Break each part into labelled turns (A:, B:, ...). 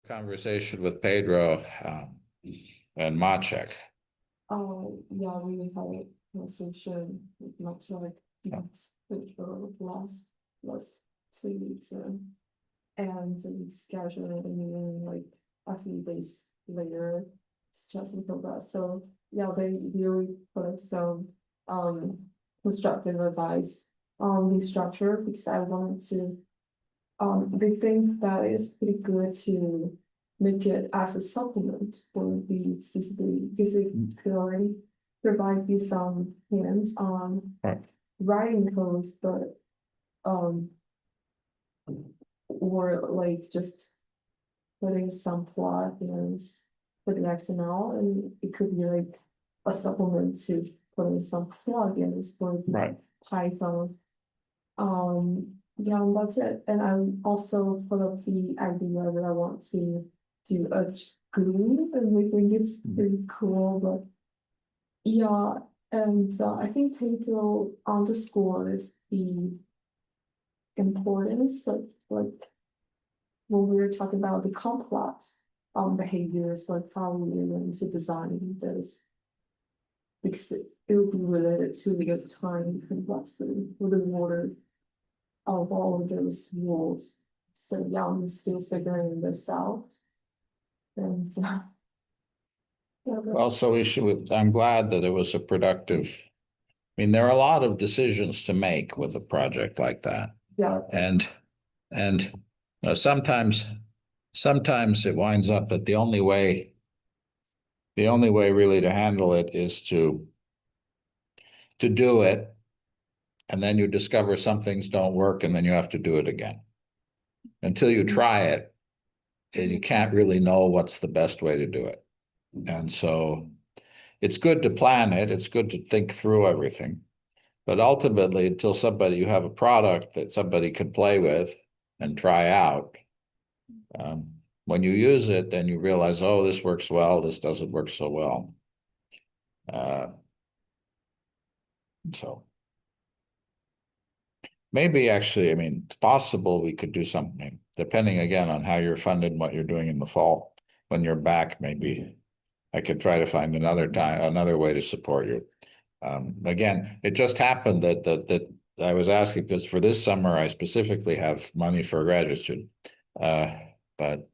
A: conversation with Pedro and Maciek.
B: Oh, yeah, we had a conversation with much like months before last 2 weeks and we scheduled a meeting like a few days later to just in progress. So yeah, they really put up some constructive advice on the structure because I wanted to they think that it's pretty good to make it as a supplement for the CC3 because it could already provide you some hints on
A: Right.
B: writing codes, but um or like just putting some plugins for the XML, and it could be like a supplement to putting some plugins for the
A: Right.
B: Python. Yeah, and that's it. And I also put up the idea that I want to do a glue, and we think it's pretty cool. But yeah, and I think Pedro underscores the importance of like when we were talking about the complex behaviors, like how we learn to design this, because it will be related to the time complexity with the water of all of those rules. So yeah, I'm still figuring this out. And yeah,
A: Well, so I'm glad that it was a productive. I mean, there are a lot of decisions to make with a project like that.
B: yeah,
A: And sometimes it winds up that the only way really to handle it is to do it, and then you discover some things don't work, and then you have to do it again. Until you try it, and you can't really know what's the best way to do it. And so it's good to plan it, it's good to think through everything. But ultimately, until you have a product that somebody can play with and try out, when you use it, then you realize, oh, this works well, this doesn't work so well. So maybe actually, I mean, it's possible we could do something, depending again on how you're funded and what you're doing in the fall. When you're back, maybe I could try to find another way to support you. Again, it just happened that I was asking because for this summer I specifically have money for a graduate student. But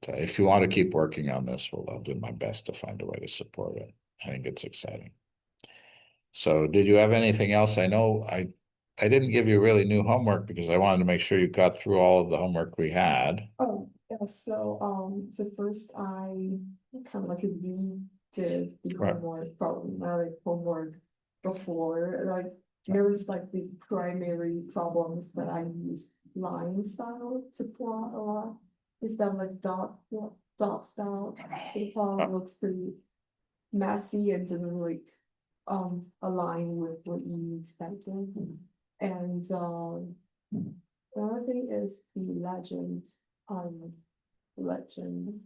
A: if you want to keep working on this, well, I'll do my best to find a way to support it. I think it's exciting. So did you have anything else? I know I didn't give you really new homework because I wanted to make sure you got through all of the homework we had.
B: oh yeah, so first I kind of like redid the
A: Right.
B: problematic homework before. Like there was like the primary problems that I used line style to plot a lot. Is that like dot style to plot looks pretty messy and didn't like align with what you expected. And the other thing is the um legend.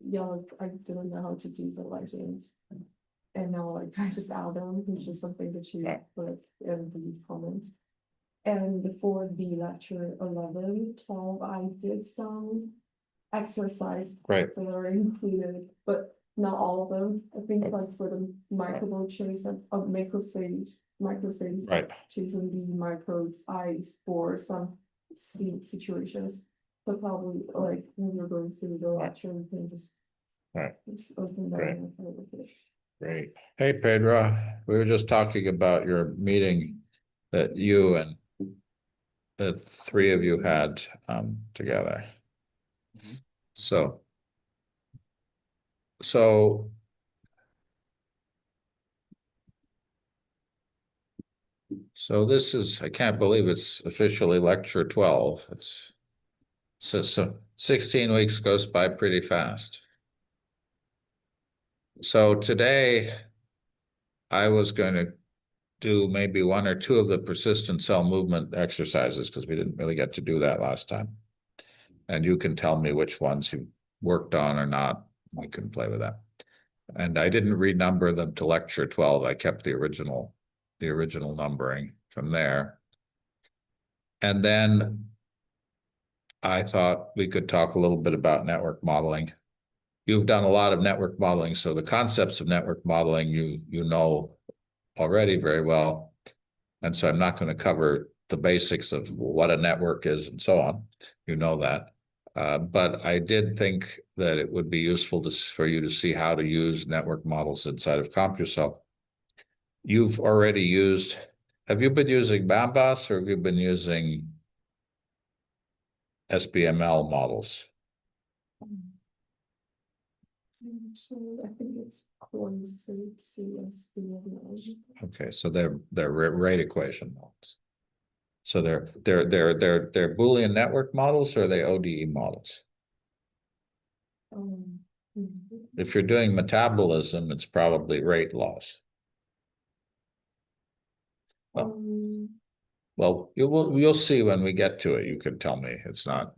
B: Yeah, like I didn't know how to do the legends. And now like I just add them, which is something that you put in the comments. And for the lecture 11, 12, I did some exercise
A: Right.
B: that are included, but not all of them. I think like for the microchase of macrophage,
A: Right.
B: choosing the microbes eyes for some situations. So probably like when you're going through the lecture, we can just open that and have a look at it.
A: Great. Hey, Pedro, we were just talking about your meeting that you and the three of you had together. So this is, I can't believe it's officially lecture 12. It's so 16 weeks goes by pretty fast. So today I was going to do maybe one or two of the persistent cell movement exercises because we didn't really get to do that last time. And you can tell me which ones you worked on or not. We can play with that. And I didn't renumber them to lecture 12. I kept the original numbering from there. And then I thought we could talk a little bit about network modeling. You've done a lot of network modeling, so the concepts of network modeling you know already very well. And so I'm not going to cover the basics of what a network is and so on. You know that. But I did think that it would be useful for you to see how to use network models inside of CompuCell. You've already used, have you been using Bambas or have you been using SBML models?
B: So I think it's closer to SBML.
A: Okay, so they're rate equation models. So they're Boolean network models or are they ODE models?
B: Um,
A: If you're doing metabolism, it's probably rate laws. Well, you'll see when we get to it. You can tell me it's not.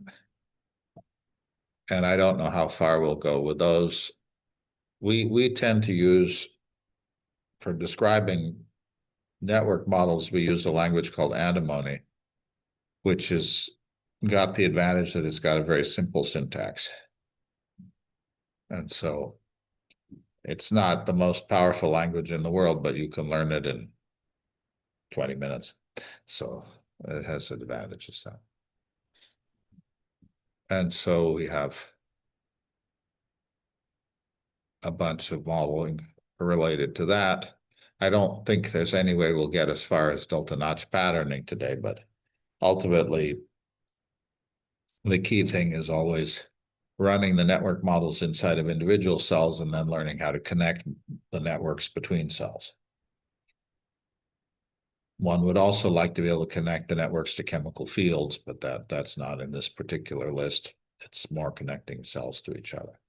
A: And I don't know how far we'll go with those. We tend to use, for describing network models, we use a language called antimony, which has got the advantage that it's got a very simple syntax. And so it's not the most powerful language in the world, but you can learn it in 20 minutes. So it has advantages. And so we have a bunch of modeling related to that. I don't think there's any way we'll get as far as delta notch patterning today, but ultimately the key thing is always running the network models inside of individual cells and then learning how to connect the networks between cells. One would also like to be able to connect the networks to chemical fields, but that's not in this particular list. It's more connecting cells to each other.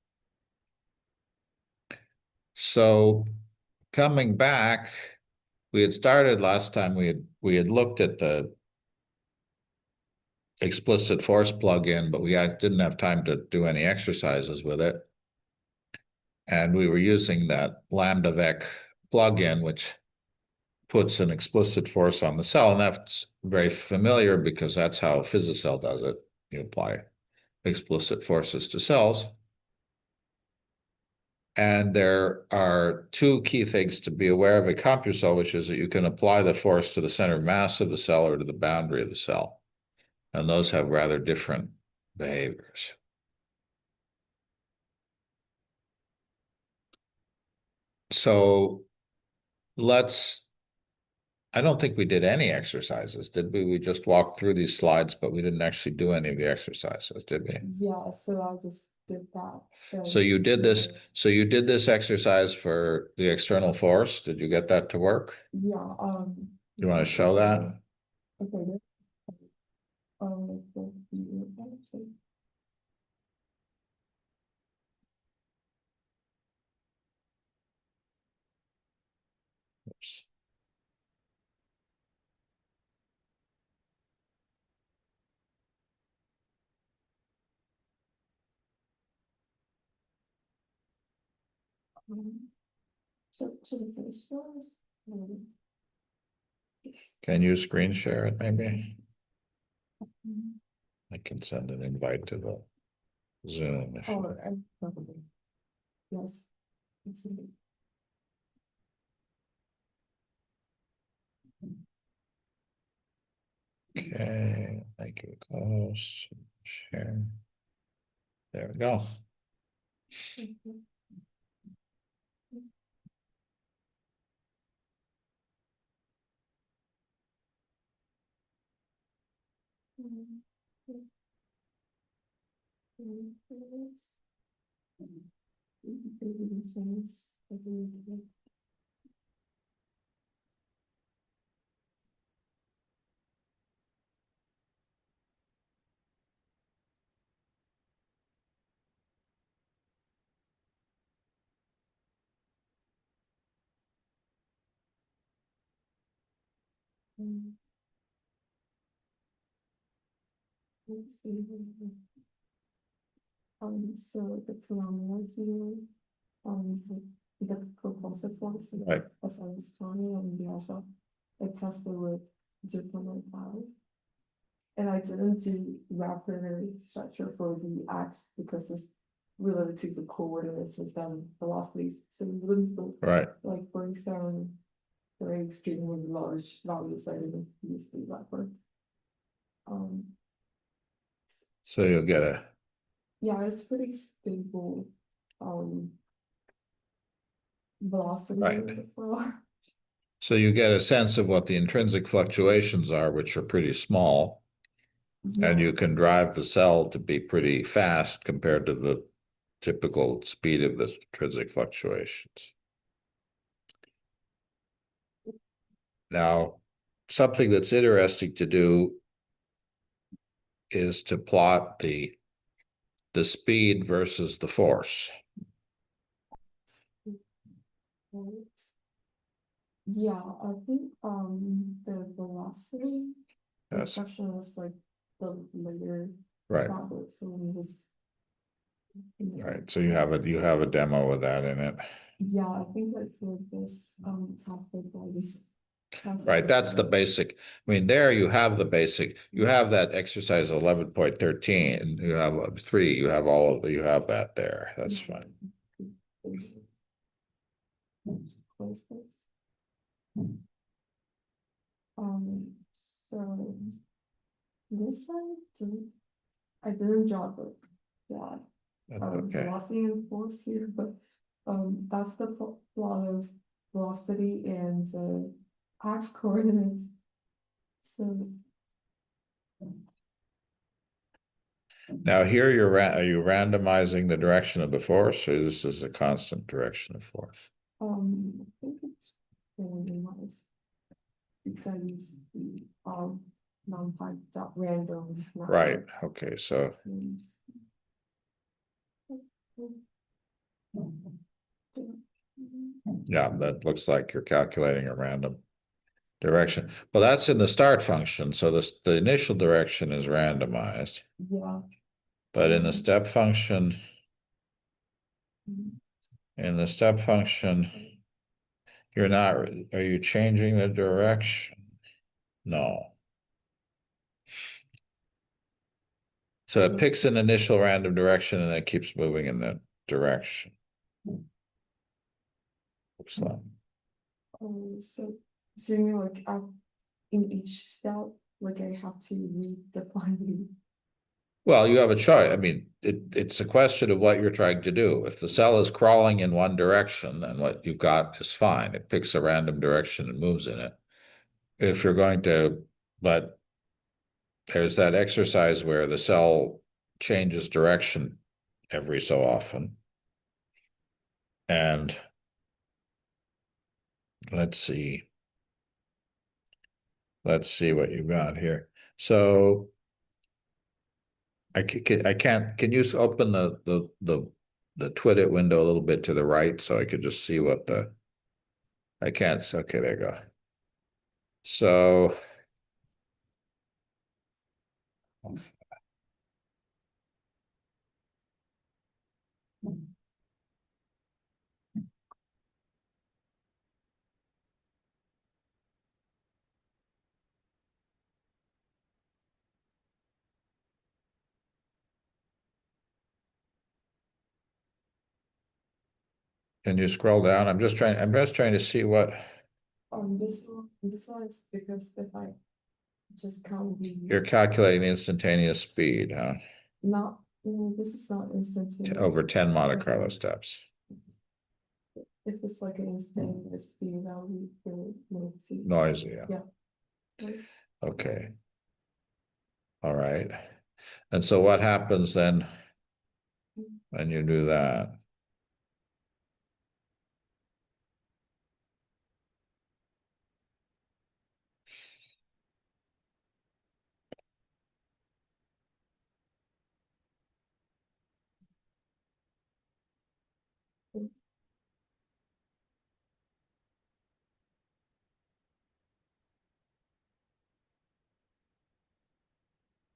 A: So coming back, we had started last time, we had looked at the explicit force plugin, but we didn't have time to do any exercises with it. And we were using that LambdaVec plugin, which puts an explicit force on the cell. And that's very familiar because that's how Physicell does it. You apply explicit forces to cells. And there are two key things to be aware of at CompuCell, which is that you can apply the force to the center of mass of the cell or to the boundary of the cell. And those have rather different behaviors. So I don't think we did any exercises, did we? We just walked through these slides, but we didn't actually do any of the exercises, did we?
B: Yeah, so I just did that.
A: So you did this exercise for the external force. Did you get that to work?
B: Yeah,
A: You want to show that?
B: okay.
A: Oops.
B: So the first one is,
A: Can you screen share it maybe? I can send an invite to the Zoom if you.
B: probably, yes.
A: Okay, make it close, share. There we go.
B: Let's see. So the parameter here, the propulsive force.
A: Right.
B: As I was telling you, and we also, I tested with 0.5. And I didn't do wrapper structure for the X because it's related to the coordinates instead of velocities. So we wouldn't put
A: right.
B: like 47 very extremely large values I didn't use the wrapper.
A: So you'll get a,
B: Yeah, it's pretty stable velocity
A: Right.
B: of the flow.
A: so you get a sense of what the intrinsic fluctuations are, which are pretty small. And
B: Yeah.
A: you can drive the cell to be pretty fast compared to the typical speed of the intrinsic fluctuations. Now, something that's interesting to do is to plot the speed versus the force.
B: Yeah, I think the velocity
A: Yes,
B: discussion is like the later
A: right,
B: topic, so we just.
A: right. So you have a demo with that in it.
B: Yeah, I think like for this topic, I just.
A: Right, that's the basic. I mean, there you have the basic. You have that exercise 11.13. You have 3. You have all of the. You have that there. That's fine.
B: Close this. So this I didn't draw the plot.
A: Okay.
B: Velocity and force here, but that's the plot of velocity and x coordinates. So
A: Now here are you randomizing the direction of the force, or this is a constant direction of force?
B: I think it's randomized because I use the non-pi dot random.
A: Right. Okay. So yeah, that looks like you're calculating a random direction. Well, that's in the start function. So the initial direction is randomized.
B: Yeah.
A: But in the step function, you're not, are you changing the direction? No. So it picks an initial random direction and then it keeps moving in that direction. Looks like.
B: So you mean like in each step, like I have to redefine the.
A: Well, you have a choice. I mean, it's a question of what you're trying to do. If the cell is crawling in one direction, then what you've got is fine. It picks a random direction and moves in it. If you're going to, but there's that exercise where the cell changes direction every so often. And let's see. Let's see what you've got here. So I can't, can you open the Twidit window a little bit to the right so I could just see what I can't, okay, there you go. So can you scroll down? I'm just trying to see what
B: This one is because if I just count the.
A: you're calculating the instantaneous speed, huh?
B: Not, this is not instantaneous.
A: Over 10 Monte Carlo steps.
B: If it's like an instantaneous speed, that would be really noisy.
A: Noisy, yeah.
B: Yeah.
A: Okay. All right. And so what happens then when you do that?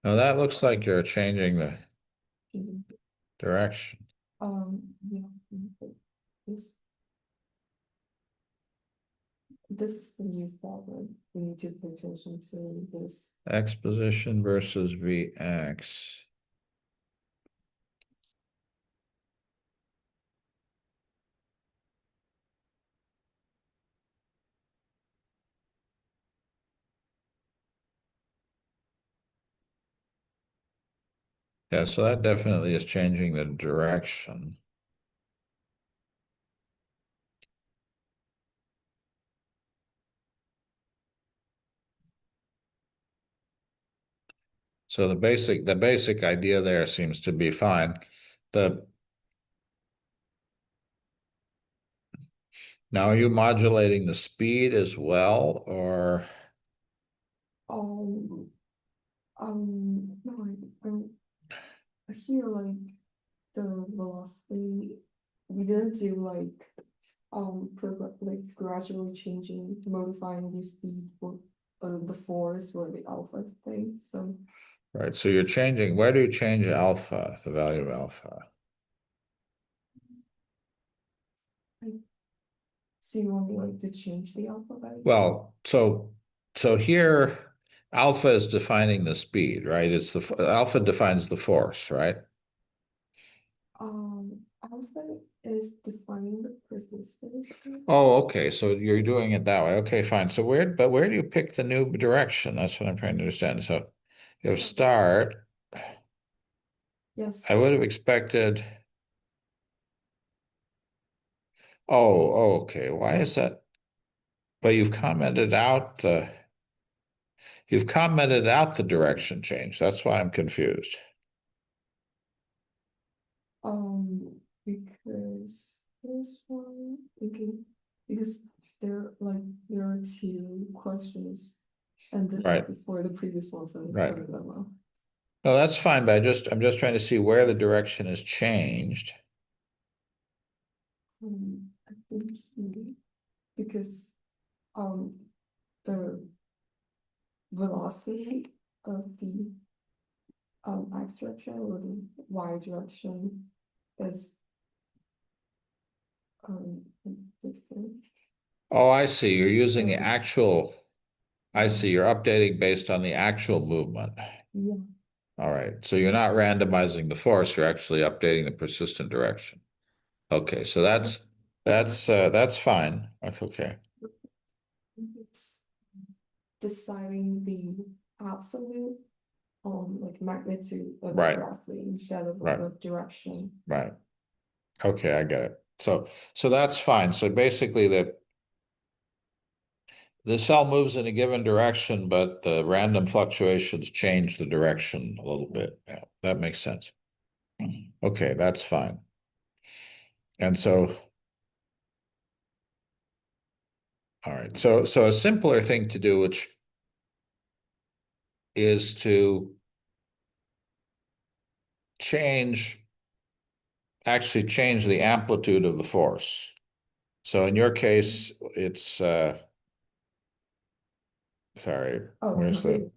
A: Now that looks like you're changing the direction.
B: Yeah. This is the new problem. we need to pay attention to this.
A: X position versus Vx. Yeah, so that definitely is changing the direction. So the basic idea there seems to be fine. Now, are you modulating the speed as well, or?
B: No, I hear like the velocity, we didn't do like, like gradually changing, modifying the speed for the force or the alpha thing, so.
A: Right, so you're changing, where do you change alpha, the value of alpha?
B: So you want me like to change the alpha value?
A: Well, so here, alpha is defining the speed, right? It's alpha defines the force, right?
B: Alpha is defining the persistence.
A: Oh, okay, so you're doing it that way. Okay, fine. So where do you pick the new direction? That's what I'm trying to understand. So you have start.
B: Yes.
A: I would have expected. Oh, okay. Why is that? But you've commented out the direction change. That's why I'm confused.
B: Because this one, okay, because there are two questions, and this is
A: Right.
B: before the previous one, so it's
A: Right.
B: part of them now.
A: No, that's fine, but I'm just trying to see where the direction is changed.
B: I think here, because the velocity of the x direction or the y direction is different.
A: Oh, I see. You're using the
B: So,
A: actual, I see. You're updating based on the actual movement.
B: yeah.
A: All right. So you're not randomizing the force, you're actually updating the persistent direction. Okay, so that's fine. That's okay.
B: It's deciding the absolute like magnitude of the
A: Right.
B: velocity instead of
A: Right.
B: the direction.
A: Right. Okay, I get it. So that's fine. So basically the cell moves in a given direction, but the random fluctuations change the direction a little bit. Yeah, that makes sense. Okay, that's fine. And so, all right. So a simpler thing to do, which is to actually change the amplitude of the force. So in your case, it's sorry,
B: Oh,
A: where's the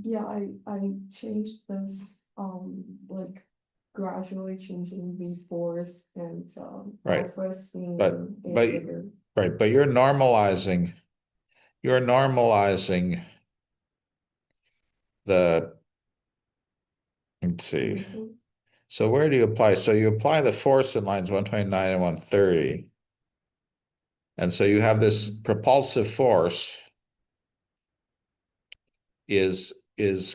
B: yeah, I changed this like gradually changing the force and
A: right,
B: alpha seeing
A: but
B: a
A: but
B: bigger.
A: right, but you're normalizing the, let's see.
B: Reason.
A: So where do you apply? So you apply the force in lines 129 and 130. And so you have this propulsive force is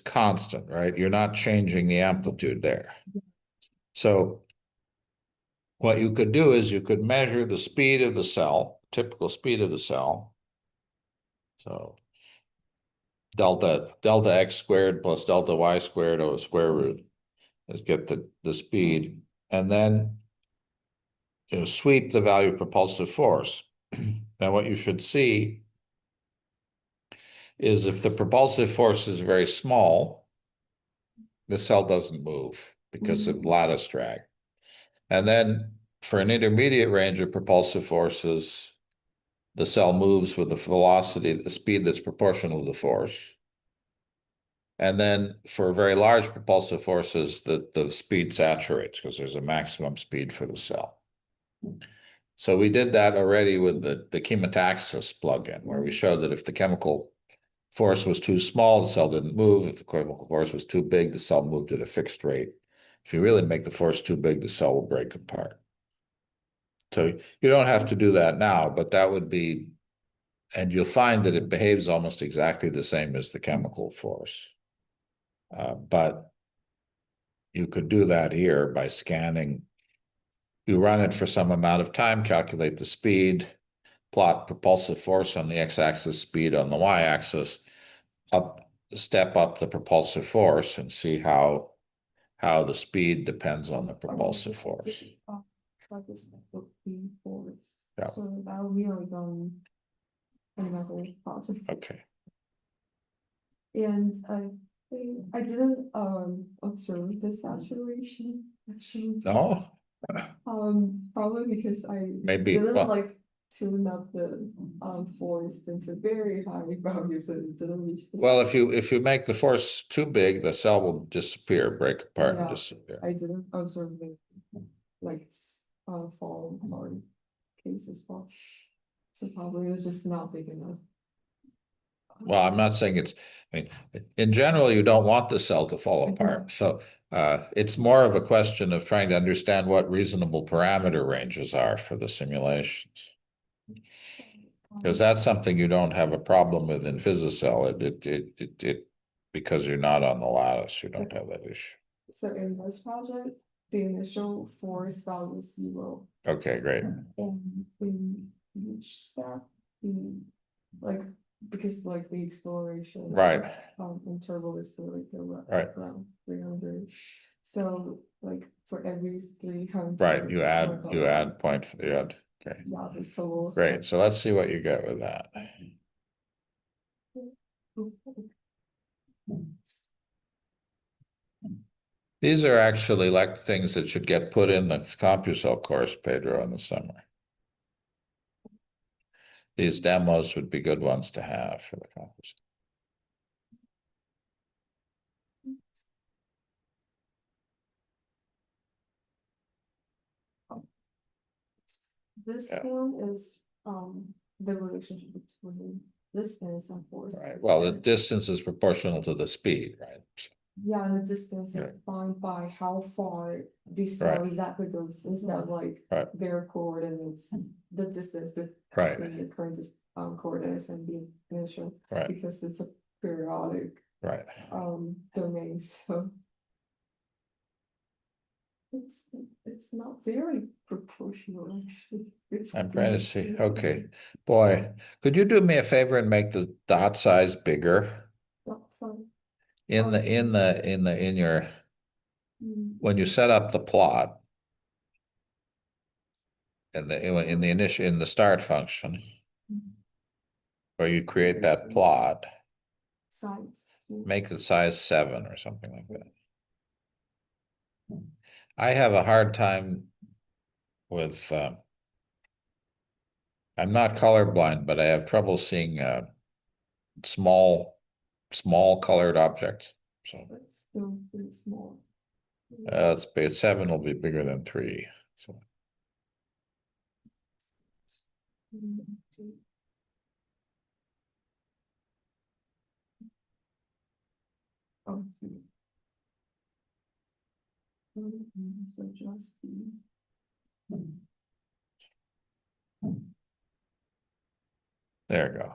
A: constant, right? You're not changing the amplitude there. So what you could do is you could measure the speed of the cell, typical speed of the cell. So delta x squared plus delta y squared over square root is get the speed. And then sweep the value of propulsive force. Now what you should see is if the propulsive force is very small, the cell doesn't move because of lattice drag. And then for an intermediate range of propulsive forces, the cell moves with the velocity, the speed that's proportional to the force. And then for very large propulsive forces, the speed saturates because there's a maximum speed for the cell. So we did that already with the chemotaxis plugin, where we showed that if the chemical force was too small, the cell didn't move. If the chemical force was too big, the cell moved at a fixed rate. If you really make the force too big, the cell will break apart. So you don't have to do that now, but that would be, and you'll find that it behaves almost exactly the same as the chemical force. But you could do that here by scanning. You run it for some amount of time, calculate the speed, plot propulsive force on the x-axis, speed on the y-axis, step up the propulsive force and see how the speed depends on the propulsive force.
B: Like a step of E4s.
A: Yeah.
B: So that would be like another positive.
A: Okay.
B: And I didn't observe the saturation actually.
A: No,
B: Probably because I
A: maybe,
B: didn't
A: well,
B: like tune up the force into very high values and it didn't reach the.
A: well, if you make the force too big, the cell will disappear, break apart and
B: Yeah.
A: disappear.
B: I didn't observe the like fall apart case as well. So probably it was just not big enough.
A: Well, I'm not saying I mean, in general, you don't want the cell to fall apart. So it's more of a question of trying to understand what reasonable parameter ranges are for the simulations. Because that's something you don't have a problem with in Physicell. Because you're not on the lattice, you don't have that issue.
B: So in this project, the initial force value is 0.
A: Okay, great.
B: And in each step, like because like the exploration
A: Right.
B: interval is like
A: Right.
B: around 300. So like for every 300.
A: Right. You add point. Okay.
B: Yeah, the soul.
A: Great. So let's see what you get with that. These are actually like things that should get put in the CompuCell course, Pedro, in the summer. These demos would be good ones to have for the CompuCell.
B: This one is the relationship between distance and force.
A: Right. Well, the distance is proportional to the speed, right?
B: Yeah, and the distance is defined by how far this cell exactly goes instead of like their coordinates, the distance between the current coordinates and the initial, because it's a periodic domain, so it's not very proportional actually.
A: I'm trying to see. Okay, boy, could you do me a favor and make the dot size bigger?
B: Dot size.
A: In your when you set up the plot in the start function, where you create that plot,
B: Size.
A: make the size 7 or something like that. I have a hard time with I'm not colorblind, but I have trouble seeing small colored objects. So
B: It's still pretty small.
A: it's big. 7 will be bigger than 3. So
B: so just
A: there you go.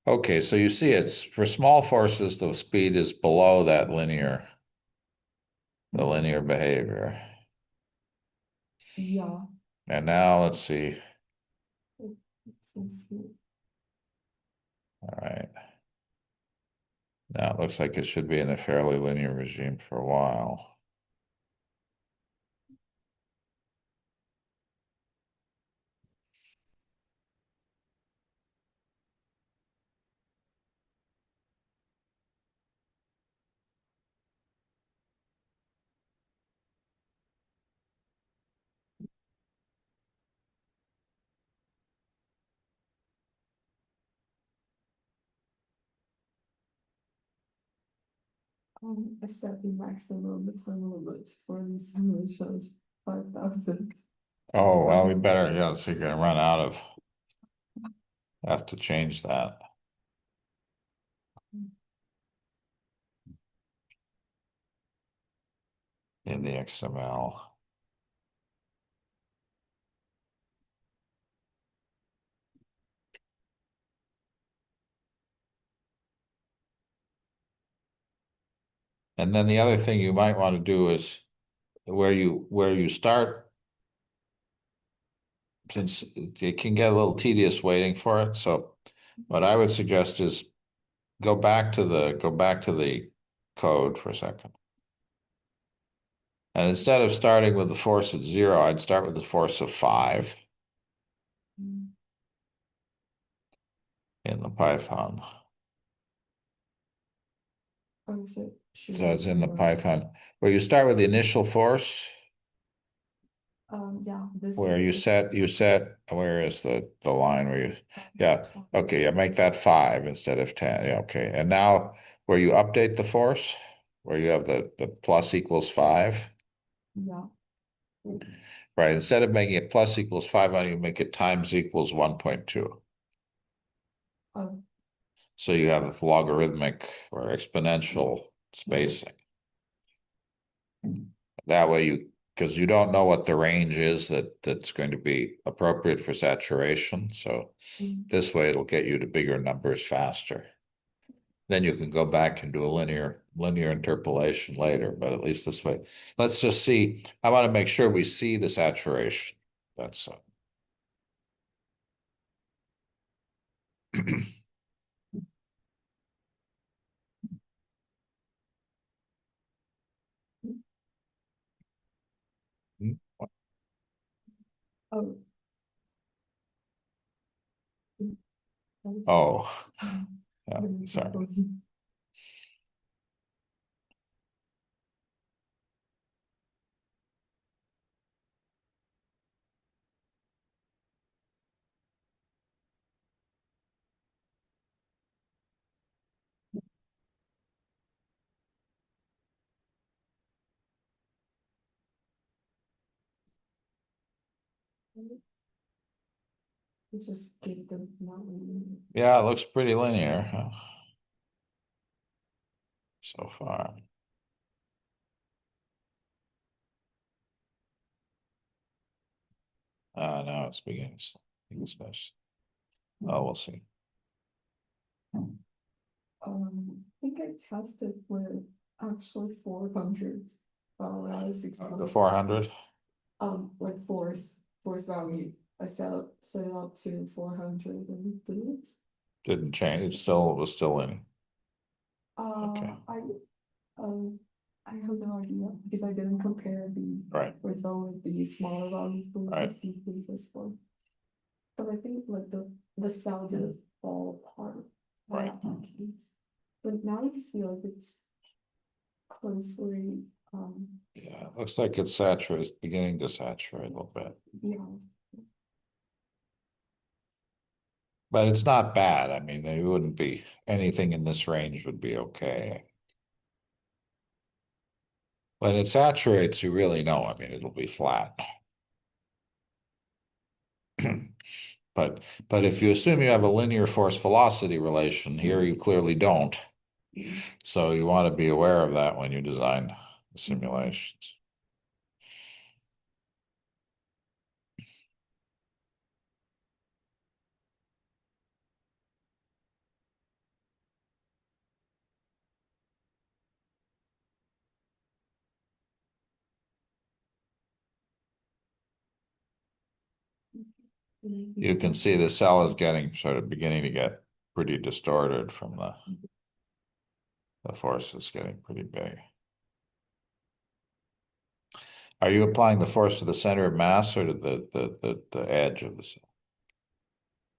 A: Okay, so you see it's for small forces, the speed is below that linear, the linear behavior.
B: Yeah.
A: And now let's see. All right. Now it looks like it should be in a fairly linear regime for a while.
B: I set the maximum time limit for these simulations 5,000.
A: Oh, well, we better, yeah, so you're gonna run out of. Have to change that. In the XML. And then the other thing you might want to do is where you start, since it can get a little tedious waiting for it. So what I would suggest is go back to the code for a second. And instead of starting with the force at 0, I'd start with the force of 5 in the Python.
B: Oh,
A: So it's in the Python where you start with the initial force.
B: Yeah, this
A: Where you
B: is
A: set, where is the line where you, yeah, okay, yeah, make that 5 instead of 10, yeah, okay. And now where you update the force, where you have the plus equals 5,
B: yeah.
A: right? Instead of making it plus equals 5, now you make it times equals 1.2.
B: Oh,
A: So you have logarithmic or exponential spacing. That way because you don't know what the range is that's going to be appropriate for saturation. So this way it'll get you to bigger numbers faster. Then you can go back and do a linear interpolation later, but at least this way. Let's just see. I want to make sure we see the saturation. That's
B: oh.
A: oh, yeah, sorry.
B: Just give them one.
A: Yeah, it looks pretty linear so far. Now it's beginning to oh, we'll see.
B: I think I tested with actually 400. When I was 600.
A: The 400?
B: Like force value. I set it up to 400 and did it.
A: Didn't change. It was still in. Okay.
B: I have no idea because I didn't compare the
A: Right.
B: result with the smaller values for
A: Right.
B: the previous one. But I think like the cell didn't fall apart.
A: Right.
B: But now you see like it's closely
A: Yeah, it looks like it's saturated, beginning to saturate a little bit.
B: yeah.
A: But it's not bad. I mean, there wouldn't be anything in this range would be okay. When it saturates, you really know. I mean, it'll be flat. But if you assume you have a linear force velocity relation, here you clearly don't. So you want to be aware of that when you design the simulations. You can see the cell is getting beginning to get pretty distorted from the force is getting pretty big. Are you applying the force to the center of mass or to the edge of the cell?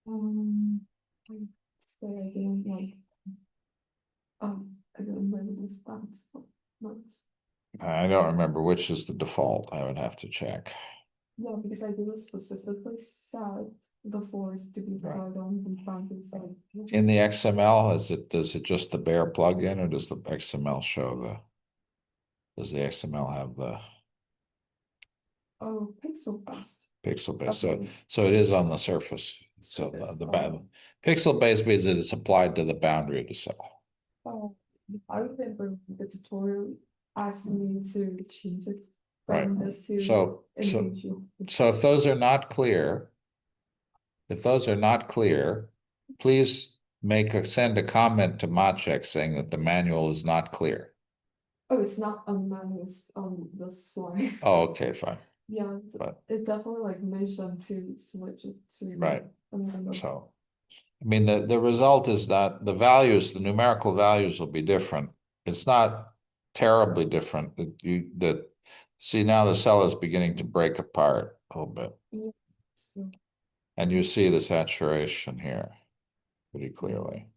B: I say I didn't like I don't remember the stats much.
A: I don't remember which is the default. I would have to check.
B: Yeah, because I didn't specifically set the force to be applied on the boundary side.
A: In the XML, does it just the bare plugin or does the XML show does the XML have the
B: Oh, pixel based.
A: Pixel based. So,
B: Okay.
A: so it is on the surface. So the pixel based means that it's applied to the boundary of the cell.
B: Oh, I remember the tutorial asked me to change it
A: Right.
B: from this to
A: So
B: individual.
A: if those are not clear, please send a comment to Maciek saying that the manual is not clear.
B: Oh, it's not on manual, it's on the slide.
A: Oh, okay, fine.
B: Yeah,
A: But
B: it definitely like mentioned to switch it to.
A: Right.
B: Another.
A: So, I mean, the result is that the values, the numerical values will be different. It's not terribly different see now the cell is beginning to break apart a little bit.
B: Yeah. So,
A: And you see the saturation here pretty clearly.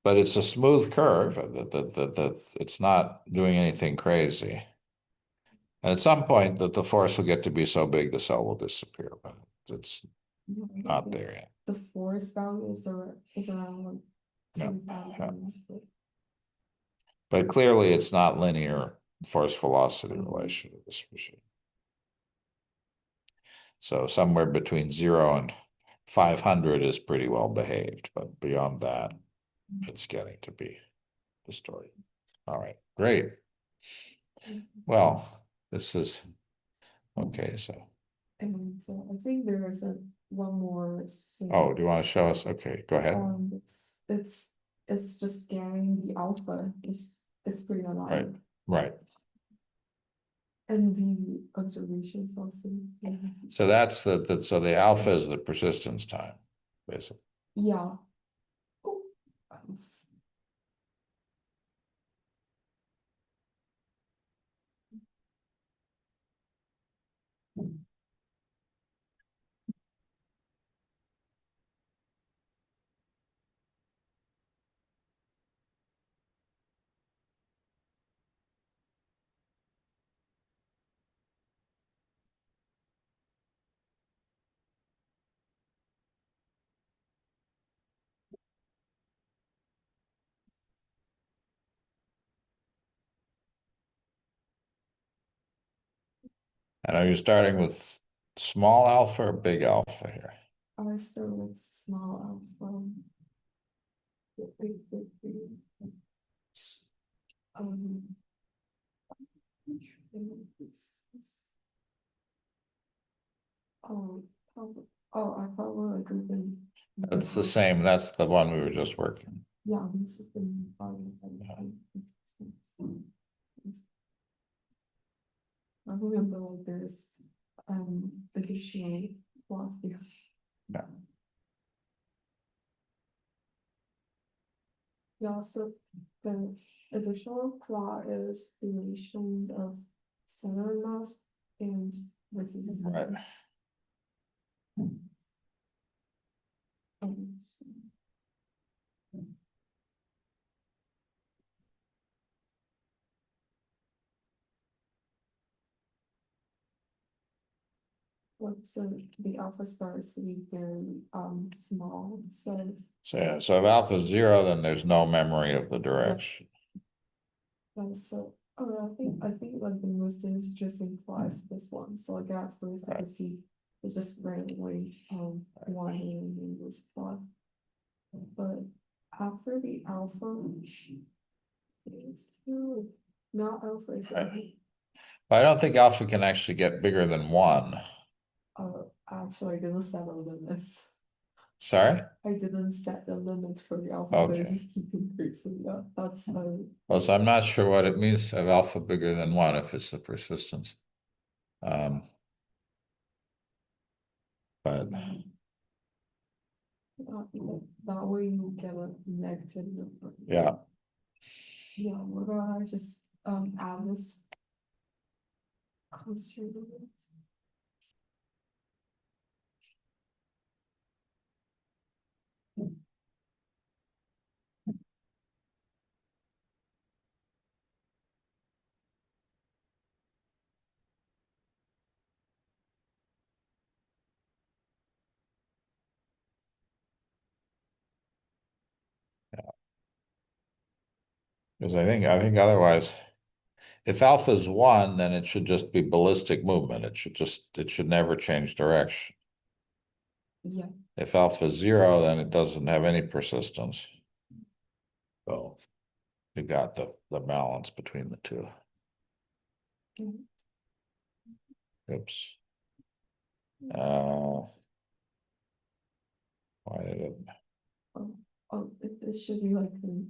A: But it's a smooth curve. It's not doing anything crazy. And at some point that the force will get to be so big the cell will disappear, but it's
B: yeah,
A: not there yet.
B: the force value is around like
A: Yeah,
B: 2,000.
A: But clearly it's not linear force velocity relation of this machine. So somewhere between 0 and 500 is pretty well behaved, but beyond that, it's getting to be distorted. All right, great. Well, this is okay. So,
B: And so I think there is one more.
A: oh, do you want to show us? Okay, go ahead.
B: It's just scanning the alpha. It's pretty aligned.
A: Right.
B: And the observations also.
A: So that's so the alpha is the persistence time, basically.
B: Yeah. Oh,
A: And are you starting with small alpha or big alpha here?
B: I start with small alpha. Um, oh, I probably like open.
A: That's the same. That's the one we were just working.
B: Yeah, this is the bottom. I remember like there's additional plot here.
A: Yeah.
B: Yeah, so the additional plot is the relation of center mass and versus.
A: Right.
B: So so the alpha stars to be very small, so.
A: So yeah, so if alpha is 0, then there's no memory of the direction.
B: So, I think like the most interesting plot is this one. So like at first I could see it just randomly wandering in this plot. But after the alpha, it's still not alpha is
A: But I don't think alpha can actually get bigger than 1.
B: actually I didn't set a limit.
A: Sorry?
B: I didn't set the limit for the alpha, but I
A: Okay.
B: just keep increasing. Yeah, that's
A: Well, so I'm not sure what it means to have alpha bigger than 1 if it's the persistence. But
B: that way you get a negative number.
A: yeah.
B: Yeah, what about I just add this constraint limit?
A: Because I think otherwise, if alpha is 1, then it should just be ballistic movement. It should never change direction.
B: Yeah.
A: If alpha is 0, then it doesn't have any persistence. So you got the balance between the two.
B: Mhm.
A: Oops. Why did it?
B: It should be like the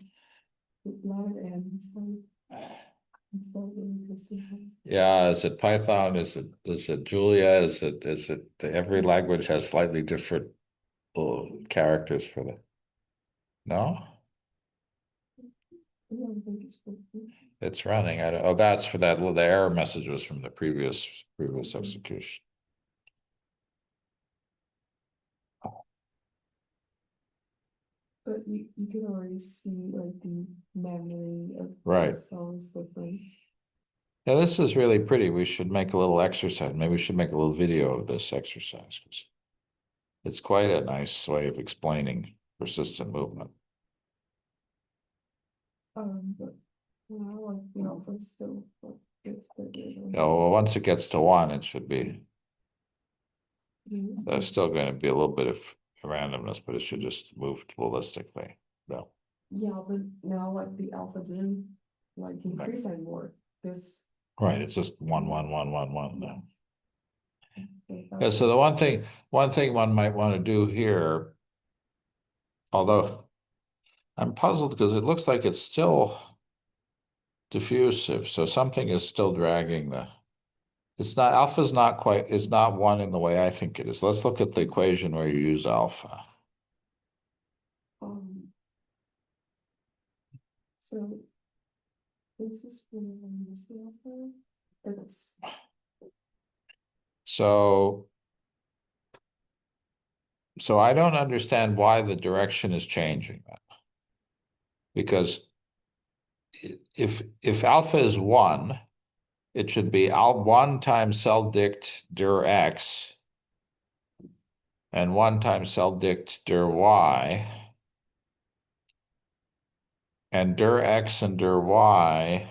B: letter N instead of the symbol.
A: Yeah, is it Python? Is it Julia? Is it every language has slightly different characters for the no?
B: I don't think it's for.
A: It's running. I don't, oh, that's for that. The error message was from the previous execution.
B: But you can already see like the memory of
A: Right.
B: the cells different.
A: Yeah, this is really pretty. We should make a little exercise. Maybe we should make a little video of this exercise because it's quite a nice way of explaining persistent movement.
B: But now like the alpha still like gets bigger.
A: Yeah, well, once it gets to 1, it should be.
B: Than
A: There's still going to be a little bit of randomness, but it should just move ballistically. No.
B: Yeah, but now like the alpha didn't like increase anymore. This.
A: Right, it's just 1, 1, 1, 1, 1 now.
B: So
A: Yeah, so the one thing one might want to do here, although I'm puzzled because it looks like it's still diffusive, so something is still dragging it's not, alpha's not quite, it's not 1 in the way I think it is. Let's look at the equation where you use alpha.
B: So this is for the alpha. It's
A: So I don't understand why the direction is changing that. Because if alpha is 1, it should be 1 times cell dict dir x and 1 times cell dict dir y. And dir x and dir y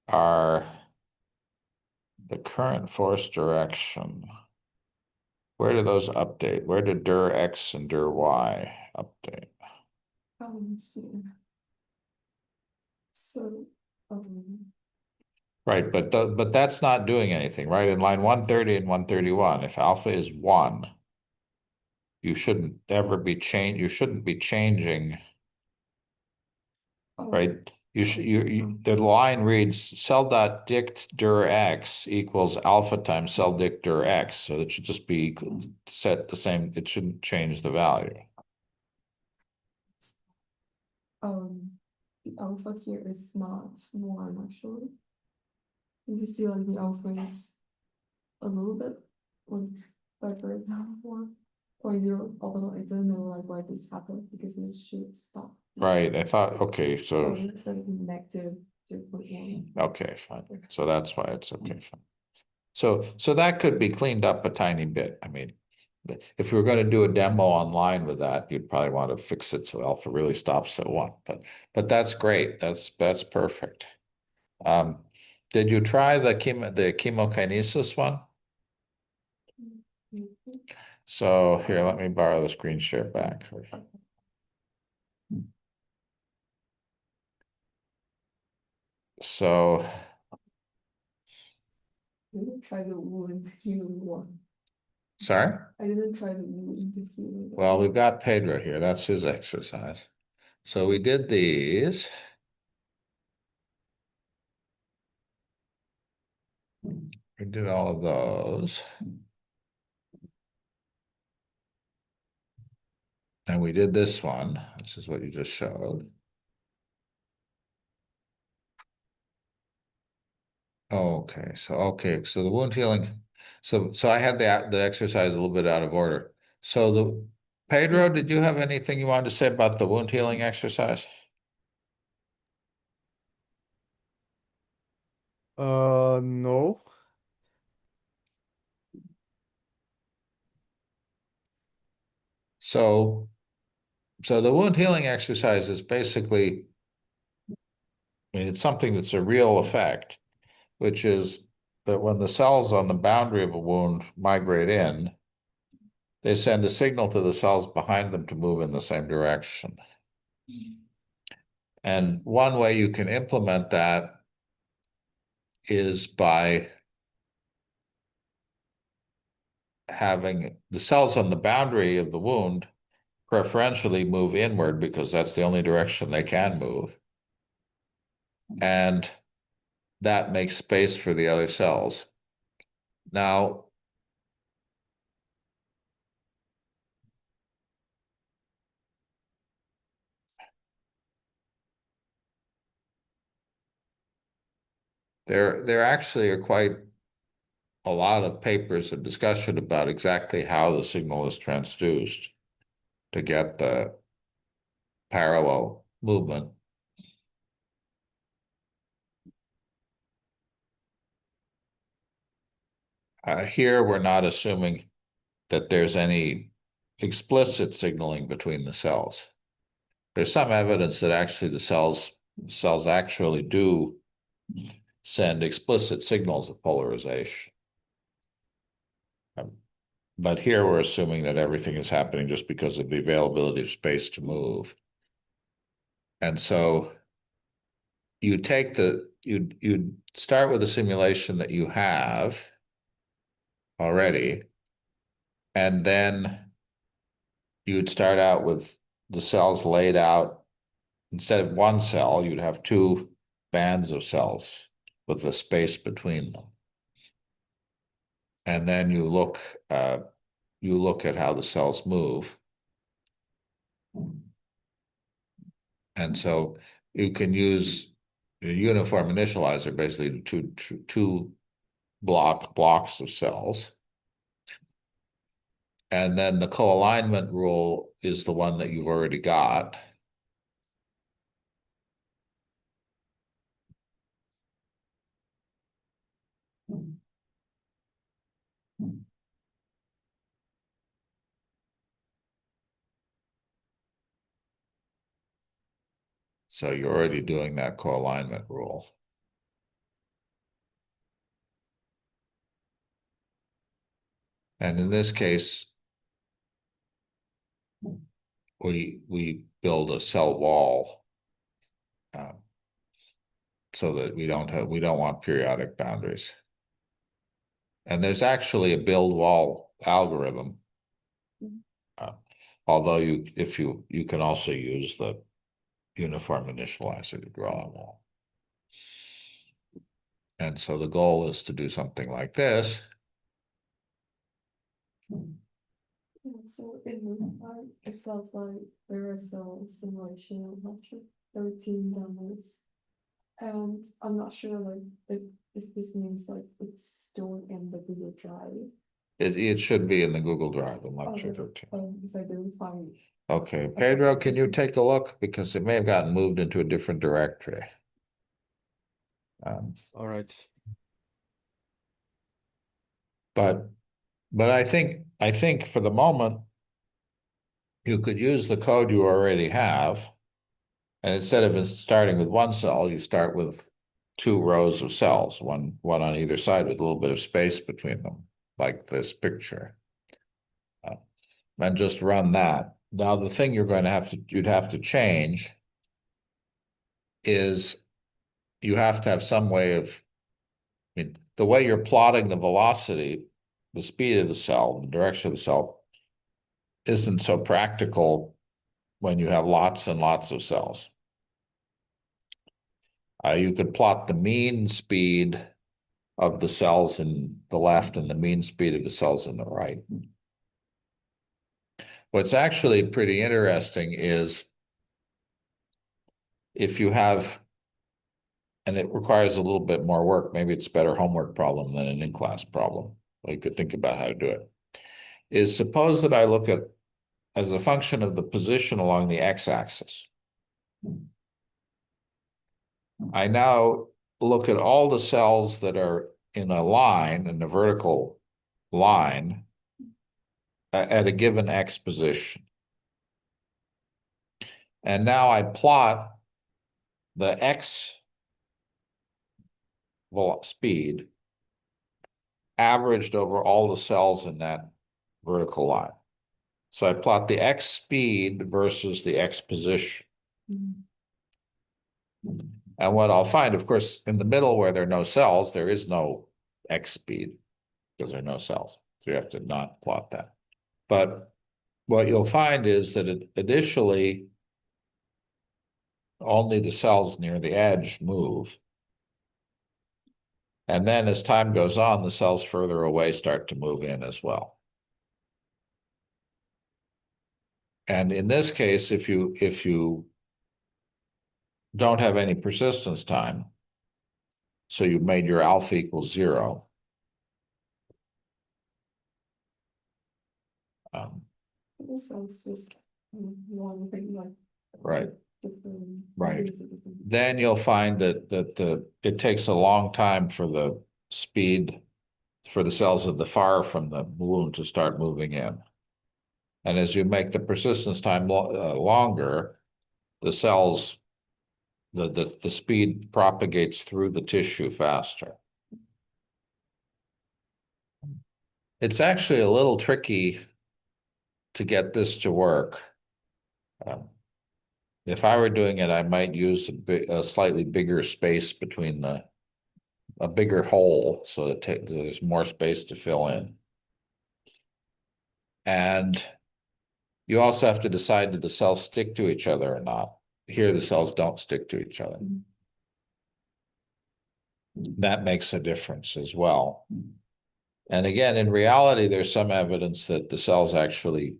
A: are the current force direction. Where do those update? Where do dir x and dir y update?
B: here. So
A: Right, but that's not doing anything, right? In line 130 and 131, if alpha is 1, you shouldn't ever be you shouldn't be changing, right? The line reads cell dot dict dir x equals alpha times cell dict dir x, so it should just be set the same, it shouldn't change the value.
B: the alpha here is not 1 actually. You can see like the alpha is a little bit like better than 1.0, although I don't know like why this happened because it should stop.
A: Right, I thought, okay, so
B: it's like negative 2.1.
A: okay, fine. So that's why it's okay, fine. So that could be cleaned up a tiny bit. I mean, if we were going to do a demo online with that, you'd probably want to fix it so alpha really stops at 1. But that's great. That's perfect. Did you try the chemokinesis one? So here, let me borrow the screen share back. So
B: I didn't try the wound healing one.
A: sorry?
B: I didn't try the wound healing one.
A: Well, we've got Pedro here. That's his exercise. So we did these. We did all of those. And we did this one, which is what you just showed. Okay, so the wound healing. So I had the exercise a little bit out of order. So the Pedro, did you have anything you wanted to say about the wound healing exercise?
C: No.
A: So the wound healing exercise is basically I mean, it's something that's a real effect, which is that when the cells on the boundary of a wound migrate in, they send a signal to the cells behind them to move in the same direction. And one way you can implement that is by having the cells on the boundary of the wound preferentially move inward because that's the only direction they can move. And that makes space for the other cells. Now, there actually are quite a lot of papers and discussion about exactly how the signal is transduced to get the parallel movement. Here, we're not assuming that there's any explicit signaling between the cells. There's some evidence that actually the cells actually do send explicit signals of polarization. But here we're assuming that everything is happening just because of the availability of space to move. And so you take you'd start with a simulation that you have already, and then you'd start out with the cells laid out. Instead of one cell, you'd have two bands of cells with the space between them. And then you look at how the cells move. And so you can use a uniform initializer, basically two blocks of cells. And then the co-alignment rule is the one that you've already got. So you're already doing that co-alignment rule. And in this case, we build a cell wall so that we don't want periodic boundaries. And there's actually a build wall algorithm. Although you can also use the uniform initializer to draw a wall. And so the goal is to do something like this.
B: So it looks like, it sounds like there is a simulation of lecture 13 demos. And I'm not sure like if this means like it's stored in the Google Drive.
A: It should be in the Google Drive in lecture
B: Okay.
A: 13.
B: Because I didn't find it.
A: Okay, Pedro, can you take a look? Because it may have gotten moved into a different directory.
C: All right.
A: But I think for the moment, you could use the code you already have. And instead of starting with one cell, you start with two rows of cells, one on either side with a little bit of space between them, like this picture. And just run that. Now, the thing you'd have to change is you have to have some way of, I mean, the way you're plotting the velocity, the speed of the cell, the direction of the cell, isn't so practical when you have lots and lots of cells. You could plot the mean speed of the cells in the left and the mean speed of the cells in the right. What's actually pretty interesting is if you have, and it requires a little bit more work, maybe it's a better homework problem than an in-class problem. Well, you could think about how to do it. Is suppose that I look at as a function of the position along the x-axis. I now look at all the cells that are in a line, in a vertical line, at a given x position. And now I plot the x speed averaged over all the cells in that vertical line. So I plot the X speed versus the X position. And what I'll find, of course, in the middle where there are no cells, there is no X speed because there are no cells. So you have to not plot that. But what you'll find is that initially only the cells near the edge move. And then as time goes on, the cells further away start to move in as well. And in this case, if you don't have any persistence time, so you've made your alpha equals 0.
B: This sounds just one thing like
A: Right.
B: different.
A: Right. Then you'll find that it takes a long time for the speed for the cells at the far from the wound to start moving in. And as you make the persistence time longer, the cells, the speed propagates through the tissue faster. It's actually a little tricky to get this to work. If I were doing it, I might use a slightly bigger space between a bigger hole so that there's more space to fill in. And you also have to decide, do the cells stick to each other or not? Here, the cells don't stick to each other. That makes a difference as well. And again, in reality, there's some evidence that the cells actually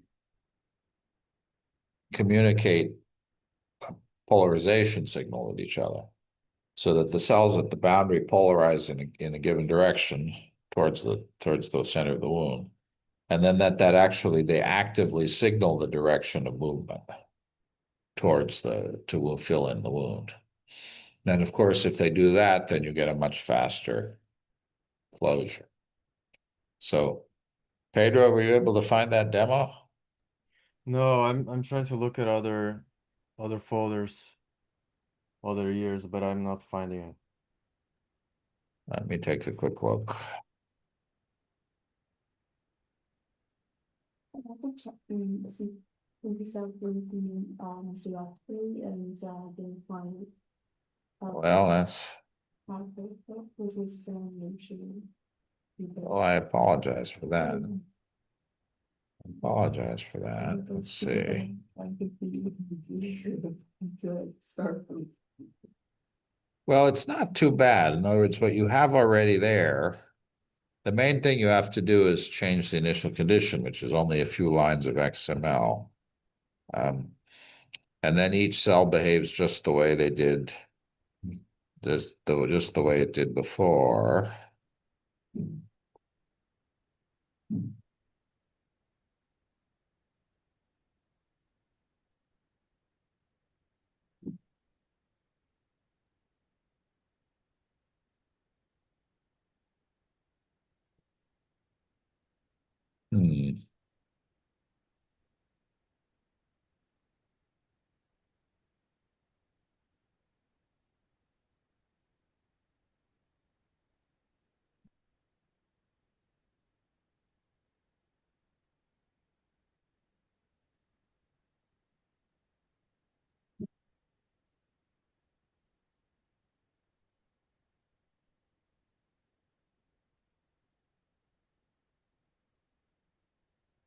A: communicate a polarization signal with each other, so that the cells at the boundary polarize in a given direction towards the center of the wound. And then that actually, they actively signal the direction of movement towards to fill in the wound. And of course, if they do that, then you get a much faster closure. So, Pedro, were you able to find that demo?
C: No, I'm trying to look at other folders, other years, but I'm not finding it.
A: Let me take a quick look.
B: I also check the see with the philosophy and then find
A: Well, that's,
B: this is the mention.
A: oh, I apologize for that. Apologize for that. Let's see. Well, it's not too bad. In other words, what you have already there, the main thing you have to do is change the initial condition, which is only a few lines of XML. And then each cell behaves just the way they did, just the way it did before.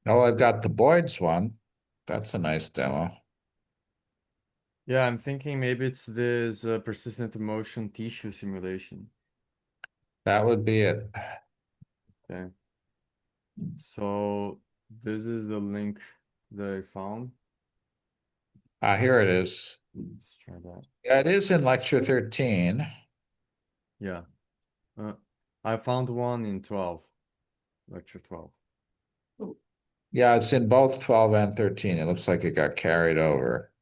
A: Oh, I've got the Boyd's one. That's a nice demo.
C: Yeah, I'm thinking maybe it's this persistent motion tissue simulation.
A: That would be it.
C: Okay. So this is the link that I found.
A: Here it is.
C: Let's try that.
A: Yeah, it is in lecture 13.
C: Yeah. I found one in 12, lecture 12.
A: Yeah, it's in both 12 and 13. It looks like it got carried over.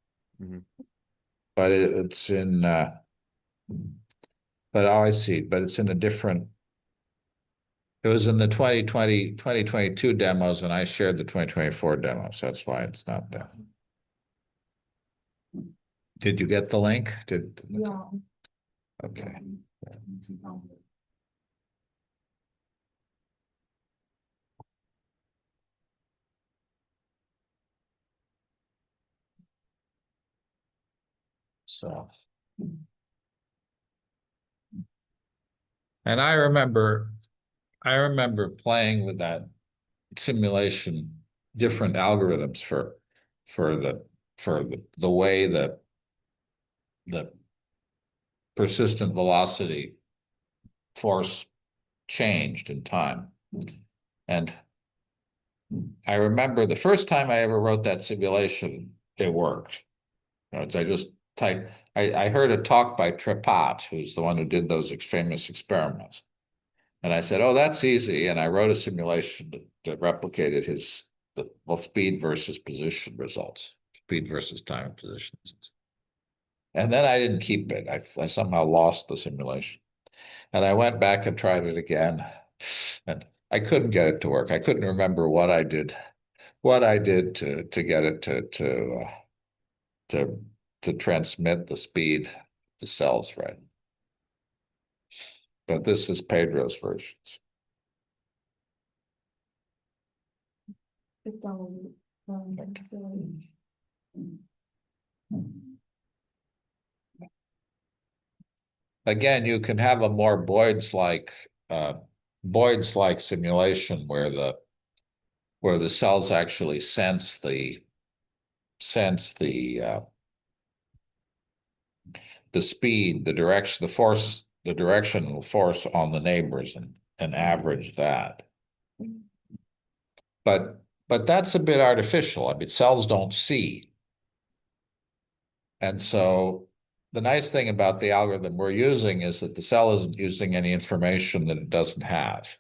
A: But it's in, but oh, I see, but it's in a different, it was in the 2022 demos, and I shared the 2024 demos. That's why it's not there. Did you get the link?
B: Yeah.
A: Okay. So. And I remember playing with that simulation, different algorithms for the way that the persistent velocity force changed in time. And I remember the first time I ever wrote that simulation, it worked. I just typed, I heard a talk by Trepat, who's the one who did those famous experiments. And I said, oh, that's easy. And I wrote a simulation that replicated the speed versus position results, speed versus time and position results. And then I didn't keep it. I somehow lost the simulation. And I went back and tried it again. And I couldn't get it to work. I couldn't remember what I did to get it to transmit the speed to cells, right? But this is Pedro's versions.
B: It's all,
A: Again, you can have a more Boyd's-like simulation where the cells actually sense the speed, the direction, the directional force on the neighbors and average that. But that's a bit artificial. I mean, cells don't see. And so the nice thing about the algorithm we're using is that the cell isn't using any information that it doesn't have.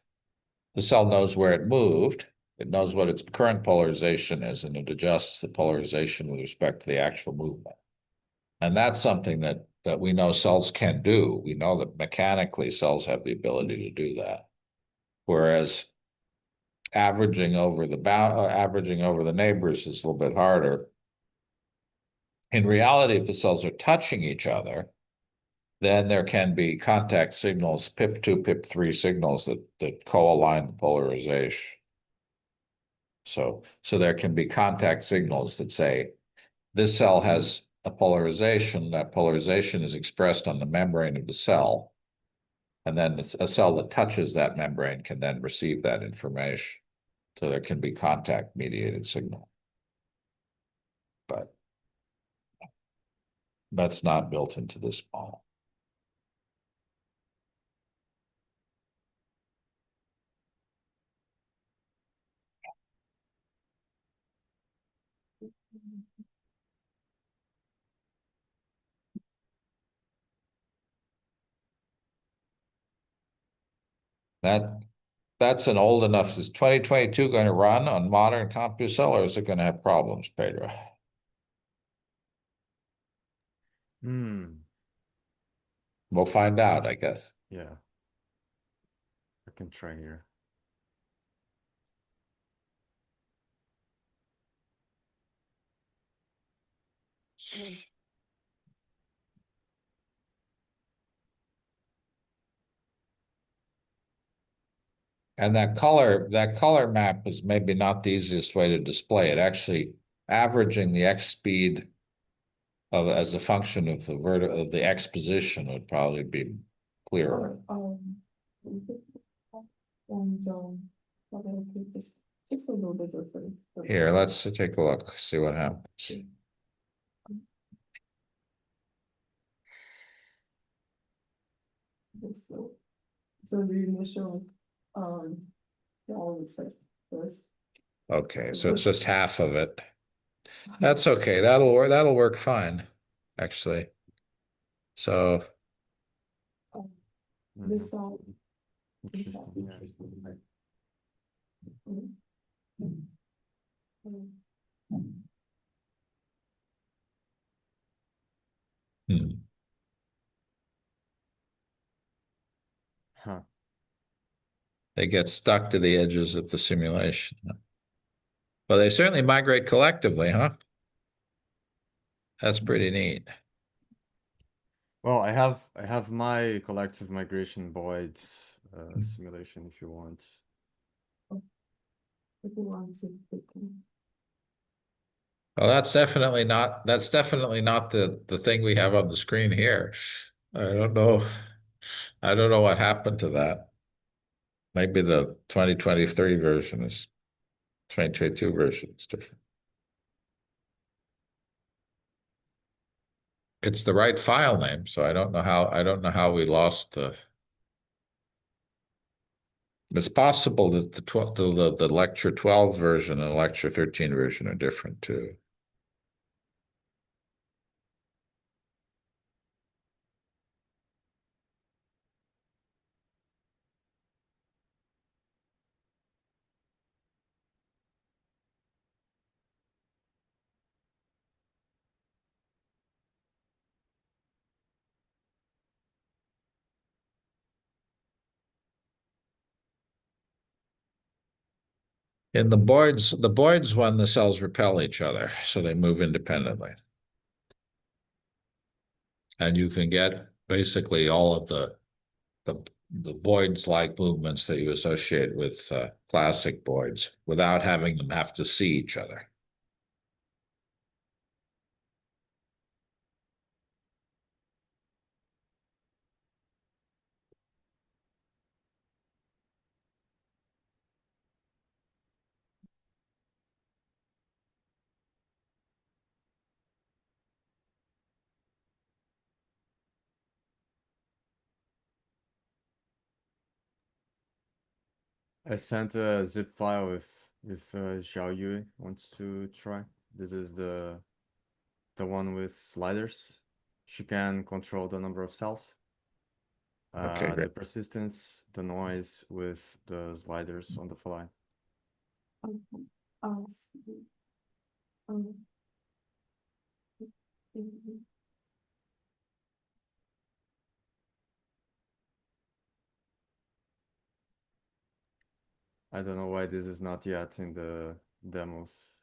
A: The cell knows where it moved, it knows what its current polarization is, and it adjusts the polarization with respect to the actual movement. And that's something that we know cells can do. We know that mechanically cells have the ability to do that. Whereas averaging over the neighbors is a little bit harder. In reality, if the cells are touching each other, then there can be contact signals, PIP2, PIP3 signals that co-align the polarization. So there can be contact signals that say this cell has a polarization. That polarization is expressed on the membrane of the cell. And then a cell that touches that membrane can then receive that information. So there can be contact mediated signal. But that's not built into this model. That's an old enough. Is 2022 going to run on modern CompuCell, or is it going to have problems, Pedro? We'll find out, I guess.
C: Yeah. I can try here.
A: And that color map is maybe not the easiest way to display it. Actually, averaging the x speed as a function of the x position would probably be clearer.
B: It's a little bit different.
A: Here, let's take a look, see what happens.
B: So the initial, all looks like this.
A: Okay, so it's just half of it. That's okay. That'll work fine, actually. So
B: This all.
C: Interesting. Huh.
A: they get stuck to the edges of the simulation. Well, they certainly migrate collectively, huh? That's pretty neat.
C: Well, I have my collective migration Boyd's simulation if you want.
B: If you want to,
A: Well, that's definitely not the thing we have on the screen here. I don't know. I don't know what happened to that. Maybe the 2023 version is 2022 version is different. It's the right file name, so I don't know how we lost the. It's possible that the lecture 12 version and lecture 13 version are different too. In the Boyd's one, the cells repel each other, so they move independently. And you can get basically all of the Boyd's-like movements that you associate with classic Boyd's without having them have to see each other.
C: I sent a zip file if Xiao Yui wants to try. This is the one with sliders. She can control the number of cells.
A: Okay,
C: The
A: great.
C: persistence, the noise with the sliders on the fly.
B: Okay. See. Mhm.
C: I don't know why this is not yet in the demos.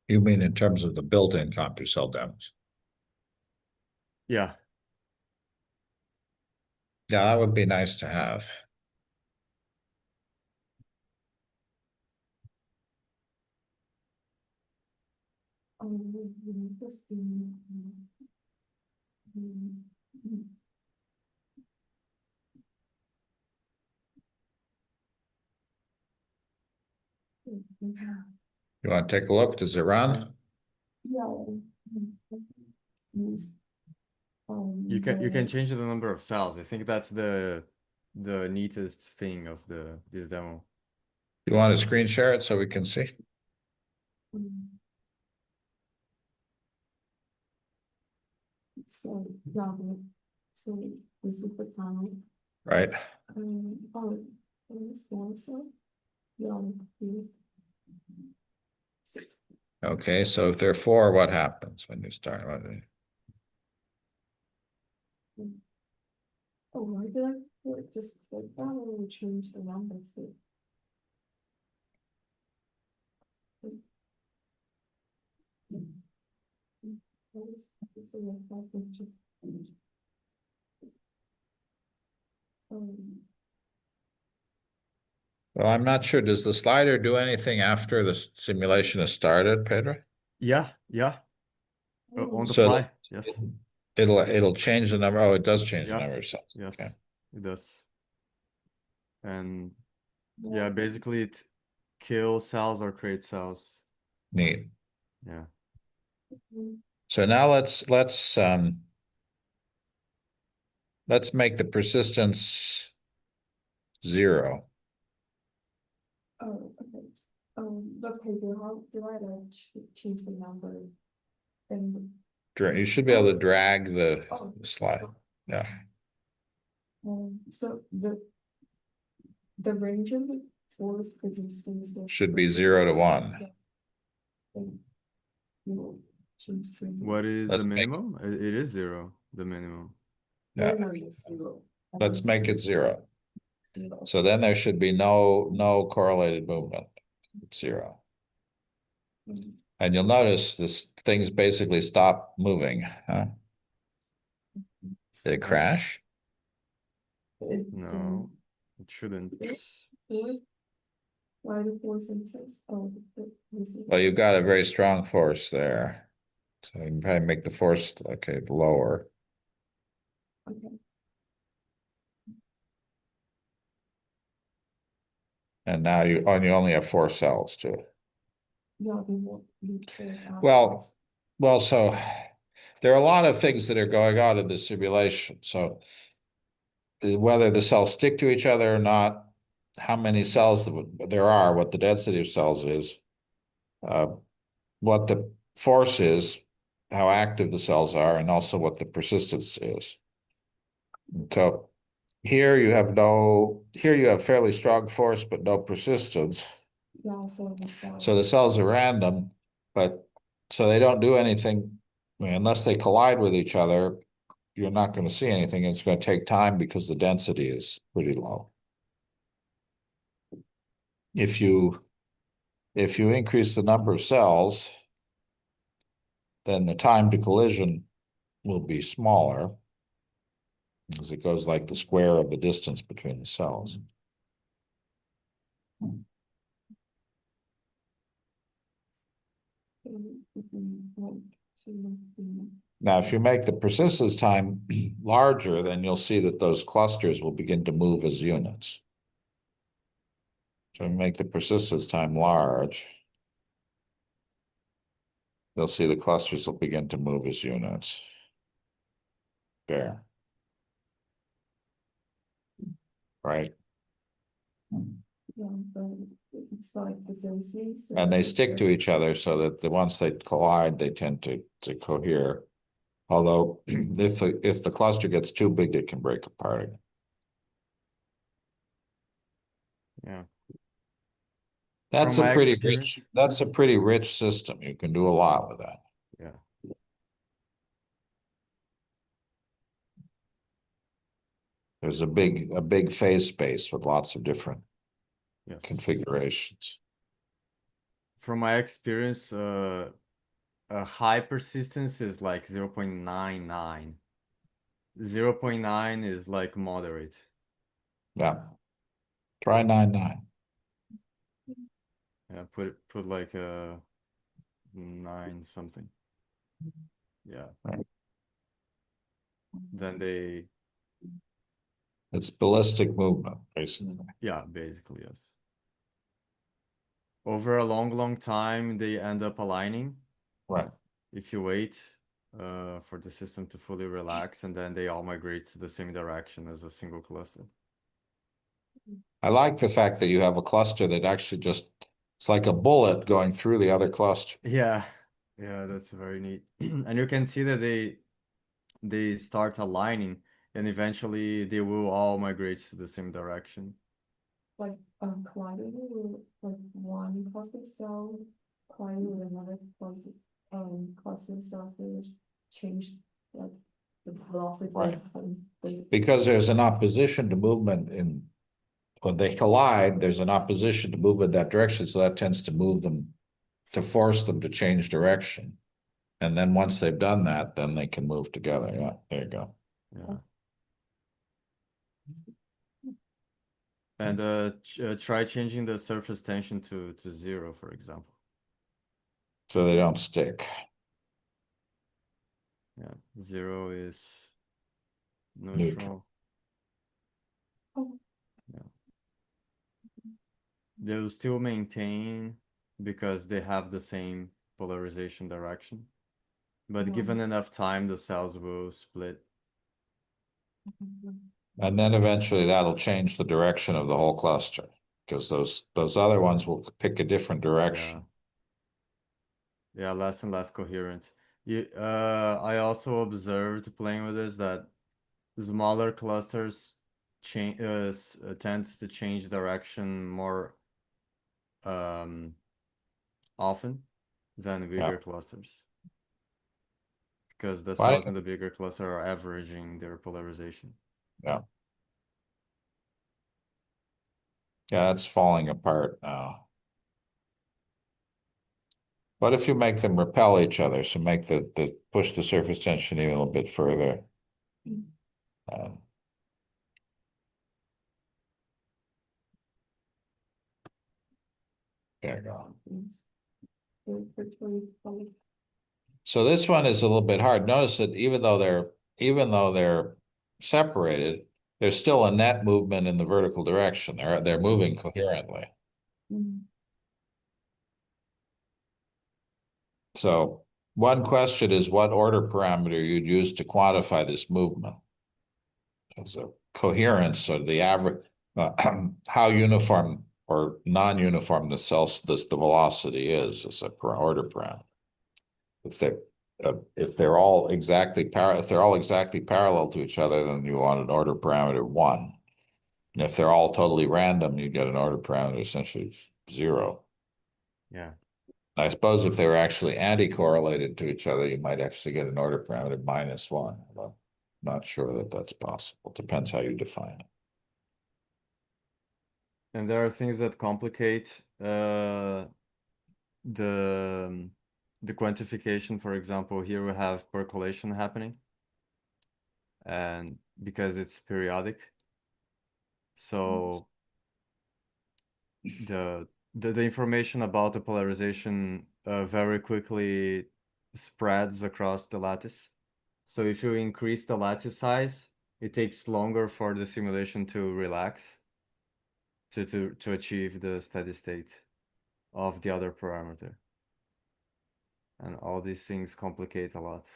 A: You mean in terms of the built-in CompuCell demos?
C: Yeah,
A: Yeah, that would be nice to have.
B: Just
A: You want to take a look? Does it run?
B: yeah. Yes.
C: you can change the number of cells. I think that's the neatest thing of this demo.
A: You want to screen share it so we can see?
B: So, yeah, so this is the panel.
A: Right.
B: Oh, so, yeah.
A: Okay, so if there are four, what happens when you start?
B: Oh, why did I do it just like that when we change the number to?
A: Well, I'm not sure. Does the slider do anything after the simulation has started, Pedro?
C: Yeah, on the
A: So
C: fly. Yes.
A: it'll change the number. Oh, it does change the
C: Yeah.
A: number of cells.
C: Yes,
A: Okay.
C: it does. And yeah, basically it kills cells or creates cells.
A: Neat.
C: Yeah.
A: So now let's make the persistence 0.
B: Oh, okay. Okay, how did I change the number? And
A: You should be able to drag the
B: oh,
A: slide. Yeah.
B: so the range of the force resistance.
A: should be 0 to 1.
B: And you know, change to
C: What is
A: Let's
C: the
A: make-
C: minimum? It is 0, the minimum.
A: Yeah.
B: minimum is 0.
A: Let's make it 0.
B: 0.
A: So then there should be no correlated movement. It's 0.
B: Mm.
A: And you'll notice this things basically stop moving, huh? Did it crash?
B: It
C: No, it shouldn't.
B: didn't. Why the force intense? Oh, this is.
A: Well, you've got a very strong force there. So you can probably make the force, okay, lower.
B: Okay.
A: And now you only have 4 cells too.
B: Yeah, they won't be pulled out.
A: Well, so there are a lot of things that are going on in the simulation. So whether the cells stick to each other or not, how many cells there are, what the density of cells is, what the force is, how active the cells are, and also what the persistence is. So here you have fairly strong force, but no persistence.
B: Yeah, so the cell.
A: So the cells are random, but so they don't do anything. I mean, unless they collide with each other, you're not going to see anything. It's going to take time because the density is pretty low. If you increase the number of cells, then the time to collision will be smaller, because it goes like the square of the distance between the cells.
B: If we want to,
A: Now, if you make the persistence time larger, then you'll see that those clusters will begin to move as units. So make the persistence time large. You'll see the clusters will begin to move as units. There. Right?
B: yeah, but it's like the density. So
A: And they stick to each other so that once they collide, they tend to cohere. Although if the cluster gets too big, it can break apart.
C: Yeah.
A: That's
C: From
A: a
C: my
A: pretty
C: experience-
A: rich, that's a pretty rich system. You can do a lot with that.
C: Yeah.
A: There's a big phase space with lots of different
C: Yes.
A: configurations.
C: From my experience, a high persistence is like 0.99. 0.9 is like moderate.
A: Yeah. Try 9.9.
C: Yeah, put like a 9 something. Yeah.
A: Right.
C: Then they,
A: It's ballistic movement, basically.
C: yeah, basically, yes. Over a long time, they end up aligning
A: Right.
C: if you wait for the system to fully relax, and then they all migrate to the same direction as a single cluster.
A: I like the fact that you have a cluster that actually it's like a bullet going through the other cluster.
C: Yeah, yeah, that's very neat. And you can see that they start aligning, and eventually they will all migrate to the same direction.
B: like colliding with like one cluster cell colliding with another cluster cells, they would change like the velocity.
A: Right.
B: Basically.
A: Because there's an opposition to movement when they collide, there's an opposition to movement that direction, so that tends to move them, to force them to change direction. And then once they've done that, then they can move together. Yeah, there you go.
C: Yeah. And try changing the surface tension to 0, for example.
A: So they don't stick.
C: Yeah, 0 is
A: Neutral.
C: neutral.
B: Oh.
C: Yeah. They'll still maintain because they have the same polarization direction. But given enough time, the cells will split.
A: And then eventually that'll change the direction of the whole cluster, because those other ones will pick a different direction.
C: Yeah, less and less coherent. I also observed playing with this that smaller clusters tend to change direction more often than bigger
A: Yeah.
C: clusters. Because the
A: Why-
C: cells in the bigger cluster are averaging their polarization.
A: Yeah. Yeah, it's falling apart now. What if you make them repel each other? So make the push the surface tension even a little bit further. Um, there you go. So this one is a little bit hard. Notice that even though they're separated, there's still a net movement in the vertical direction. They're moving coherently. So one question is what order parameter you'd use to quantify this movement. As a coherence or the average, how uniform or non-uniform the velocity is a order parameter. If they're all exactly parallel to each other, then you want an order parameter 1. And if they're all totally random, you get an order parameter essentially 0.
C: Yeah.
A: I suppose if they were actually anti-correlated to each other, you might actually get an order parameter -1. But I'm not sure that that's possible. Depends how you define it.
C: And there are things that complicate the quantification. For example, here we have percolation happening, and because it's periodic, so the information about the polarization very quickly spreads across the lattice. So if you increase the lattice size, it takes longer for the simulation to relax to achieve the steady state of the other parameter. And all these things complicate a lot.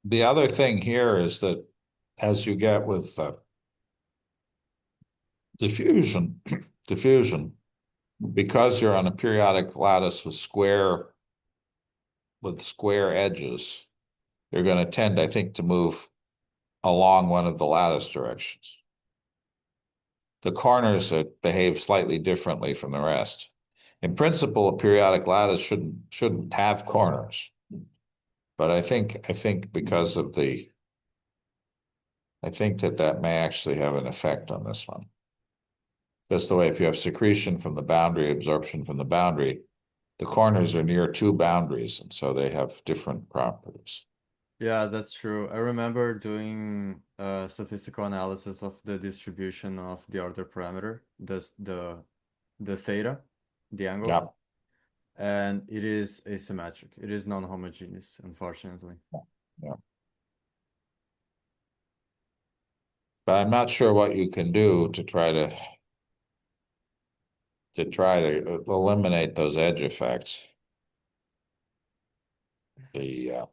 A: The other thing here is that as you get with diffusion, because you're on a periodic lattice with square edges, you're going to tend, I think, to move along one of the lattice directions. The corners behave slightly differently from the rest. In principle, a periodic lattice shouldn't have corners. But I think because of I think that may actually have an effect on this one. That's the way if you have secretion from the boundary, absorption from the boundary, the corners are near 2 boundaries, and so they have different properties.
C: Yeah, that's true. I remember doing statistical analysis of the distribution of the order parameter, the theta, the angle,
A: Yeah.
C: and it is asymmetric. It is non-homogeneous, unfortunately.
A: Yeah. But I'm not sure what you can do to try to eliminate those edge effects.
C: Yeah.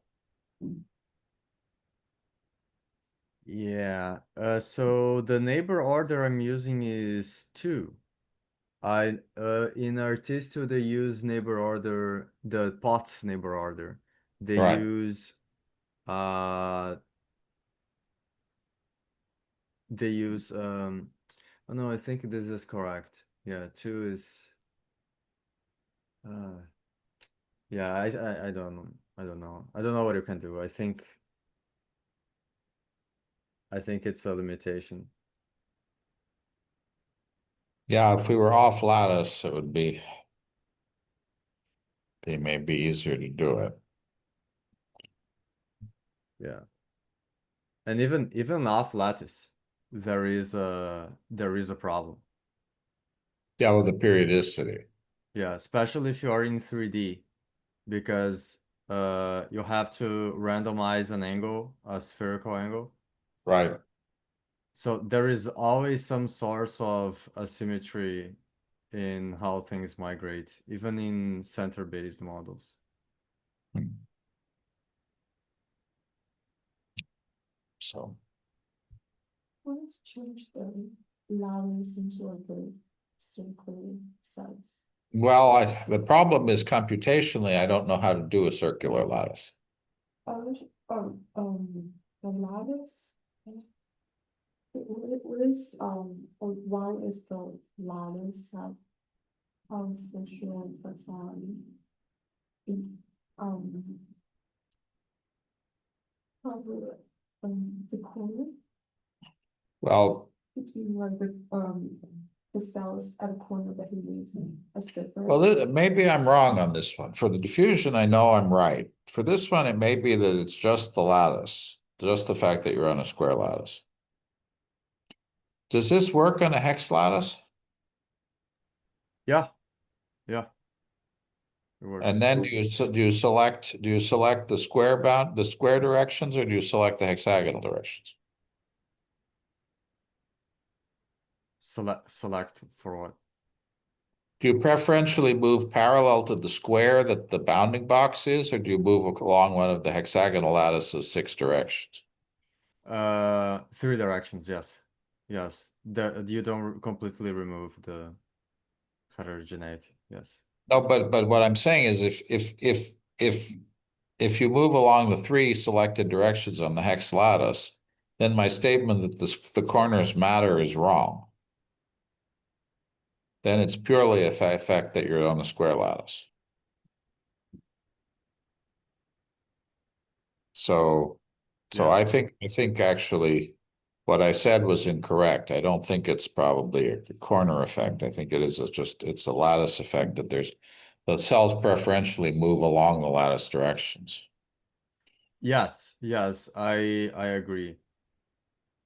C: So the neighbor order I'm using is 2. In Artisto they use neighbor order, the Potts neighbor order. They
A: Right.
C: use oh no, I think this is correct. Yeah, 2 is yeah, I don't know. I don't know. I don't know what you can do. I think it's a limitation.
A: Yeah, if we were off lattice, it may be easier to do it.
C: Yeah. And even off lattice, there is a problem.
A: Yeah, with the periodicity.
C: Yeah, especially if you are in 3D, because you have to randomize an angle, a spherical angle.
A: Right.
C: So there is always some source of asymmetry in how things migrate, even in center-based models.
A: So,
B: What if change the lattice into like a circular size?
A: well, the problem is computationally, I don't know how to do a circular lattice.
B: The lattice. What is why is the lattice have how's the show that's on? It, um. Cover, the corner
A: Well,
B: between like the cells at a corner that he leaves as different.
A: well, maybe I'm wrong on this one. For the diffusion, I know I'm right. For this one, it may be that it's just the lattice, just the fact that you're on a square lattice. Does this work on a hex lattice?
C: Yeah, yeah. It works.
A: And then do you select the square directions, or do you select the hexagonal directions?
C: Select for what?
A: Do you preferentially move parallel to the square that the bounding box is, or do you move along one of the hexagonal lattice's 6 directions?
C: 3 directions, yes. Yes. You don't completely remove the heterogeneity, yes.
A: No, but what I'm saying is if you move along the 3 selected directions on the hex lattice, then my statement that the corners matter is wrong. Then it's purely a fact that you're on a square lattice. So
C: Yeah.
A: I think actually what I said was incorrect. I don't think it's probably a corner effect. I think it is it's a lattice effect that the cells preferentially move along the lattice directions.
C: Yes, I agree.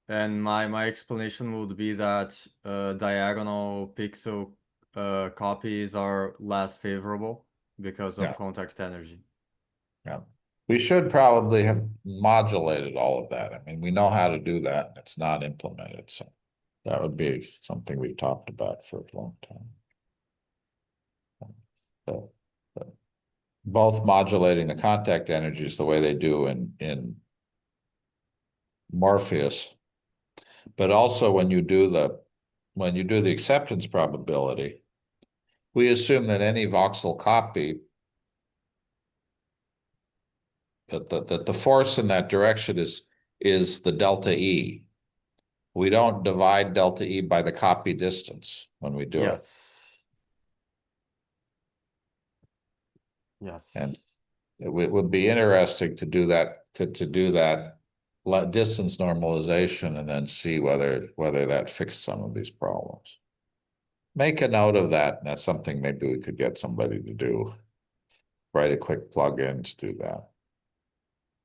C: And my explanation would be that diagonal pixel copies are less favorable because of
A: Yeah.
C: contact energy.
A: Yeah. We should probably have modulated all of that. I mean, we know how to do that, and it's not implemented, so that would be something we've talked about for a long time. So, both modulating the contact energies the way they do in Morpheus, but also when you do the acceptance probability, we assume that any voxel copy that the force in that direction is the delta E. We don't divide delta E by the copy distance when we do it.
C: Yes.
A: And it would be interesting to do that, to do that distance normalization and then see whether that fixed some of these problems. Make a note of that, and that's something maybe we could get somebody to do. Write a quick plug-in to do that.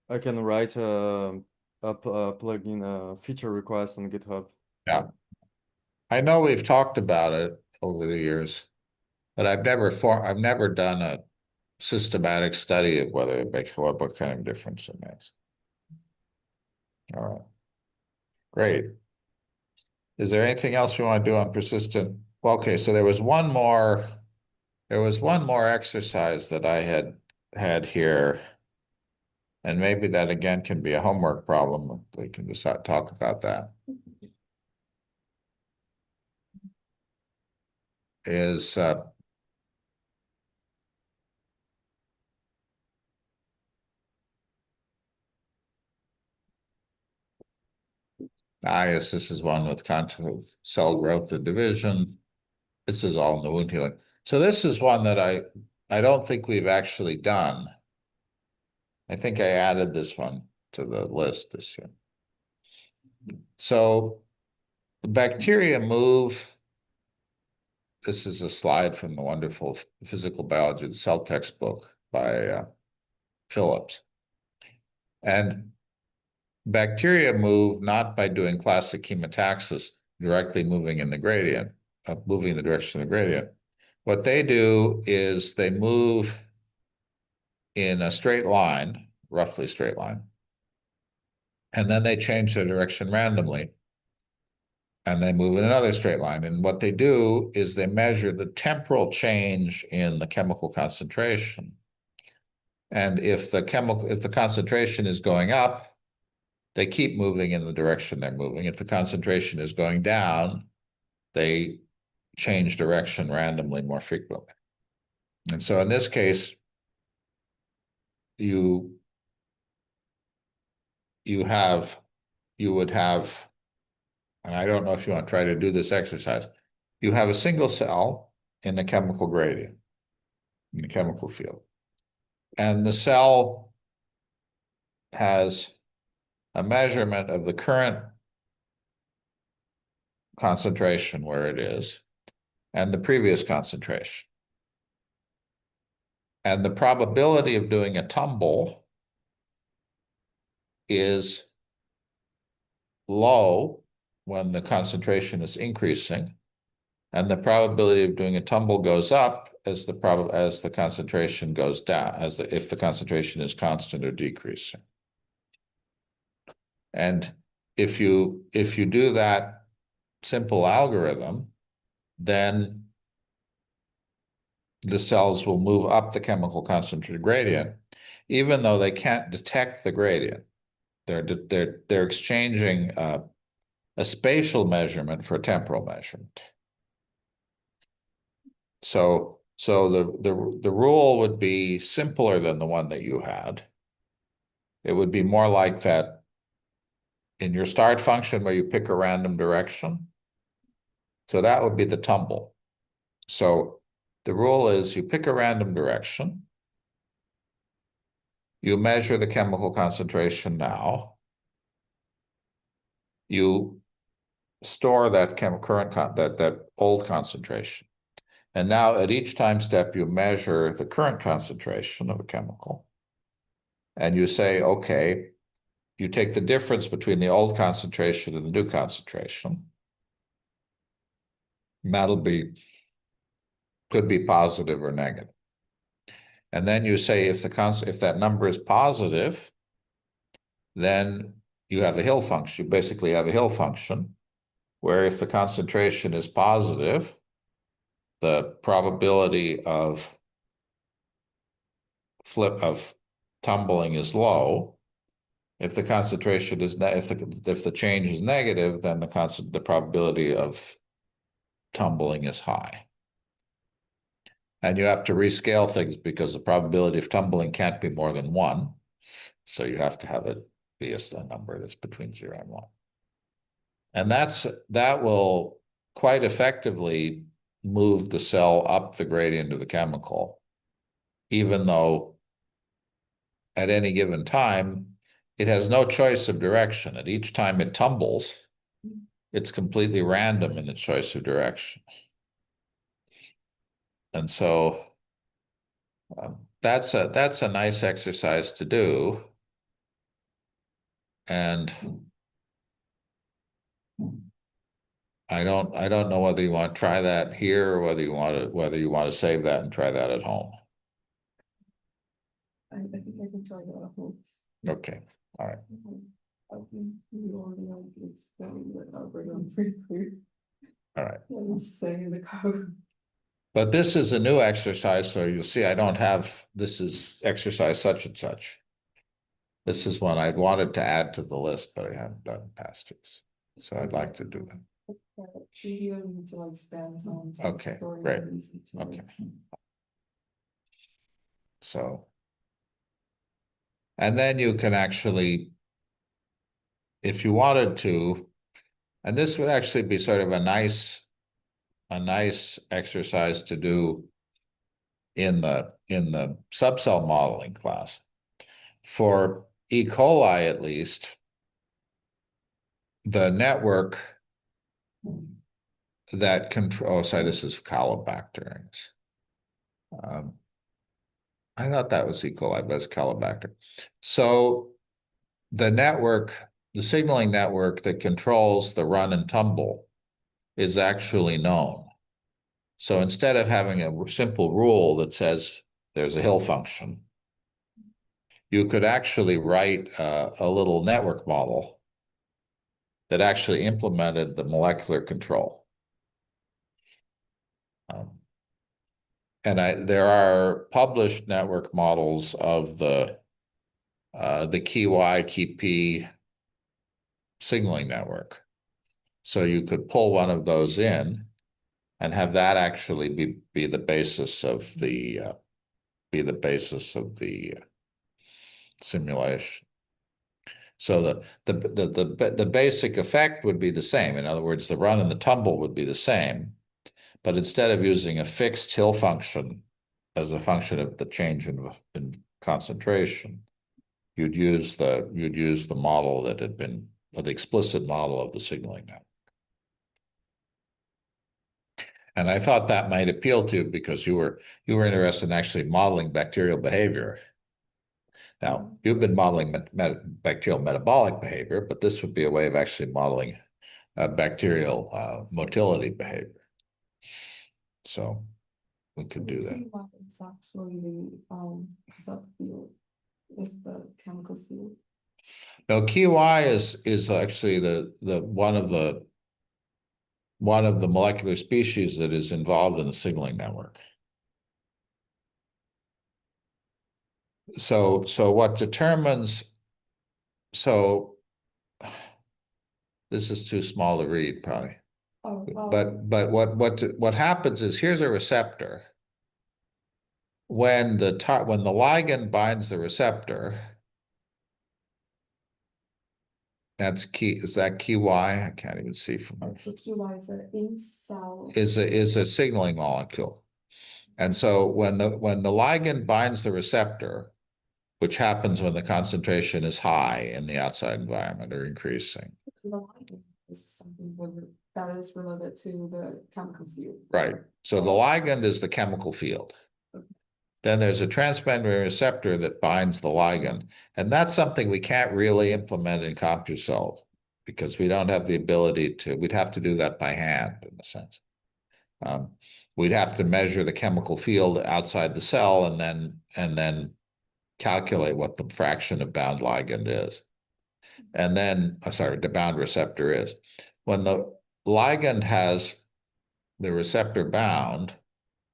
C: I can write a plugin feature request on GitHub.
A: Yeah. I know we've talked about it over the years, but I've never done a systematic study of whether it makes what kind of difference it makes. All right. Great. Is there anything else we want to do on persistent? Well, okay, so there was one more exercise that I had here. And maybe that again can be a homework problem. We can just talk about that. Is yes, this is one with contact of cell growth and division. This is all in the wound healing. So this is one that I don't think we've actually done. I think I added this one to the list this year. So the bacteria move. This is a slide from the wonderful Physical Biology of the Cell textbook by Phillips. And bacteria move not by doing classic chemotaxis, directly moving in the gradient, moving in the direction of the gradient. What they do is they move in a straight line, roughly straight line, and then they change their direction randomly, and they move in another straight line. And what they do is they measure the temporal change in the chemical concentration. And if the concentration is going up, they keep moving in the direction they're moving. If the concentration is going down, they change direction randomly more frequently. And so in this case, you would have, and I don't know if you want to try to do this exercise, you have a single cell in the chemical gradient, in the chemical field. And the cell has a measurement of the current concentration where it is and the previous concentration. And the probability of doing a tumble is low when the concentration is increasing, and the probability of doing a tumble goes up as the concentration goes down, if the concentration is constant or decreasing. And if you do that simple algorithm, then the cells will move up the chemical concentration gradient, even though they can't detect the gradient. They're exchanging a spatial measurement for a temporal measurement. So the rule would be simpler than the one that you had. It would be more like that in your start function where you pick a random direction. So that would be the tumble. So the rule is you pick a random direction, you measure the chemical concentration now, you store that that old concentration. And now at each time step, you measure the current concentration of a chemical. And you say, okay, you take the difference between the old concentration and the new concentration. And could be positive or negative. And then you say if that number is positive, then you have a Hill function. You basically have a Hill function where if the concentration is positive, the probability of tumbling is low. If the concentration is if the change is negative, then the probability of tumbling is high. And you have to rescale things because the probability of tumbling can't be more than 1. So you have to have it be a number that's between 0 and 1. And that will quite effectively move the cell up the gradient of the chemical, even though at any given time, it has no choice of direction. At each time it tumbles, it's completely random in its choice of direction. And so that's a nice exercise to do. And I don't know whether you want to try that here or whether you want to save that and try that at home.
B: I think I can try that at home.
A: Okay, all right.
B: I think you already explained the algorithm pretty clear.
A: All right.
B: I'm just saying the code.
A: But this is a new exercise, so you'll see I don't have, this is exercise such and such. This is one I'd wanted to add to the list, but I haven't done past years. So I'd like to do that.
B: You don't need to like spend on.
A: Okay, great. Okay. So, and then you can actually, if you wanted to, and this would actually be sort of a nice exercise to do in the subcell modeling class. For E. coli, at least, the network that control, oh, sorry, this is Calypbacter. I thought that was E. coli, but it's Calypbacter. So the network, the signaling network that controls the run and tumble is actually known. So instead of having a simple rule that says there's a Hill function, you could actually write a little network model that actually implemented the molecular control. And there are published network models of the key Y, key P signaling network. So you could pull one of those in and have that actually be the basis of the simulation. So the basic effect would be the same. In other words, the run and the tumble would be the same, but instead of using a fixed Hill function as a function of the change in concentration, you'd use the model that had been, or the explicit model of the signaling network. And I thought that might appeal to you because you were interested in actually modeling bacterial behavior. Now, you've been modeling bacterial metabolic behavior, but this would be a way of actually modeling bacterial motility behavior. So we could do that.
B: Q1 is actually the subfield, is the chemical field.
A: No, QI is actually the one of the molecular species that is involved in the signaling network. So what determines, so this is too small to read probably.
B: Oh,
A: But what happens is, here's a receptor. When the ligand binds the receptor, that's key. Is that QI? I can't even see from here.
B: so QI is an in-cell.
A: Is a signaling molecule. And so when the ligand binds the receptor, which happens when the concentration is high in the outside environment or increasing.
B: The ligand is something that is related to the chemical field.
A: Right. So the ligand is the chemical field. Then there's a transmembrane receptor that binds the ligand. And that's something we can't really implement in CompuCell because we don't have the ability to, we'd have to do that by hand in a sense. We'd have to measure the chemical field outside the cell and then calculate what the fraction of bound ligand is. And then, sorry, the bound receptor is. When the ligand has the receptor bound,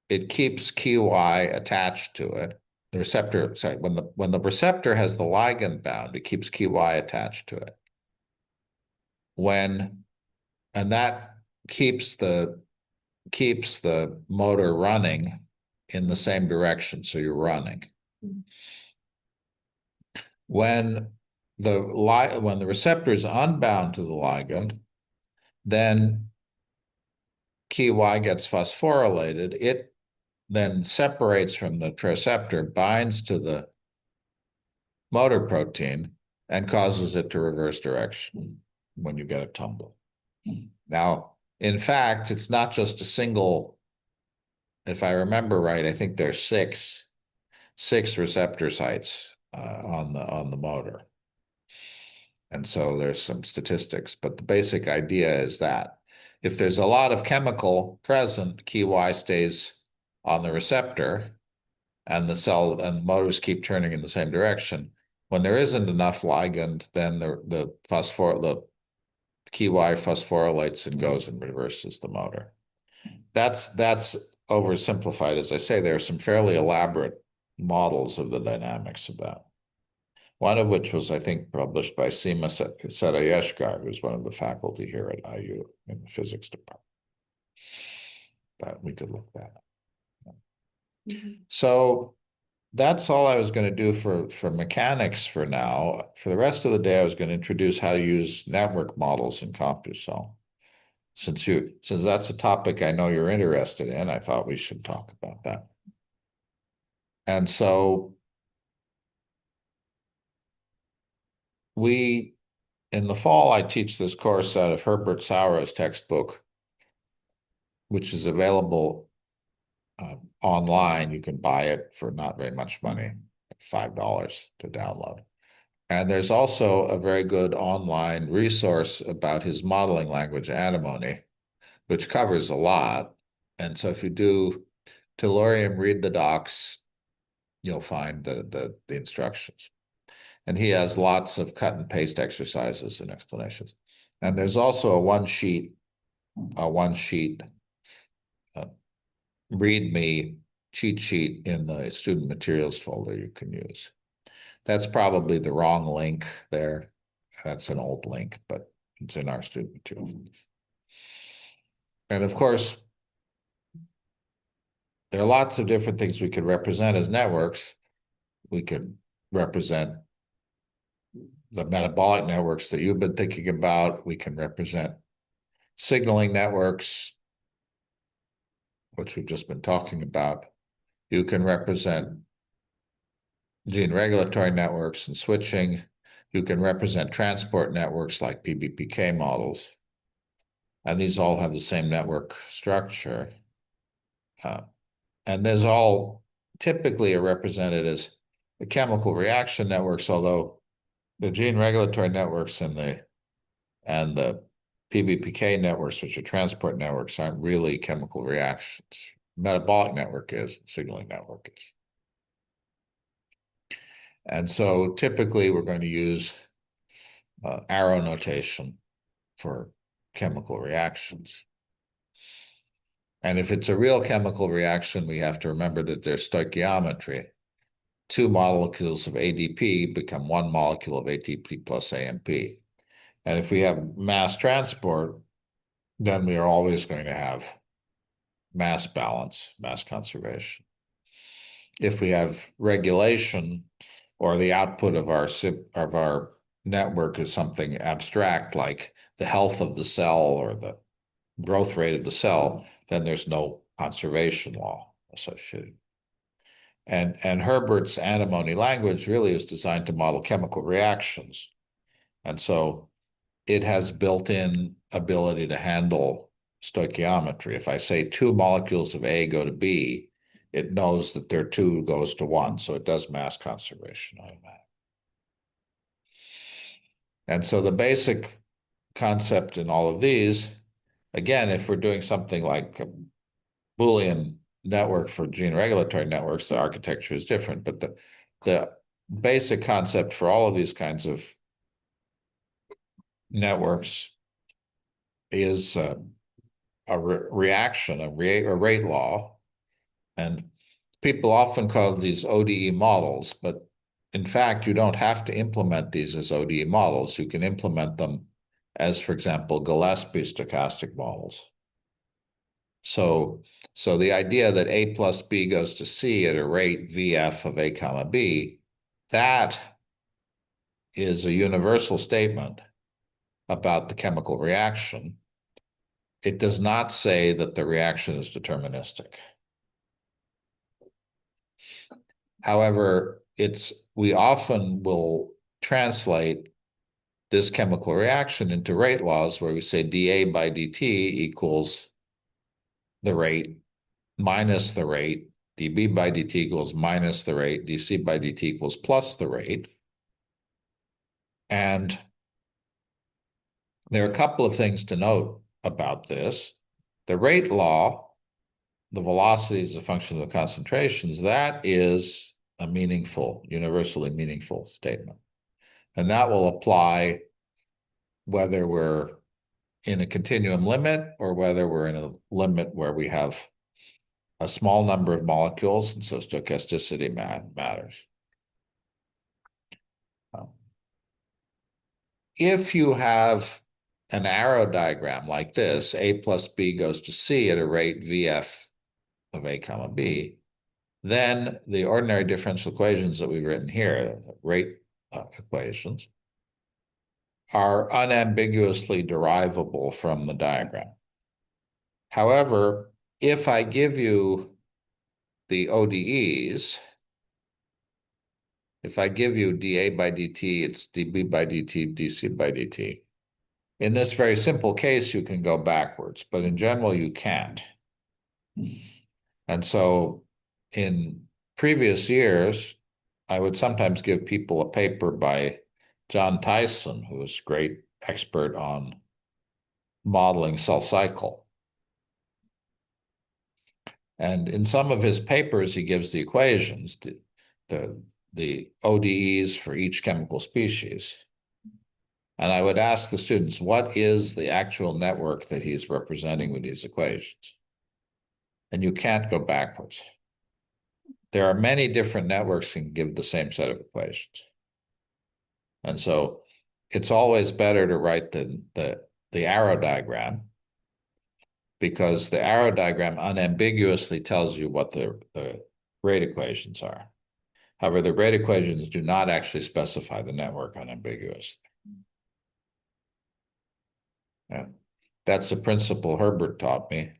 A: it keeps QI attached to it. The receptor, sorry, when the receptor has the ligand bound, it keeps QI attached to it. And that keeps the motor running in the same direction, so you're running. When the receptor is unbound to the ligand, then QI gets phosphorylated. It then separates from the receptor, binds to the motor protein, and causes it to reverse direction when you get a tumble. Now, in fact, it's not just a single, if I remember right, I think there's six receptor sites on the motor. And so there's some statistics, but the basic idea is that if there's a lot of chemical present, QI stays on the receptor and the cell and motors keep turning in the same direction. When there isn't enough ligand, then the QI phosphorylates and goes and reverses the motor. That's oversimplified. As I say, there are some fairly elaborate models of the dynamics of that. One of which was, I think, published by Seema Sarayeshkar, who's one of the faculty here at IU in the physics department. But we could look that up. So that's all I was going to do for mechanics for now. For the rest of the day, I was going to introduce how to use network models in CompuCell. Since that's a topic I know you're interested in, I thought we should talk about that. And so in the fall, I teach this course out of Herbert Sauer's textbook, which is available online. You can buy it for not very much money, $5 to download. And there's also a very good online resource about his modeling language, Anemone, which covers a lot. And so if you do Tellurium, read the docs, you'll find the instructions. And he has lots of cut and paste exercises and explanations. And there's also a one sheet README cheat sheet in the student materials folder you can use. That's probably the wrong link there. That's an old link, but it's in our student materials. And of course, there are lots of different things we could represent as networks. We could represent the metabolic networks that you've been thinking about. We can represent signaling networks. which we've just been talking about. You can represent gene regulatory networks and switching. You can represent transport networks like PBPK models. And these all have the same network structure. And there's all typically are represented as the chemical reaction networks, although the gene regulatory networks and the PBPK networks, which are transport networks, aren't really chemical reactions. Metabolic network is, the signaling network is. And so typically we're going to use arrow notation for chemical reactions. And if it's a real chemical reaction, we have to remember that there's stoichiometry. 2 molecules of ADP become 1 molecule of ATP plus AMP. And if we have mass transport, then we are always going to have mass balance, mass conservation. If we have regulation, or the output of our network is something abstract like the health of the cell or the growth rate of the cell, then there's no conservation law associated. And Herbert's antimony language really is designed to model chemical reactions. And so it has built-in ability to handle stoichiometry. If I say 2 molecules of A go to B, it knows that their 2 goes to 1, so it does mass conservation automatically. And so the basic concept in all of these, again, if we're doing something like a Boolean network for gene regulatory networks, the architecture is different, but the basic concept for all of these kinds of networks is a reaction, a rate law. And people often call these ODE models, but in fact, you don't have to implement these as ODE models. You can implement them as, for example, Gillespie stochastic models. So the idea that A plus B goes to C at a rate VF of A comma B, that is a universal statement about the chemical reaction. It does not say that the reaction is deterministic. However, we often will translate this chemical reaction into rate laws where we say dA by dt equals the rate minus the rate, dB by dt equals minus the rate, dC by dt equals plus the rate. And there are a couple of things to note about this. The rate law, the velocity is a function of the concentrations, that is a meaningful, universally meaningful statement. And that will apply whether we're in a continuum limit or whether we're in a limit where we have a small number of molecules, and so stochasticity matters. If you have an arrow diagram like this, A plus B goes to C at a rate VF of A comma B, then the ordinary differential equations that we've written here, the rate equations, are unambiguously derivable from the diagram. However, if I give you the ODEs, if I give you dA by dt, it's dB by dt, dC by dt. In this very simple case, you can go backwards, but in general, you can't. And so in previous years, I would sometimes give people a paper by John Tyson, who was a great expert on modeling cell cycle. And in some of his papers, he gives the equations, the ODEs for each chemical species. And I would ask the students, what is the actual network that he's representing with these equations? And you can't go backwards. There are many different networks that can give the same set of equations. And so it's always better to write the arrow diagram, because the arrow diagram unambiguously tells you what the rate equations are. However, the rate equations do not actually specify the network unambiguously. And that's the principle Herbert taught me.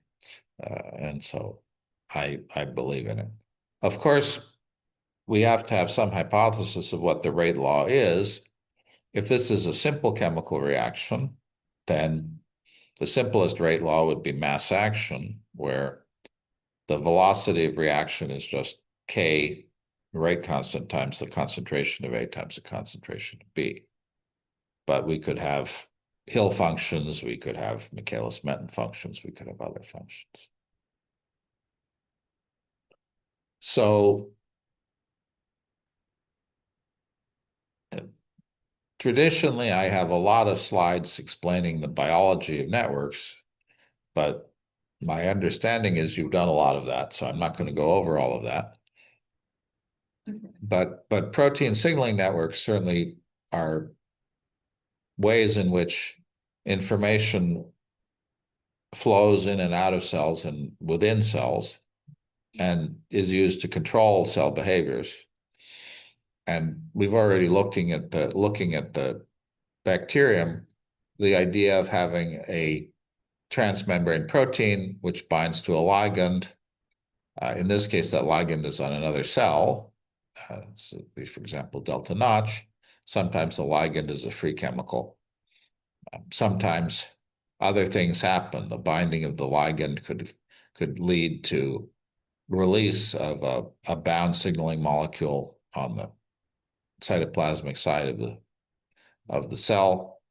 A: And so I believe in it. Of course, we have to have some hypothesis of what the rate law is. If this is a simple chemical reaction, then the simplest rate law would be mass action, where the velocity of reaction is just K, rate constant, times the concentration of A times the concentration of B. But we could have Hill functions, we could have Michaelis-Menten functions, we could have other functions. So traditionally, I have a lot of slides explaining the biology of networks, but my understanding is you've done a lot of that, so I'm not going to go over all of that. But protein signaling networks certainly are ways in which information flows in and out of cells and within cells and is used to control cell behaviors. And we've already looking at the bacterium, the idea of having a transmembrane protein which binds to a ligand. In this case, that ligand is on another cell. So for example, delta notch. Sometimes the ligand is a free chemical. Sometimes other things happen. The binding of the ligand could lead to release of a bound signaling molecule on the cytoplasmic side of the cell,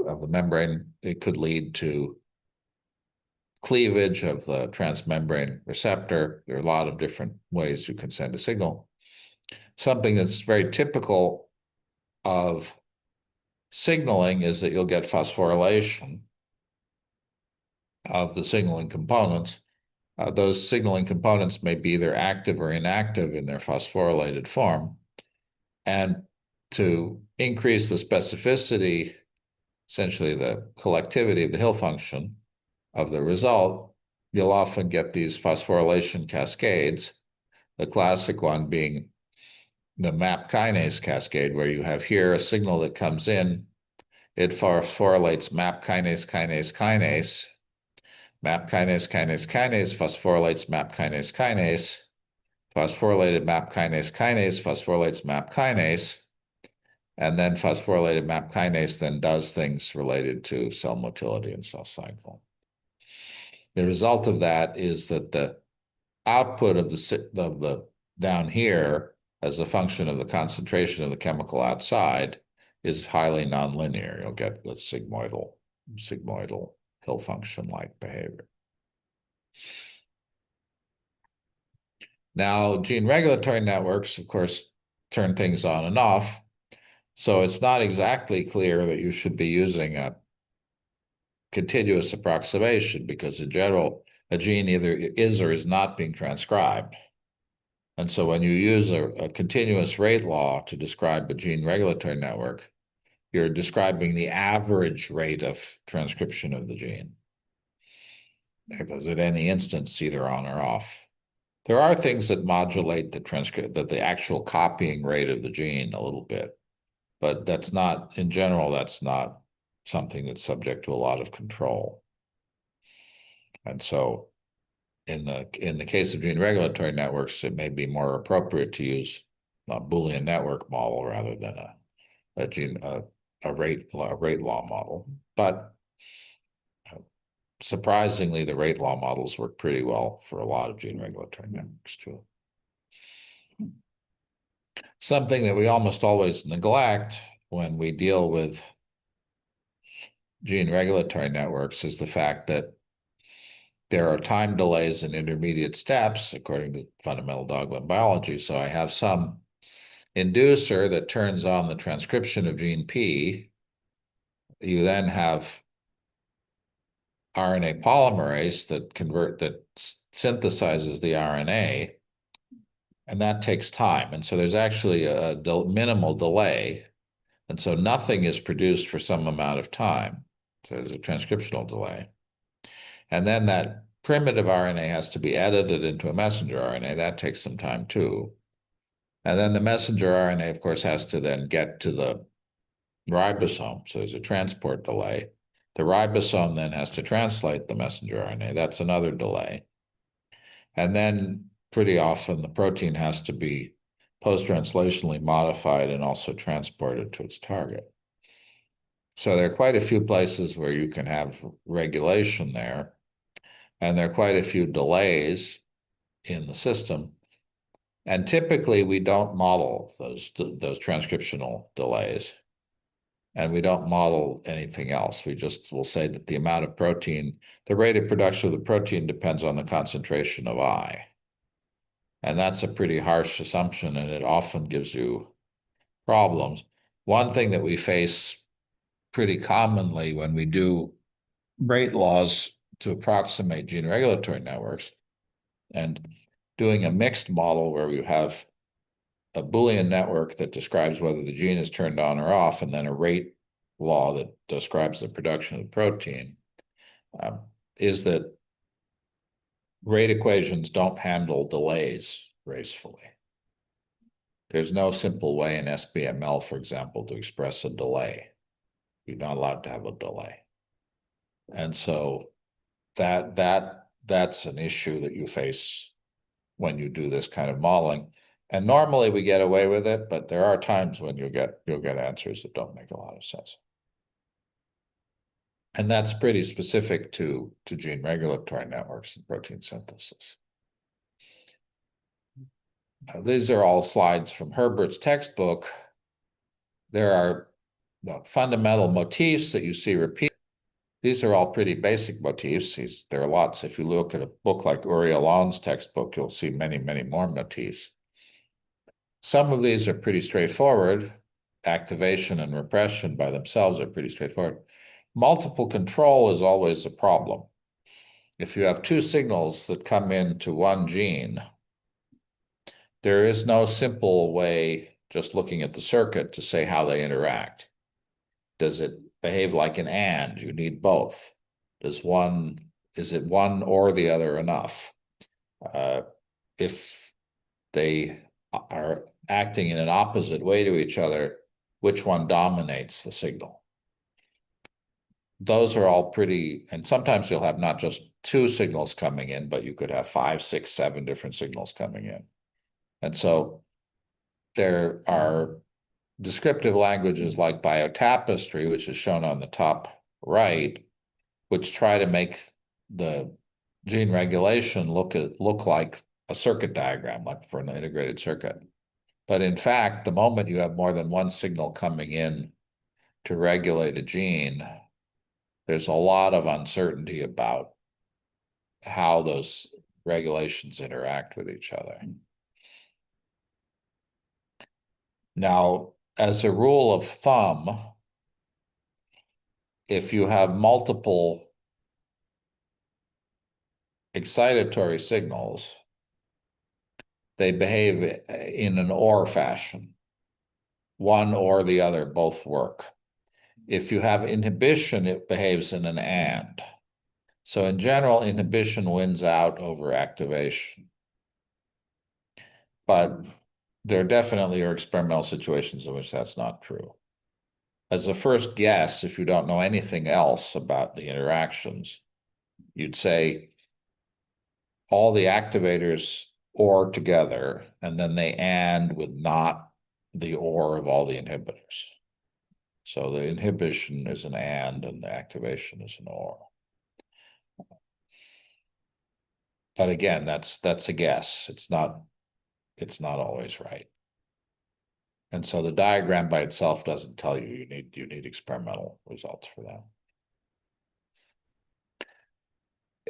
A: of the membrane. It could lead to cleavage of the transmembrane receptor. There are a lot of different ways you can send a signal. Something that's very typical of signaling is that you'll get phosphorylation of the signaling components. Those signaling components may be either active or inactive in their phosphorylated form. And to increase the specificity, essentially the collectivity of the Hill function of the result, you'll often get these phosphorylation cascades, the classic one being the MAP kinase cascade, where you have here a signal that comes in, it phosphorylates MAP kinase, kinase, kinase, MAP kinase, kinase, kinase, phosphorylates MAP kinase, kinase, phosphorylated MAP kinase, kinase, phosphorylates MAP kinase, and then phosphorylated MAP kinase then does things related to cell motility and cell cycle. The result of that is that the output of the down here as a function of the concentration of the chemical outside is highly nonlinear. You'll get the sigmoidal Hill function-like behavior. Now, gene regulatory networks, of course, turn things on and off. So it's not exactly clear that you should be using a continuous approximation, because in general, a gene either is or is not being transcribed. And so when you use a continuous rate law to describe a gene regulatory network, you're describing the average rate of transcription of the gene, because at any instance, either on or off. There are things that modulate the actual copying rate of the gene a little bit, but that's not, in general, that's not something that's subject to a lot of control. And so in the case of gene regulatory networks, it may be more appropriate to use a Boolean network model rather than a rate law model. But surprisingly, the rate law models work pretty well for a lot of gene regulatory networks too. Something that we almost always neglect when we deal with gene regulatory networks is the fact that there are time delays in intermediate steps, according to fundamental dogma in biology. So I have some inducer that turns on the transcription of gene P. You then have RNA polymerase that synthesizes the RNA, and that takes time. And so there's actually a minimal delay. And so nothing is produced for some amount of time. So there's a transcriptional delay. And then that primitive RNA has to be edited into a messenger RNA. That takes some time too. And then the messenger RNA, of course, has to then get to the ribosome. So there's a transport delay. The ribosome then has to translate the messenger RNA. That's another delay. And then pretty often the protein has to be post-translationally modified and also transported to its target. So there are quite a few places where you can have regulation there, and there are quite a few delays in the system. And typically we don't model those transcriptional delays. And we don't model anything else. We just will say that the amount of protein, the rate of production of the protein depends on the concentration of I. And that's a pretty harsh assumption, and it often gives you problems. One thing that we face pretty commonly when we do rate laws to approximate gene regulatory networks and doing a mixed model where you have a Boolean network that describes whether the gene is turned on or off, and then a rate law that describes the production of protein, is that rate equations don't handle delays gracefully. There's no simple way in SBML, for example, to express a delay. You're not allowed to have a delay. And so that's an issue that you face when you do this kind of modeling. And normally we get away with it, but there are times when you'll get answers that don't make a lot of sense. And that's pretty specific to gene regulatory networks and protein synthesis. These are all slides from Herbert's textbook. There are fundamental motifs that you see repeat. These are all pretty basic motifs. There are lots. If you look at a book like Uri Alon's textbook, you'll see many, many more motifs. Some of these are pretty straightforward. Activation and repression by themselves are pretty straightforward. Multiple control is always a problem. If you have two signals that come into one gene, there is no simple way, just looking at the circuit, to say how they interact. Does it behave like an and? You need both. Is it one or the other enough? If they are acting in an opposite way to each other, which one dominates the signal? Those are all pretty, and sometimes you'll have not just two signals coming in, but you could have 5, 6, 7 different signals coming in. And so there are descriptive languages like biotapestry, which is shown on the top right, which try to make the gene regulation look like a circuit diagram, like for an integrated circuit. But in fact, the moment you have more than one signal coming in to regulate a gene, there's a lot of uncertainty about how those regulations interact with each other. Now, as a rule of thumb, if you have multiple excitatory signals, they behave in an or fashion. One or the other both work. If you have inhibition, it behaves in an and. So in general, inhibition wins out over activation. But there definitely are experimental situations in which that's not true. As a first guess, if you don't know anything else about the interactions, you'd say all the activators or together, and then they and with not the or of all the inhibitors. So the inhibition is an and the activation is an or. But again, that's a guess. It's not always right. And so the diagram by itself doesn't tell you. You need experimental results for that.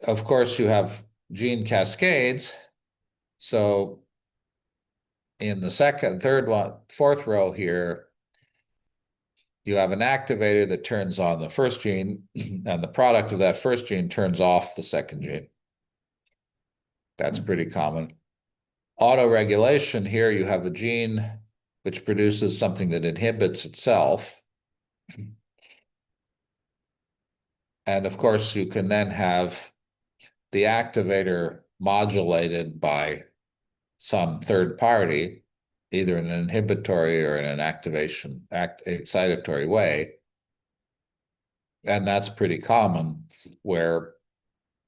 A: Of course, you have gene cascades. So in the fourth row here, you have an activator that turns on the first gene, and the product of that first gene turns off the second gene. That's pretty common. Autoregulation, here you have a gene which produces something that inhibits itself. And of course, you can then have the activator modulated by some third party, either in an inhibitory or in an excitatory way. And that's pretty common, where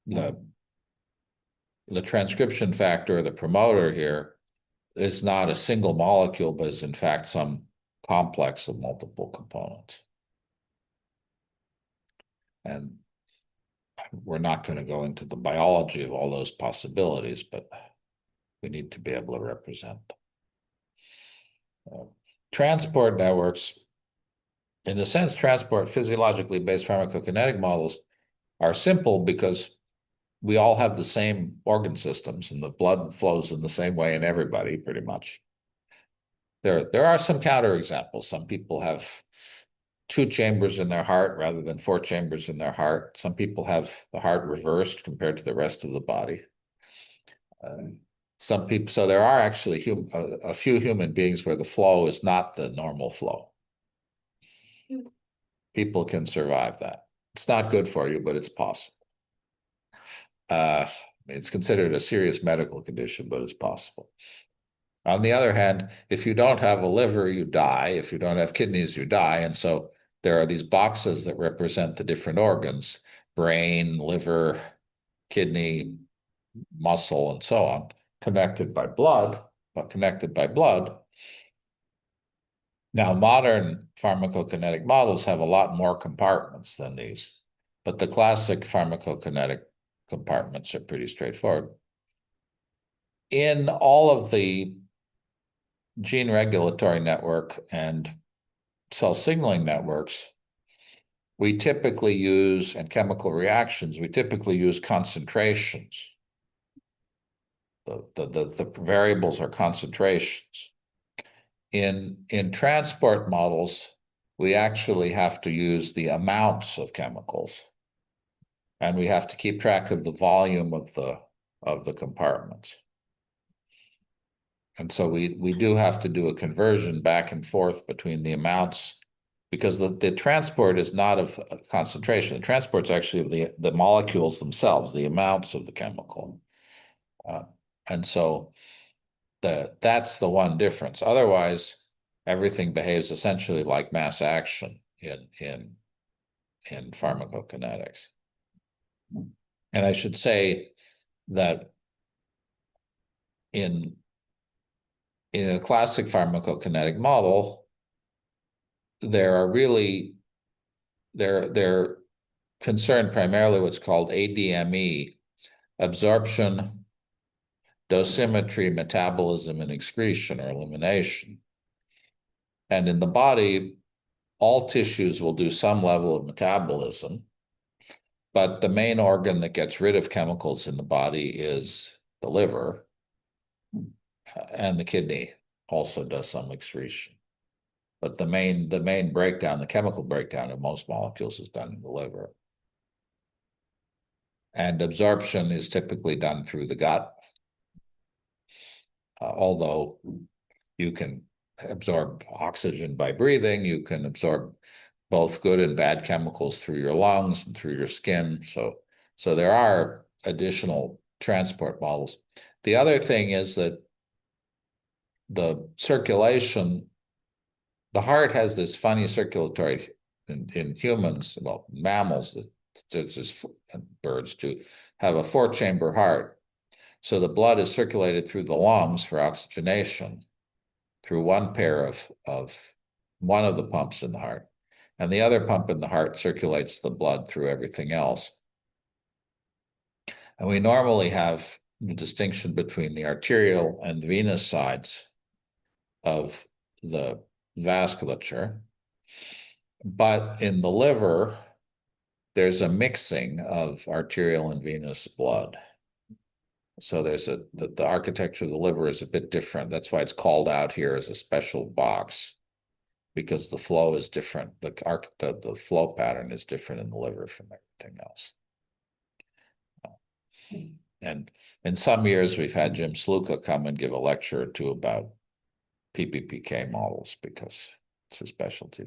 A: the the transcription factor, the promoter here, is not a single molecule, but is in fact some complex of multiple components. And we're not going to go into the biology of all those possibilities, but we need to be able to represent them. Transport networks, in a sense, transport physiologically based pharmacokinetic models are simple because we all have the same organ systems and the blood flows in the same way in everybody, pretty much. There are some counterexamples. Some people have 2 chambers in their heart rather than 4 chambers in their heart. Some people have the heart reversed compared to the rest of the body. Some people, so there are actually a few human beings where the flow is not the normal flow. People can survive that. It's not good for you, but it's possible. It's considered a serious medical condition, but it's possible. On the other hand, if you don't have a liver, you die. If you don't have kidneys, you die. And so there are these boxes that represent the different organs: brain, liver, kidney, muscle, and so on, connected by blood. Now, modern pharmacokinetic models have a lot more compartments than these, but the classic pharmacokinetic compartments are pretty straightforward. In all of the gene regulatory network and cell signaling networks, we typically use, and chemical reactions, we typically use concentrations. The variables are concentrations. In transport models, we actually have to use the amounts of chemicals, and we have to keep track of the volume of the compartments. And so we do have to do a conversion back and forth between the amounts, because the transport is not of concentration. The transport's actually of the molecules themselves, the amounts of the chemical. And so that's the one difference. Otherwise, everything behaves essentially like mass action in pharmacokinetics. And I should say that in a classic pharmacokinetic model, they're concerned primarily what's called ADME, absorption, dosimetry, metabolism, and excretion or elimination. And in the body, all tissues will do some level of metabolism, but the main organ that gets rid of chemicals in the body is the liver, and the kidney also does some excretion. But the main breakdown, the chemical breakdown of most molecules, is done in the liver. And absorption is typically done through the gut, although you can absorb oxygen by breathing, you can absorb both good and bad chemicals through your lungs and through your skin. So there are additional transport models. The other thing is that the circulation, the heart has this funny circulatory, in humans, well, mammals, and birds too, have a 4-chamber heart. So the blood is circulated through the lungs for oxygenation through one pair of one of the pumps in the heart. And the other pump in the heart circulates the blood through everything else. And we normally have the distinction between the arterial and the venous sides of the vasculature. But in the liver, there's a mixing of arterial and venous blood. So there's the architecture of the liver is a bit different. That's why it's called out here as a special box, because the flow is different. The flow pattern is different in the liver from everything else. And in some years, we've had Jim Sluka come and give a lecture or two about PPPK models, because it's a specialty.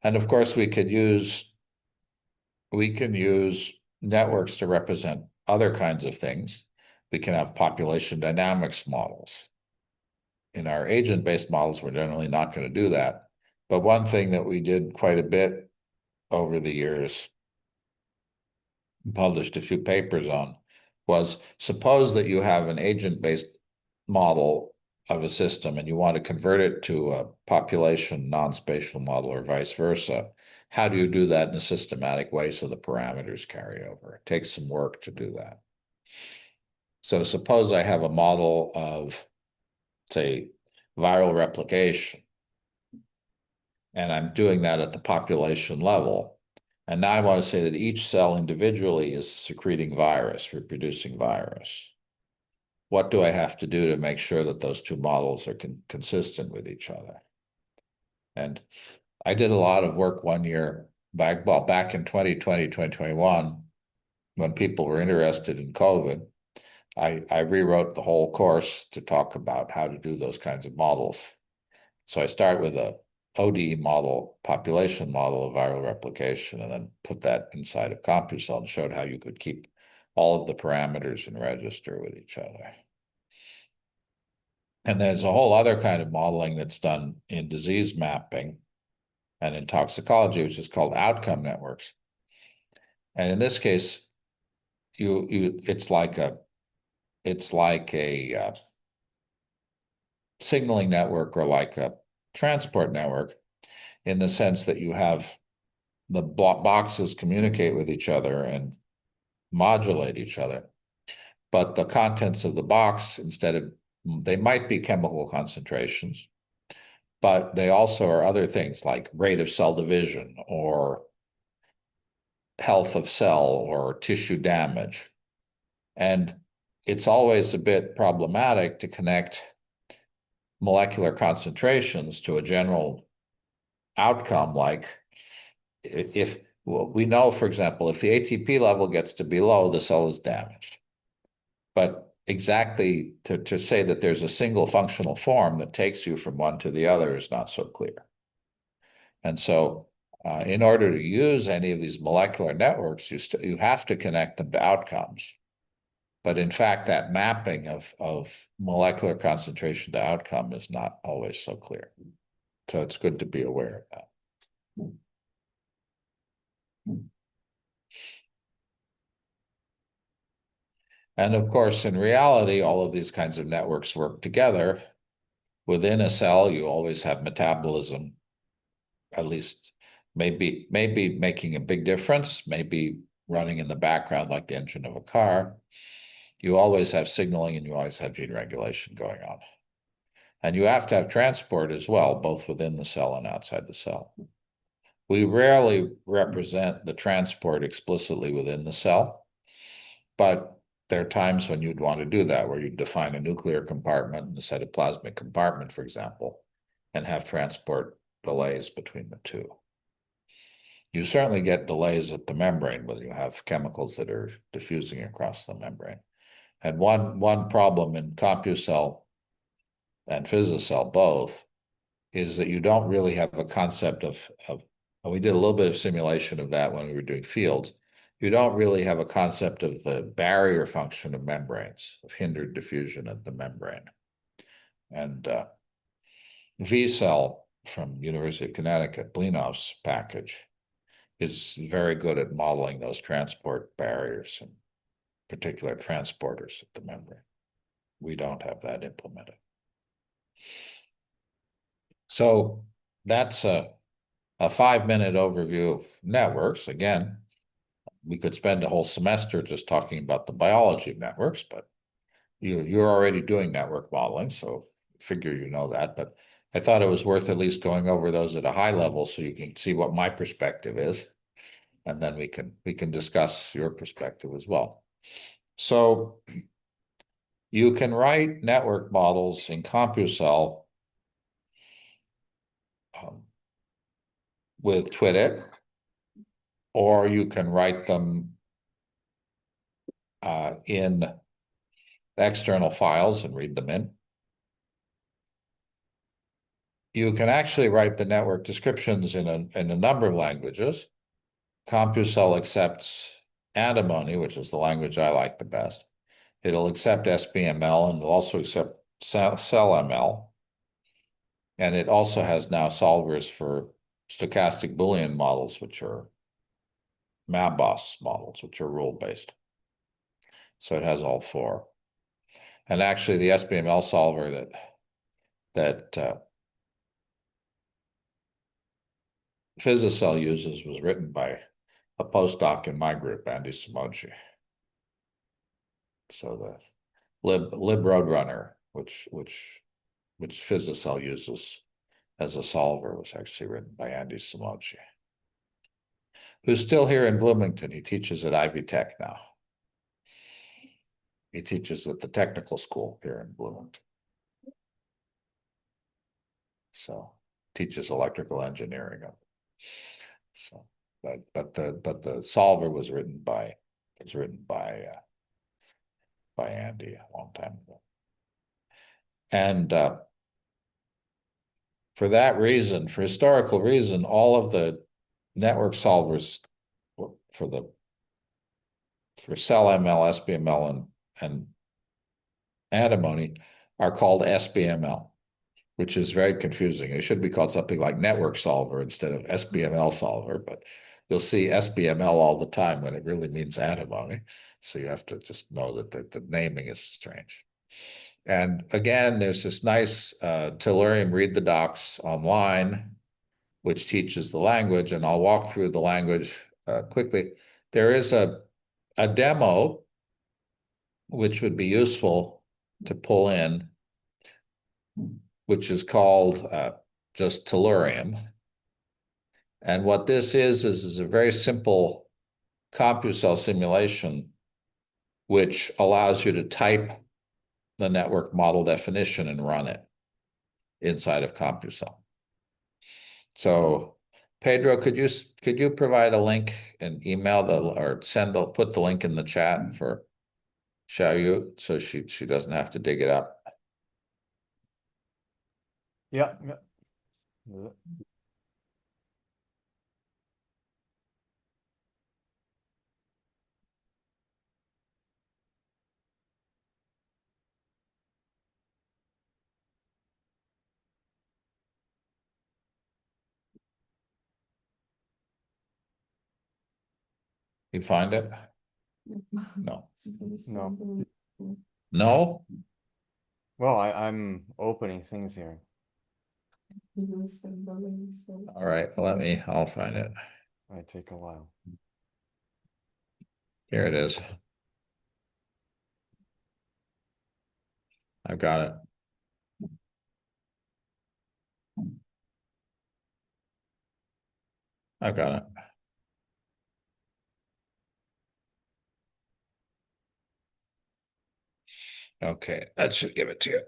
A: And of course, we can use networks to represent other kinds of things. We can have population dynamics models. In our agent-based models, we're generally not going to do that. But one thing that we did quite a bit over the years, published a few papers on, was suppose that you have an agent-based model of a system and you want to convert it to a population non-spatial model or vice versa. How do you do that in a systematic way so the parameters carry over? It takes some work to do that. So suppose I have a model of, say, viral replication, and I'm doing that at the population level. And now I want to say that each cell individually is secreting virus, reproducing virus. What do I have to do to make sure that those two models are consistent with each other? And I did a lot of work one year back in 2020, 2021, when people were interested in COVID. I rewrote the whole course to talk about how to do those kinds of models. So I start with a ODE model, population model of viral replication, and then put that inside of CompuCell and showed how you could keep all of the parameters in register with each other. And there's a whole other kind of modeling that's done in disease mapping and in toxicology, which is called outcome networks. And in this case, it's like a signaling network or like a transport network, in the sense that you have the boxes communicate with each other and modulate each other. But the contents of the box, they might be chemical concentrations, but they also are other things like rate of cell division or health of cell or tissue damage. And it's always a bit problematic to connect molecular concentrations to a general outcome, like we know, for example, if the ATP level gets to be low, the cell is damaged. But exactly to say that there's a single functional form that takes you from one to the other is not so clear. And so in order to use any of these molecular networks, you have to connect them to outcomes. But in fact, that mapping of molecular concentration to outcome is not always so clear. So it's good to be aware of that. And of course, in reality, all of these kinds of networks work together. Within a cell, you always have metabolism, at least maybe making a big difference, maybe running in the background like the engine of a car. You always have signaling and you always have gene regulation going on. And you have to have transport as well, both within the cell and outside the cell. We rarely represent the transport explicitly within the cell, but there are times when you'd want to do that, where you define a nuclear compartment and a cytoplasmic compartment, for example, and have transport delays between the two. You certainly get delays at the membrane when you have chemicals that are diffusing across the membrane. And one problem in CompuCell and PhysiCell both is that you don't really have a concept of we did a little bit of simulation of that when we were doing fields. You don't really have a concept of the barrier function of membranes, of hindered diffusion at the membrane. And VCell from University of Connecticut, Blinov's package, is very good at modeling those transport barriers and particular transporters at the membrane. We don't have that implemented. So that's a 5-minute overview of networks. Again, we could spend a whole semester just talking about the biology of networks, but you're already doing network modeling, so figure you know that. But I thought it was worth at least going over those at a high level so you can see what my perspective is, and then we can discuss your perspective as well. So you can write network models in CompuCell with TWiDIC, or you can write them in external files and read them in. You can actually write the network descriptions in a number of languages. CompuCell accepts antimony, which is the language I like the best. It'll accept SBML and it'll also accept CellML. And it also has now solvers for stochastic Boolean models, which are MABOS models, which are rule-based. So it has all four. And actually the SBML solver that Physicell uses was written by a postdoc in my group, Andy Samochi. So the libRoadrunner, which Physicell uses as a solver, was actually written by Andy Samochi, who's still here in Bloomington. He teaches at Ivy Tech now. He teaches at the technical school here in Bloomington. So teaches electrical engineering. So, but the solver was written by Andy a long time ago. And for that reason, for historical reason, all of the network solvers for CellML, SBML, and antimony are called SBML, which is very confusing. It should be called something like network solver instead of SBML solver, but you'll see SBML all the time when it really means antimony. So you have to just know that the naming is strange. And again, there's this nice Tellurium Read the Docs online, which teaches the language, and I'll walk through the language quickly. There is a demo which would be useful to pull in, which is called just Tellurium. And what this is a very simple CompuCell simulation, which allows you to type the network model definition and run it inside of CompuCell. So Pedro, could you provide a link and email or put the link in the chat for Xiaoyu so she doesn't have to dig it up?
C: Yeah.
A: You find it? No.
C: No.
A: No?
C: Well, I'm opening things here.
A: All right, I'll find it.
C: Might take a while.
A: Here it is. I've got it. I've got it. Okay, that should give it to you.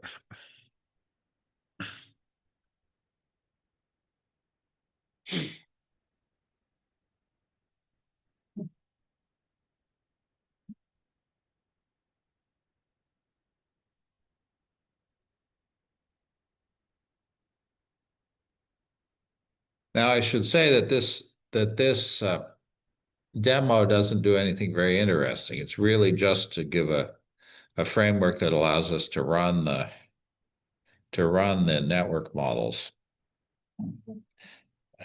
A: Now I should say that this demo doesn't do anything very interesting. It's really just to give a framework that allows us to run the network models.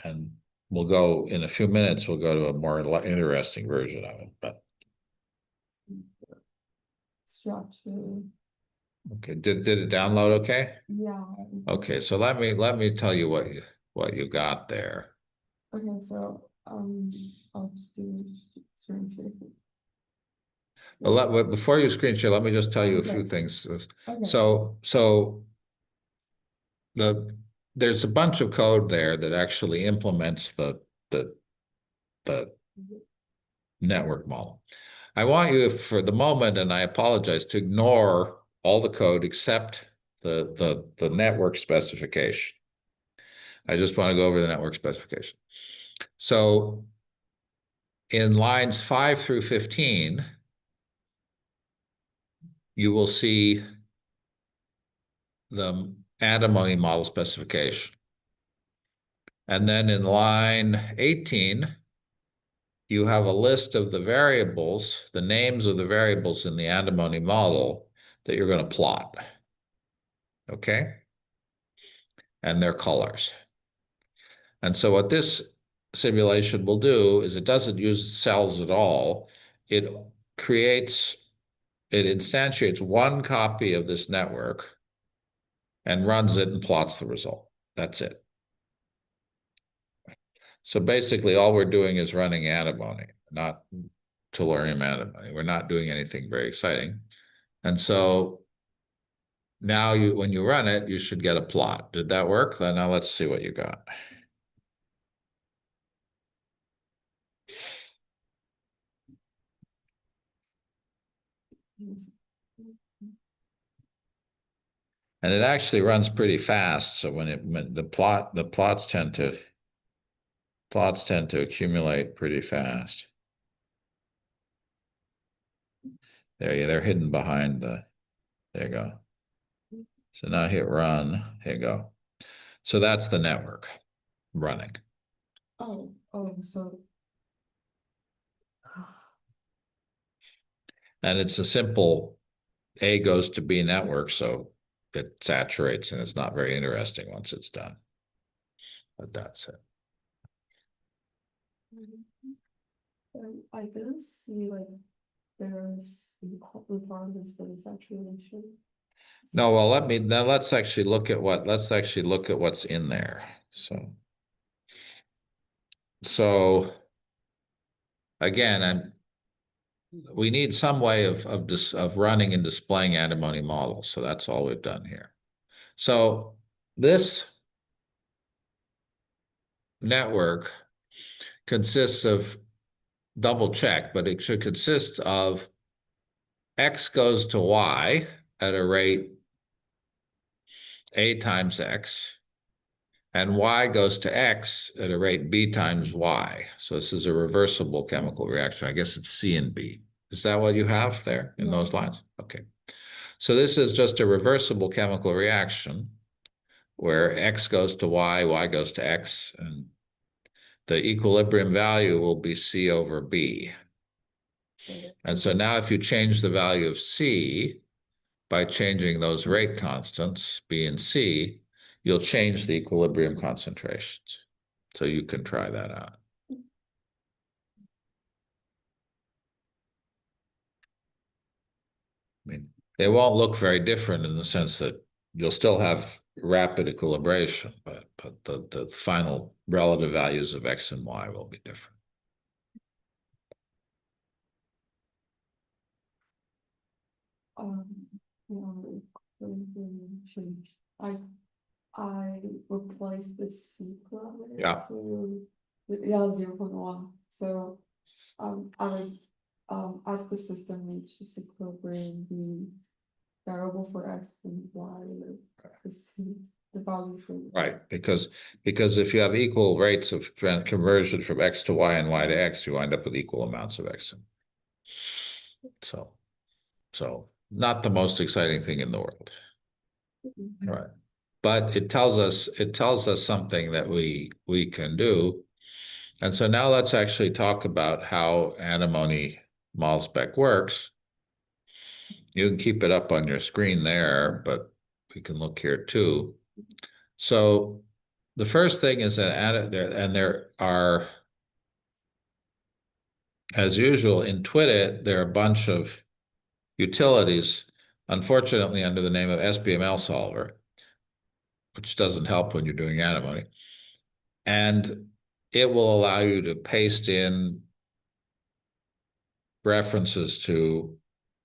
A: And we'll go in a few minutes, we'll go to a more interesting version of it. But
B: structure.
A: okay, did it download okay?
B: Yeah.
A: Okay, so let me tell you what you got there.
B: Okay, so I'll just do screen share.
A: But before you screen share, let me just tell you a few things. So there's a bunch of code there that actually implements the network model. I want you, for the moment, and I apologize, to ignore all the code except the network specification. I just want to go over the network specification. So in lines 5 through 15, you will see the antimony model specification. And then in line 18, you have a list of the variables, the names of the variables in the antimony model that you're going to plot. Okay? And their colors. And so what this simulation will do is it doesn't use cells at all. It creates it instantiates one copy of this network and runs it and plots the result. That's it. So basically all we're doing is running antimony, not tellurium antimony. We're not doing anything very exciting. And so now when you run it, you should get a plot. Did that work? Then now let's see what you got. And it actually runs pretty fast. So when the plots tend to accumulate pretty fast. They're hidden behind there you go. So now hit run, here you go. So that's the network running.
B: So.
A: And it's a simple A goes to B network, so it saturates and it's not very interesting once it's done. But that's it.
B: I didn't see like there's requirements for the saturation.
A: No, well, let's actually look at what's in there. So again, we need some way of running and displaying antimony models. So that's all we've done here. So this network consists of double check, but it should consist of X goes to Y at a rate A times X, and Y goes to X at a rate B times Y. So this is a reversible chemical reaction. I guess it's C and B. Is that what you have there in those lines? Okay. So this is just a reversible chemical reaction where X goes to Y, Y goes to X, and the equilibrium value will be C over B. And so now if you change the value of C by changing those rate constants, B and C, you'll change the equilibrium concentrations. So you can try that out. I mean, they won't look very different in the sense that you'll still have rapid equilibration, but the final relative values of X and Y will be different.
B: I replaced the C parameter
A: Yeah.
B: to 0.1. So I would as the system reaches equilibrium, the variable for X and Y is the value for
A: Right, because if you have equal rates of conversion from X to Y and Y to X, you wind up with equal amounts of X. So not the most exciting thing in the world. Right. But it tells us something that we can do. And so now let's actually talk about how antimony mol spec works. You can keep it up on your screen there, but we can look here too. So the first thing is that there are, as usual in Twit, there are a bunch of utilities, unfortunately under the name of SBML solver, which doesn't help when you're doing antimony. And it will allow you to paste in references to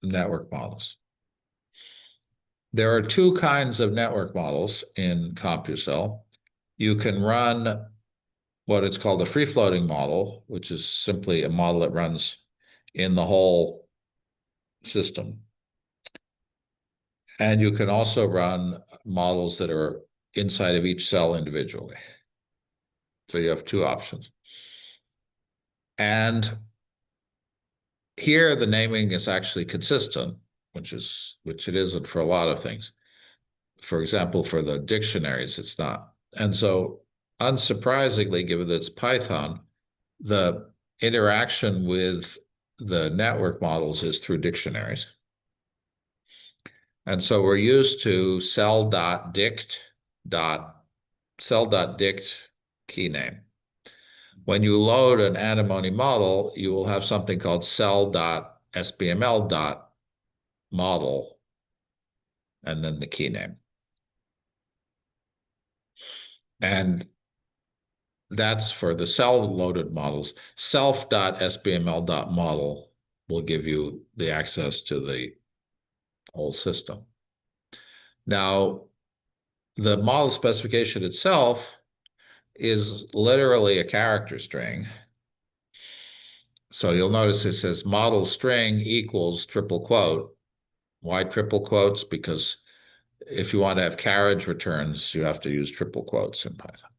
A: network models. There are two kinds of network models in CompuCell. You can run what is called a free-floating model, which is simply a model that runs in the whole system. And you can also run models that are inside of each cell individually. So you have two options. And here the naming is actually consistent, which it isn't for a lot of things. For example, for the dictionaries, it's not. And so unsurprisingly, given that it's Python, the interaction with the network models is through dictionaries. And so we're used to cell.dict key name. When you load an antimony model, you will have something called cell.sbml model, and then the key name. And that's for the cell-loaded models. Self.sbml.model will give you the access to the whole system. Now, the model specification itself is literally a character string. So you'll notice it says model string equals triple quote. Why triple quotes? Because if you want to have carriage returns, you have to use triple quotes in Python.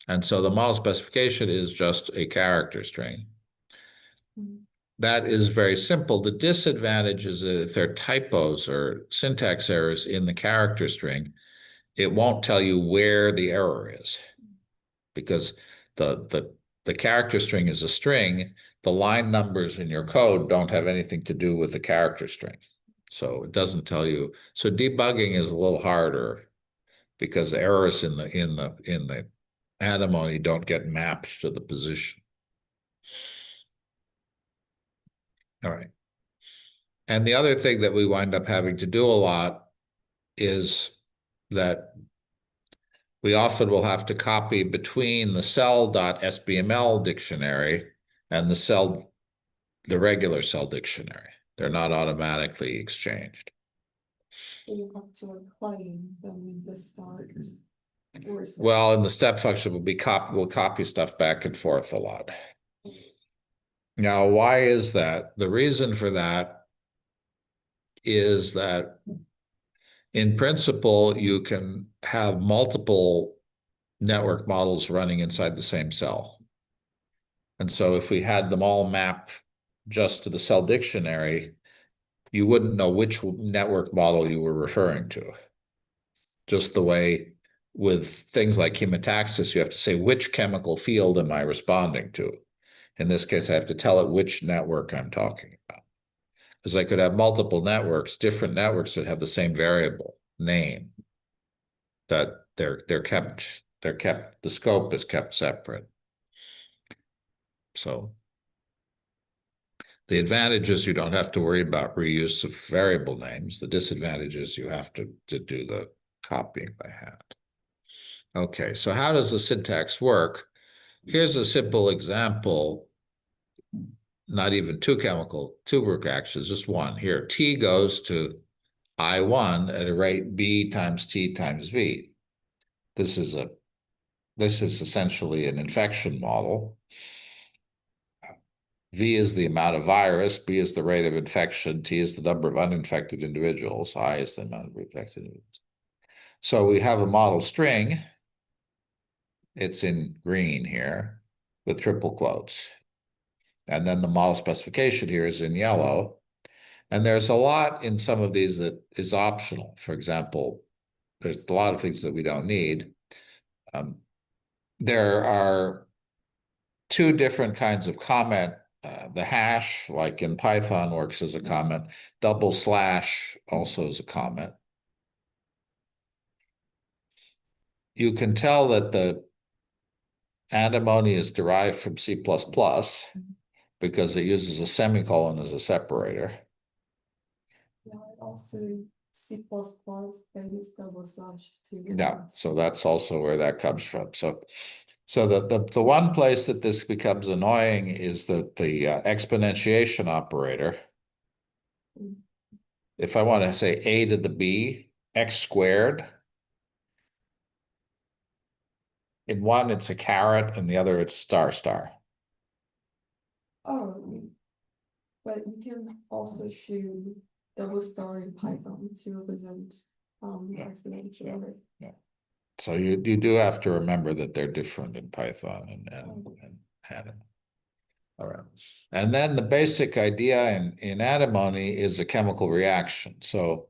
A: And so the model specification is just a character string. That is very simple. The disadvantage is that if there are typos or syntax errors in the character string, it won't tell you where the error is, because the character string is a string. The line numbers in your code don't have anything to do with the character string. So it doesn't tell you. So debugging is a little harder because errors in the anemone don't get mapped to the position. All right. And the other thing that we wind up having to do a lot is that we often will have to copy between the cell.sbml dictionary and the regular cell dictionary. They're not automatically exchanged.
B: So you have to like claim that we just start.
A: Well, and the step function will copy stuff back and forth a lot. Now, why is that? The reason for that is that in principle, you can have multiple network models running inside the same cell. And so if we had them all map just to the cell dictionary, you wouldn't know which network model you were referring to. Just the way with things like chemotaxis, you have to say, which chemical field am I responding to? In this case, I have to tell it which network I'm talking about. Because I could have multiple networks, different networks that have the same variable name, that they're kept, the scope is kept separate. So the advantage is you don't have to worry about reuse of variable names. The disadvantage is you have to do the copying by hand. Okay, so how does the syntax work? Here's a simple example, not even two work actions, just one. Here, T goes to I1 at a rate B times T times V. This is essentially an infection model. V is the amount of virus, B is the rate of infection, T is the number of uninfected individuals, I is the amount of infected individuals. So we have a model string. It's in green here with triple quotes. And then the model specification here is in yellow. And there's a lot in some of these that is optional. For example, there's a lot of things that we don't need. There are two different kinds of comment. The hash, like in Python, works as a comment. Double slash also is a comment. You can tell that the anemone is derived from C++ because it uses a semicolon as a separator.
B: Yeah, also C++, they use double slash too.
A: Yeah, so that's also where that comes from. So the one place that this becomes annoying is that the exponentiation operator, if I want to say a to the b, x squared, in one it's a caret, and the other it's star star.
B: Oh, but you can also do double star in Python to represent exponential.
A: Yeah. So you do have to remember that they're different in Python and anemone. All right. And then the basic idea in anemone is a chemical reaction. So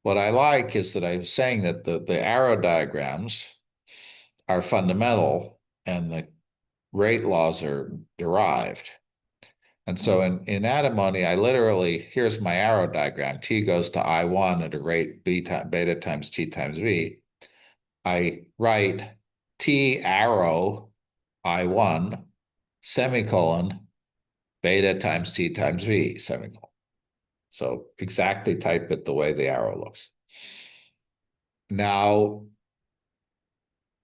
A: what I like is that I was saying that the arrow diagrams are fundamental and the rate laws are derived. And so in anemone, I literally, here's my arrow diagram. T goes to I1 at a rate beta times T times V. I write T arrow I1 semicolon beta times T times V semicolon. So exactly type it the way the arrow looks. Now,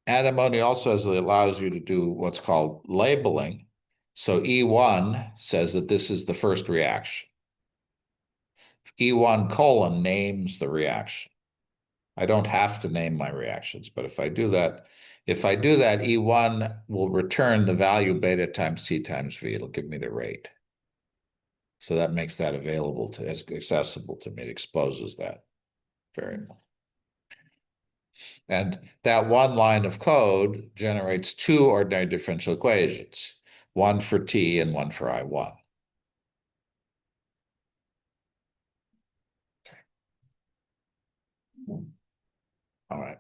A: antimony also allows you to do what's called labeling. So E1 says that this is the first reaction. E1 colon names the reaction. I don't have to name my reactions, but if I do that, E1 will return the value beta times T times V. It'll give me the rate. So that makes that available to, as accessible to me. It exposes that variable. And that one line of code generates two ordinary differential equations, one for T and one for I1. All right.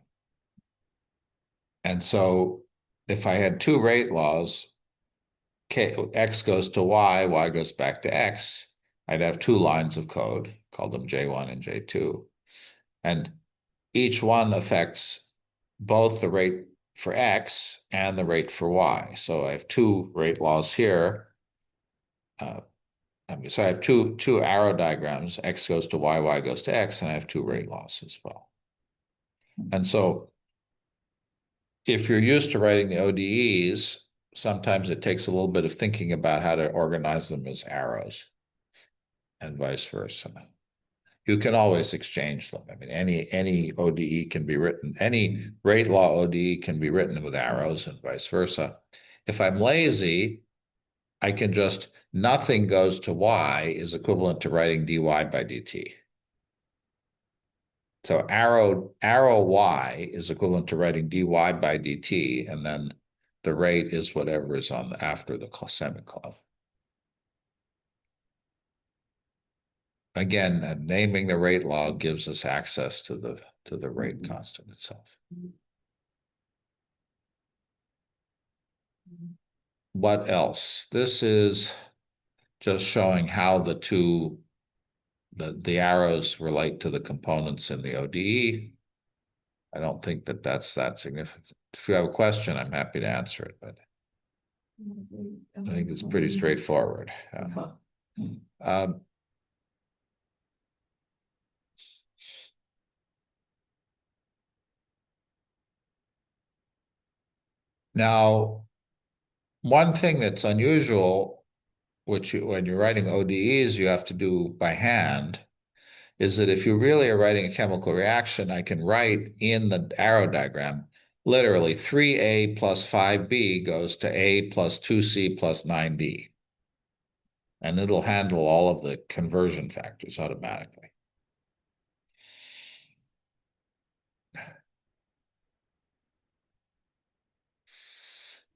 A: And so if I had two rate laws, X goes to Y goes back to X, I'd have two lines of code, call them J1 and J2. And each one affects both the rate for X and the rate for Y. So I have two rate laws here. So I have two arrow diagrams, X goes to Y goes to X, and I have two rate laws as well. And so if you're used to writing the ODEs, sometimes it takes a little bit of thinking about how to organize them as arrows and vice versa. You can always exchange them. I mean, any ODE can be written, any rate law ODE can be written with arrows and vice versa. If I'm lazy, I can just, nothing goes to Y is equivalent to writing dy by dt. So arrow Y is equivalent to writing dy by dt, and then the rate is whatever is on after the semicolon. Again, naming the rate law gives us access to the rate constant itself. What else? This is just showing how the arrows relate to the components in the ODE. I don't think that that's that significant. If you have a question, I'm happy to answer it, but I think it's pretty straightforward. Now, one thing that's unusual, which when you're writing ODEs, you have to do by hand, is that if you really are writing a chemical reaction, I can write in the arrow diagram, literally 3A plus 5B goes to A plus 2C plus 9D. And it'll handle all of the conversion factors automatically.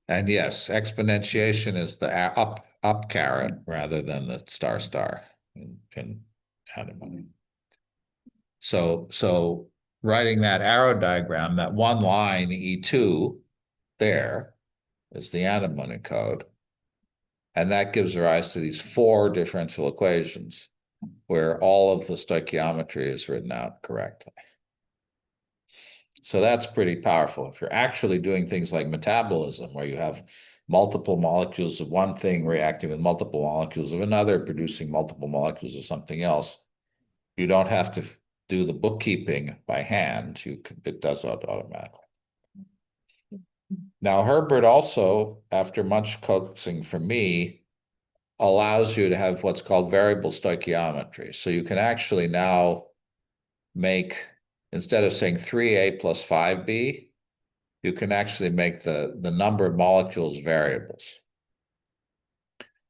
A: And yes, exponentiation is the up caret rather than the star in antimony. So writing that arrow diagram, that one line E2 there is the antimony code. And that gives rise to these four differential equations where all of the stoichiometry is written out correctly. So that's pretty powerful. If you're actually doing things like metabolism, where you have multiple molecules of one thing reacting with multiple molecules of another, producing multiple molecules of something else, you don't have to do the bookkeeping by hand. It does it automatically. Now, Herbert also, after much coaxing from me, allows you to have what's called variable stoichiometry. So you can actually now make, instead of saying 3A plus 5B, you can actually make the number of molecules variables.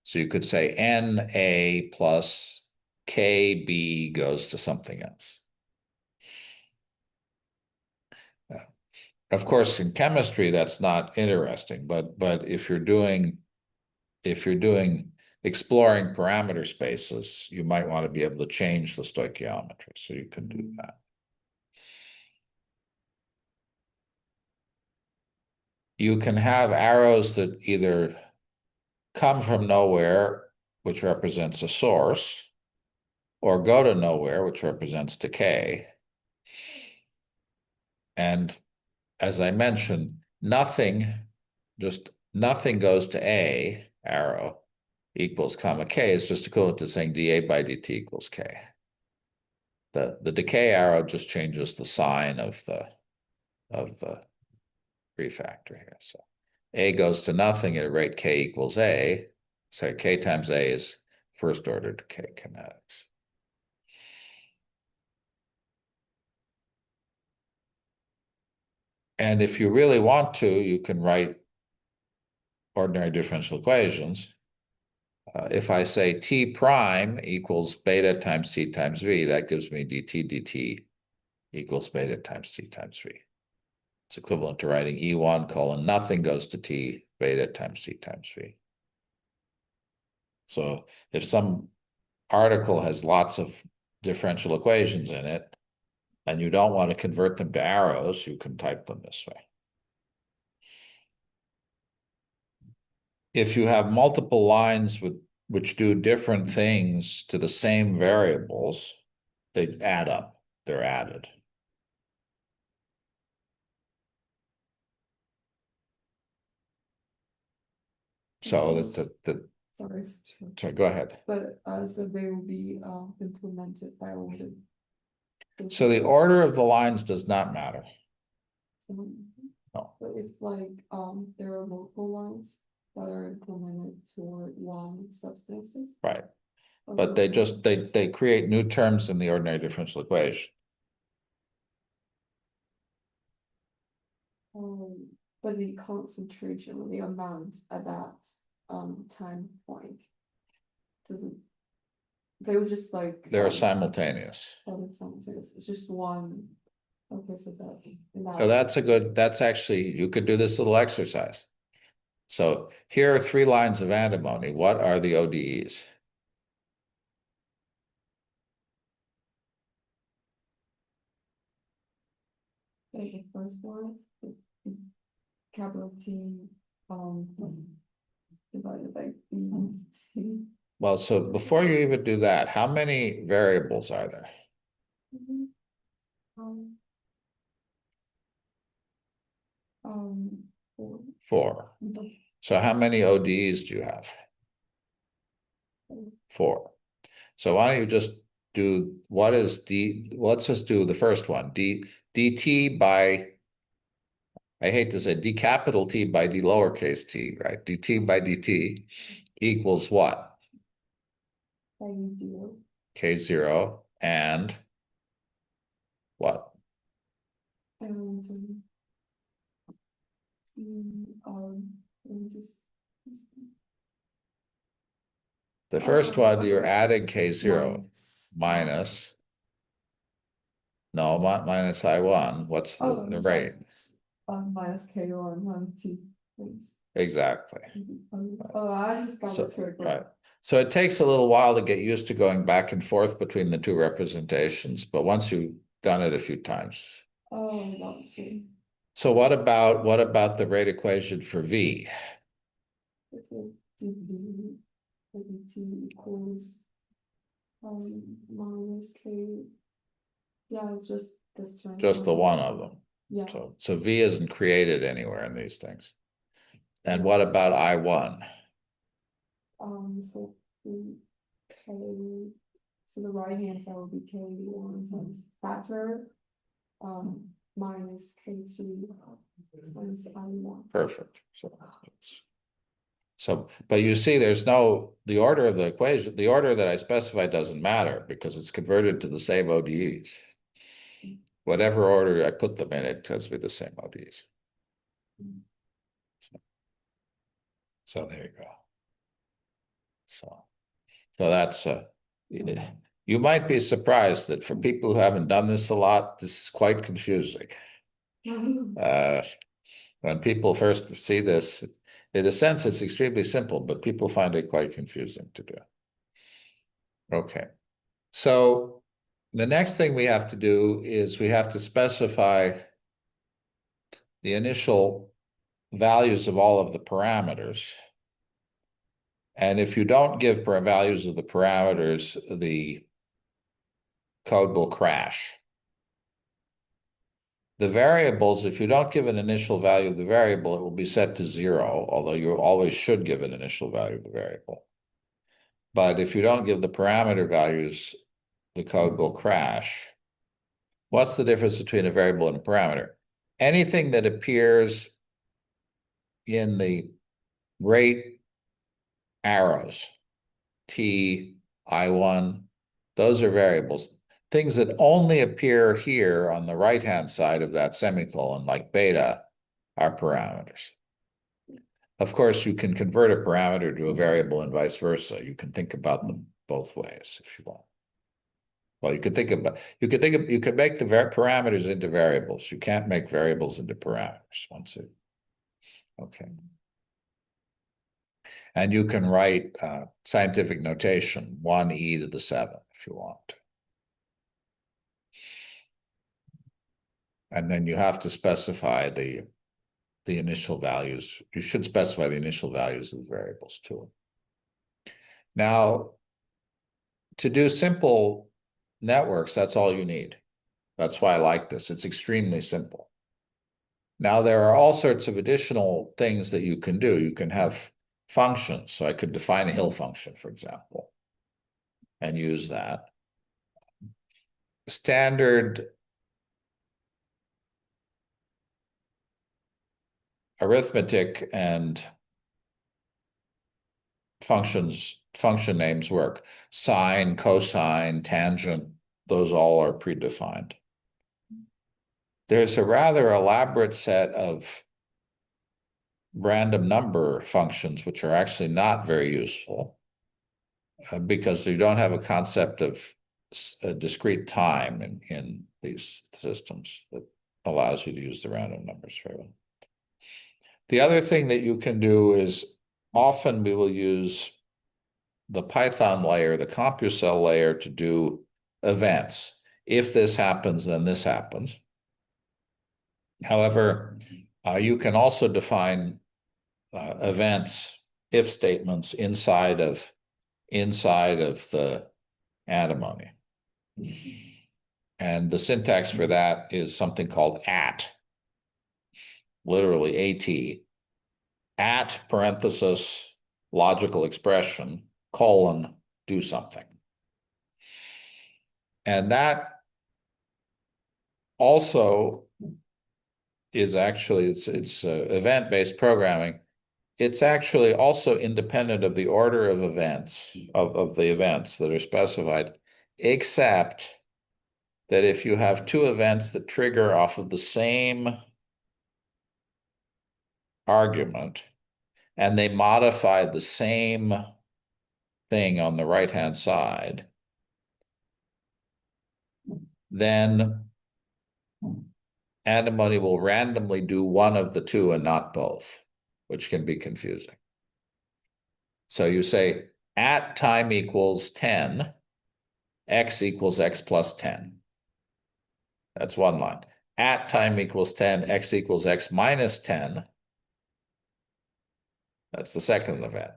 A: So you could say NA plus KB goes to something else. Of course, in chemistry, that's not interesting, but if you're doing exploring parameter spaces, you might want to be able to change the stoichiometry, so you can do that. You can have arrows that either come from nowhere, which represents a source, or go to nowhere, which represents decay. And as I mentioned, nothing goes to A, arrow, equals comma K. It's just equivalent to saying dA by dt equals K. The decay arrow just changes the sign of the refactor here. So A goes to nothing at a rate K equals A. So K times A is first order decay kinetics. And if you really want to, you can write ordinary differential equations. If I say T prime equals beta times T times V, that gives me dt equals beta times T times V. It's equivalent to writing E1 colon nothing goes to T beta times T times V. So if some article has lots of differential equations in it, and you don't want to convert them to arrows, you can type them this way. If you have multiple lines which do different things to the same variables, they add up, they're added. So that's
B: Sorry,
A: sorry, go ahead.
B: but so they will be implemented by order.
A: So the order of the lines does not matter. No.
B: But if like there are multiple lines that are implemented toward one substances.
A: Right. But they just they create new terms in the ordinary differential equation.
B: But the concentration or the amount at that time point doesn't. They were just like
A: They're simultaneous.
B: it's just one. Okay, so
A: So that's actually, you could do this little exercise. So here are 3 lines of antimony. What are the ODEs?
B: like the first one, capital T divided by B.
A: Well, so before you even do that, how many variables are there?
B: Four.
A: 4. So how many ODEs do you have? 4. So why don't you just do, what is let's just do the first one, dt by, I hate to say d capital T by d lowercase t, right? dt by dt equals what? K0 and what?
B: And
A: The first one, you're adding K0 minus, no, minus I1. What's the rate?
B: Minus K1 times T. Please.
A: Exactly.
B: Oh, I just got
A: So,
B: it correctly.
A: right. So it takes a little while to get used to going back and forth between the 2 representations, but once you've done it a few times.
B: Oh, I got it.
A: So what about the rate equation for V?
B: It's a dV, T equals minus K. Yeah, it's just this one.
A: Just the one of them.
B: Yeah.
A: So V isn't created anywhere in these things. And what about I1?
B: So the K, so the right hand side would be K1 times factor, minus K2 times I1.
A: Perfect. So, but you see, there's no, the order of the equation, the order that I specified doesn't matter because it's converted to the same ODEs. Whatever order I put them in, it tells me the same ODEs. So there you go. So that's you might be surprised that for people who haven't done this a lot, this is quite confusing. When people first see this, in a sense, it's extremely simple, but people find it quite confusing to do. Okay, so the next thing we have to do is we have to specify the initial values of all of the parameters. And if you don't give values of the parameters, the code will crash. The variables, if you don't give an initial value of the variable, it will be set to 0, although you always should give an initial value of the variable. But if you don't give the parameter values, the code will crash. What's the difference between a variable and a parameter? Anything that appears in the rate arrows, T, I1, those are variables. Things that only appear here on the right-hand side of that semicolon, like beta, are parameters. Of course, you can convert a parameter to a variable and vice versa. You can think about them both ways if you want. Well, you could make the parameters into variables. You can't make variables into parameters okay. And you can write scientific notation 1e to the 7 if you want to. And then you have to specify the initial values. You should specify the initial values of the variables too. Now, to do simple networks, that's all you need. That's why I like this. It's extremely simple. Now, there are all sorts of additional things that you can do. You can have functions. So I could define a hill function, for example, and use that. Standard arithmetic and function names work. Sine, cosine, tangent, those all are predefined. There's a rather elaborate set of random number functions which are actually not very useful because you don't have a concept of a discrete time in these systems that allows you to use the random numbers very well. The other thing that you can do is often we will use the Python layer, the Multicell layer, to do events. If this happens, then this happens. However, you can also define events, if statements inside of the antimony. And the syntax for that is something called at, literally at parenthesis logical expression colon do something. And that also is actually, it's event-based programming. It's actually also independent of the order of events, of the events that are specified, except that if you have two events that trigger off of the same argument and they modify the same thing on the right-hand side, then antimony will randomly do one of the two and not both, which can be confusing. So you say at time equals 10, x equals x plus 10. That's one line. At time equals 10, x equals x minus 10. That's the second event.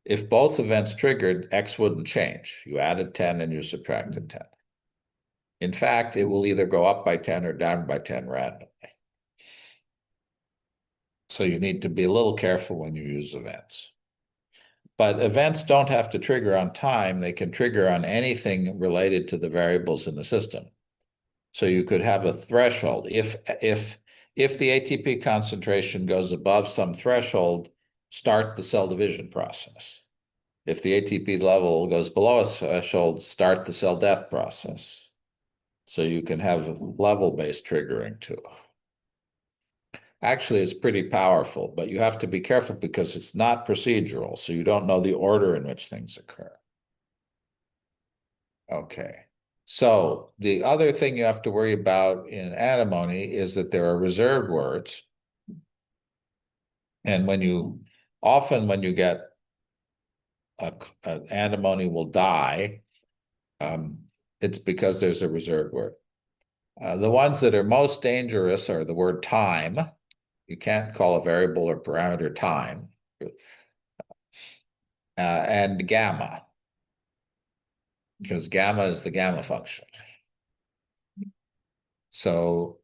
A: If both events triggered, x wouldn't change. You added 10 and you subtracted 10. In fact, it will either go up by 10 or down by 10 randomly. So you need to be a little careful when you use events. But events don't have to trigger on time. They can trigger on anything related to the variables in the system. So you could have a threshold. If the ATP concentration goes above some threshold, start the cell division process. If the ATP level goes below a threshold, start the cell death process. So you can have level-based triggering too. Actually, it's pretty powerful, but you have to be careful because it's not procedural, so you don't know the order in which things occur. Okay. So the other thing you have to worry about in antimony is that there are reserved words. And often when you get antimony will die, it's because there's a reserved word. The ones that are most dangerous are the word time. You can't call a variable or parameter time. And gamma, because gamma is the gamma function. So,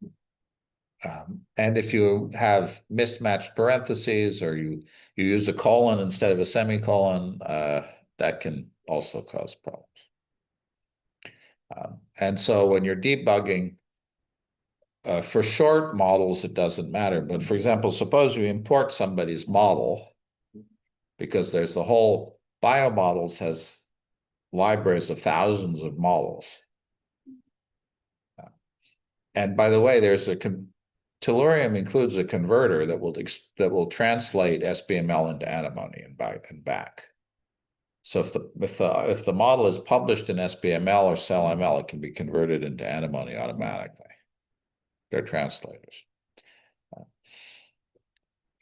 A: and if you have mismatched parentheses or you use a colon instead of a semicolon, that can also cause problems. And so when you're debugging, for short models, it doesn't matter. But for example, suppose you import somebody's model, because there's the whole biomodels has libraries of thousands of models. And by the way, there's Tellurium includes a converter that will translate SBML into antimony and back. So if the model is published in SBML or CellML, it can be converted into antimony automatically. They're translators.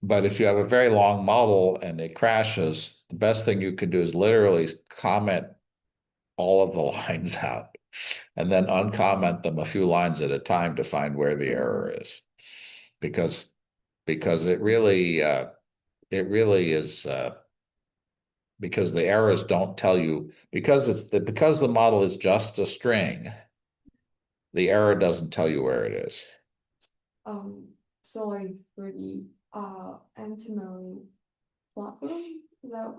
A: But if you have a very long model and it crashes, the best thing you can do is literally comment all of the lines out and then uncomment them a few lines at a time to find where the error is. Because it really is because the errors don't tell you, because the model is just a string, the error doesn't tell you where it is.
B: So like for the antimony platform that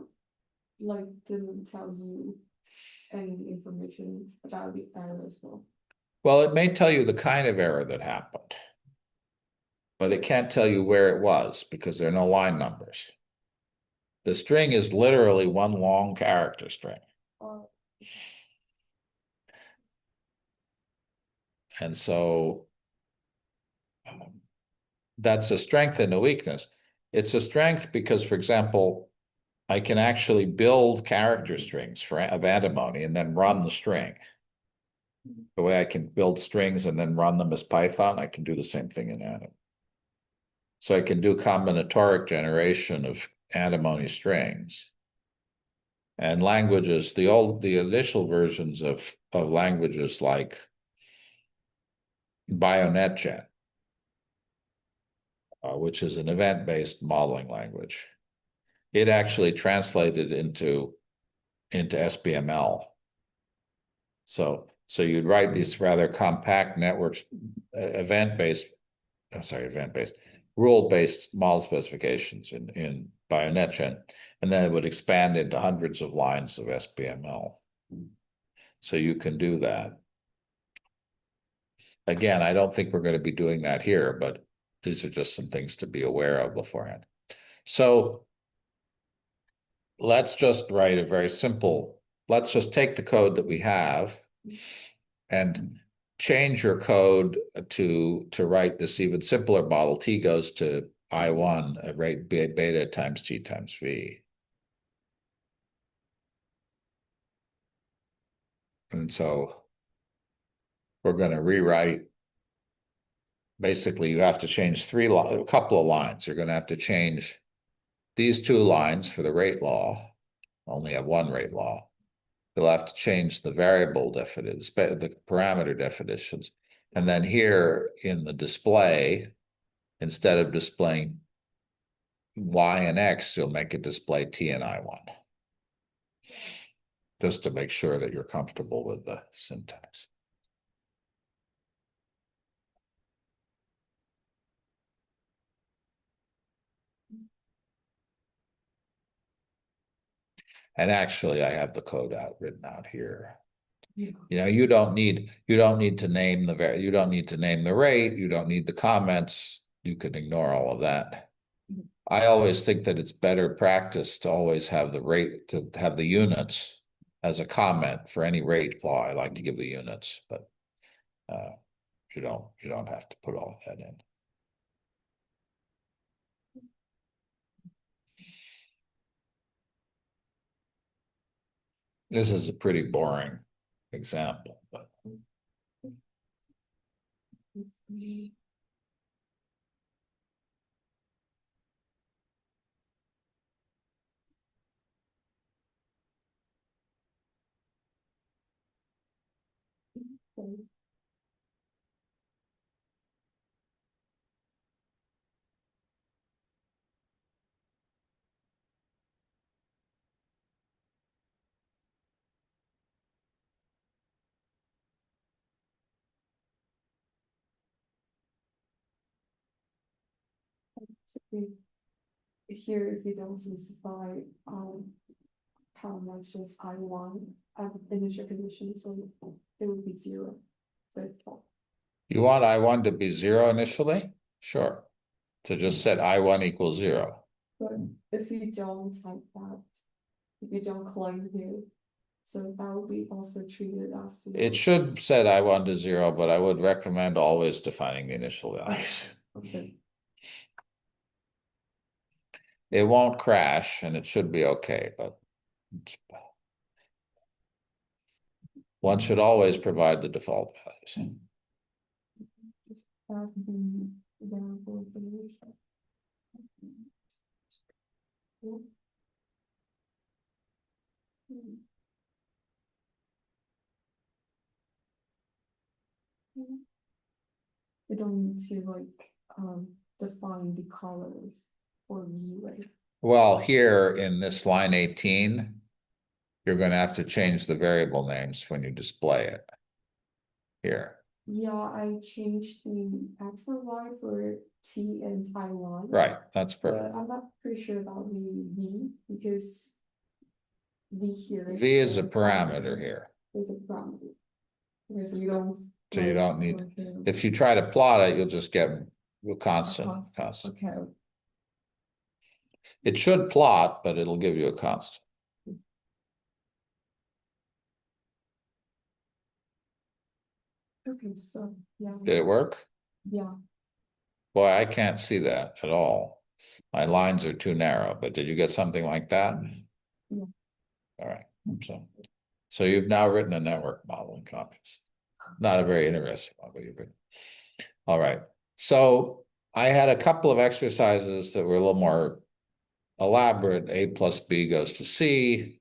B: like didn't tell you any information about the error as well.
A: Well, it may tell you the kind of error that happened, but it can't tell you where it was because there are no line numbers. The string is literally one long character string. And so that's a strength and a weakness. It's a strength because, for example, I can actually build character strings of antimony and then run the string. The way I can build strings and then run them as Python, I can do the same thing in antimony. So I can do combinatoric generation of antimony strings. And languages, the initial versions of languages like BioNetJet, which is an event-based modeling language, it actually translated into SBML. So you'd write these rather compact networks, event-based, rule-based model specifications in BioNetJet, and then it would expand into hundreds of lines of SBML. So you can do that. Again, I don't think we're going to be doing that here, but these are just some things to be aware of beforehand. So let's just write a very simple, let's just take the code that we have and change your code to write this even simpler model. T goes to I1 at rate beta times T times V. And so we're going to rewrite. Basically, you have to change a couple of lines. You're going to have to change these two lines for the rate law. Only have one rate law. You'll have to change the variable definitions, the parameter definitions. And then here in the display, instead of displaying Y and X, you'll make it display T and I1. Just to make sure that you're comfortable with the syntax. And actually, I have the code written out here.
B: Yeah.
A: You know, you don't need to name the rate, you don't need the comments. You can ignore all of that. I always think that it's better practice to always have the rate, to have the units as a comment for any rate law. I like to give the units, but you don't have to put all that in. This is a pretty boring example, but
B: Here, if you don't specify how much is I1 at initial condition, so it would be 0. But
A: You want I1 to be 0 initially? Sure. So just set I1 equals 0.
B: But if you don't like that, if you don't climb here, so that will be also treated as 0.
A: It should set I1 to 0, but I would recommend always defining the initial values.
B: Okay.
A: It won't crash and it should be okay, but one should always provide the default values.
B: Just add the variable information. Yeah. We don't need to like define the colors or view it.
A: Well, here in this line 18, you're going to have to change the variable names when you display it. Here,
B: Yeah, I changed the X and Y for T and Taiwan.
A: right, that's perfect.
B: But I'm not pretty sure about the V because V here.
A: V is a parameter here.
B: Is a parameter. Okay, so you don't.
A: So you don't need,
B: okay.
A: if you try to plot it, you'll just get a constant.
B: Okay.
A: It should plot, but it'll give you a constant.
B: Okay, so yeah.
A: Did it work?
B: Yeah.
A: Boy, I can't see that at all. My lines are too narrow, but did you get something like that?
B: Yeah.
A: All right, so you've now written a network model in Compass. Not a very interesting one, but you've written. All right, so I had a couple of exercises that were a little more elaborate. A plus B goes to C.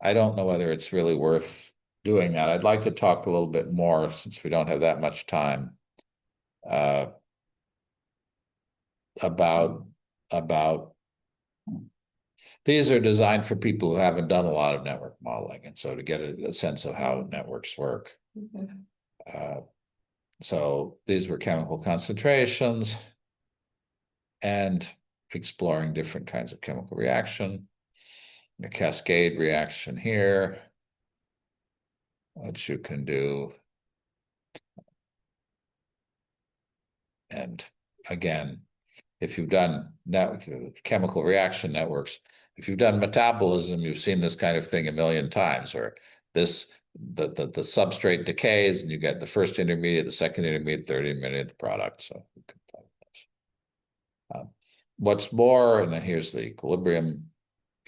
A: I don't know whether it's really worth doing that. I'd like to talk a little bit more, since we don't have that much time, about these are designed for people who haven't done a lot of network modeling, and so to get a sense of how networks work.
B: Okay.
A: So these were chemical concentrations and exploring different kinds of chemical reaction. A cascade reaction here, which you can do. And again, if you've done chemical reaction networks, if you've done metabolism, you've seen this kind of thing a million times, where the substrate decays and you get the first intermediate, the second intermediate, third intermediate, the product. So what's more, and then here's the equilibrium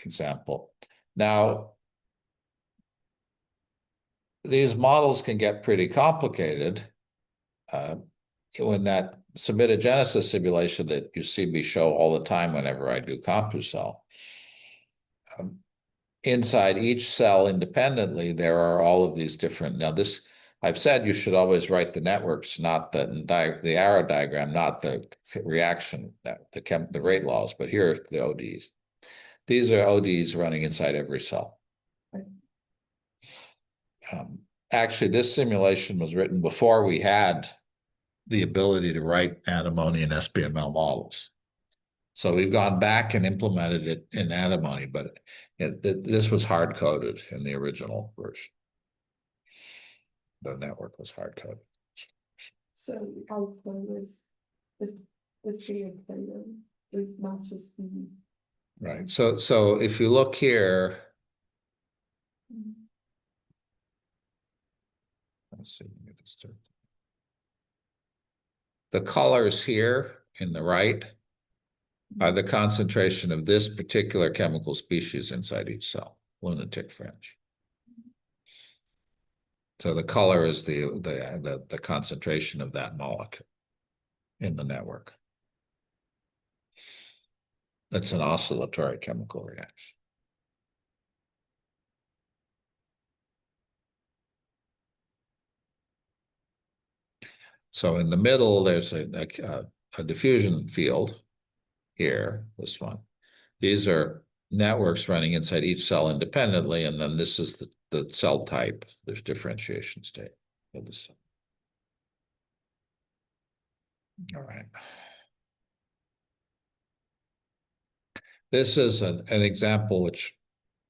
A: example. Now, these models can get pretty complicated. When that submitogenesis simulation that you see me show all the time whenever I do CompuCell, inside each cell independently, there are all of these different, now this, I've said you should always write the networks, not the arrow diagram, not the reaction, the rate laws, but here are the ODs. These are ODs running inside every cell. Actually, this simulation was written before we had the ability to write antimony and SPML models. So we've gone back and implemented it in antimony, but this was hard-coded in the original version. The network was hard-coded.
B: So the output is pretty clear. It matches the.
A: Right. So if you look here, let's see, let me get this started. The colors here in the right are the concentration of this particular chemical species inside each cell, lunatic fringe. So the color is the concentration of that molecule in the network. That's an oscillatory chemical reaction. So in the middle, there's a diffusion field here, this one. These are networks running inside each cell independently, and then this is the cell type, the differentiation state of the cell. All right. This is an example which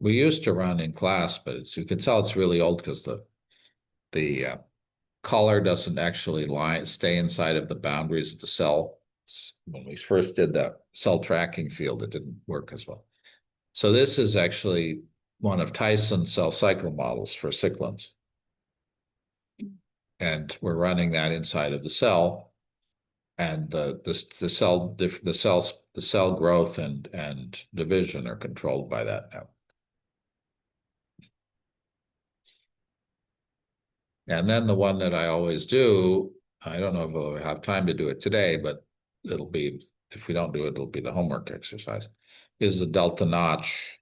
A: we used to run in class, but you can tell it's really old because the color doesn't actually stay inside of the boundaries of the cell. When we first did the cell tracking field, it didn't work as well. So this is actually one of Tyson's cell cycle models for cyclins. And we're running that inside of the cell, and the cell growth and division are controlled by that now. And then the one that I always do, I don't know if we'll have time to do it today, but it'll be, if we don't do it, it'll be the homework exercise, is the delta notch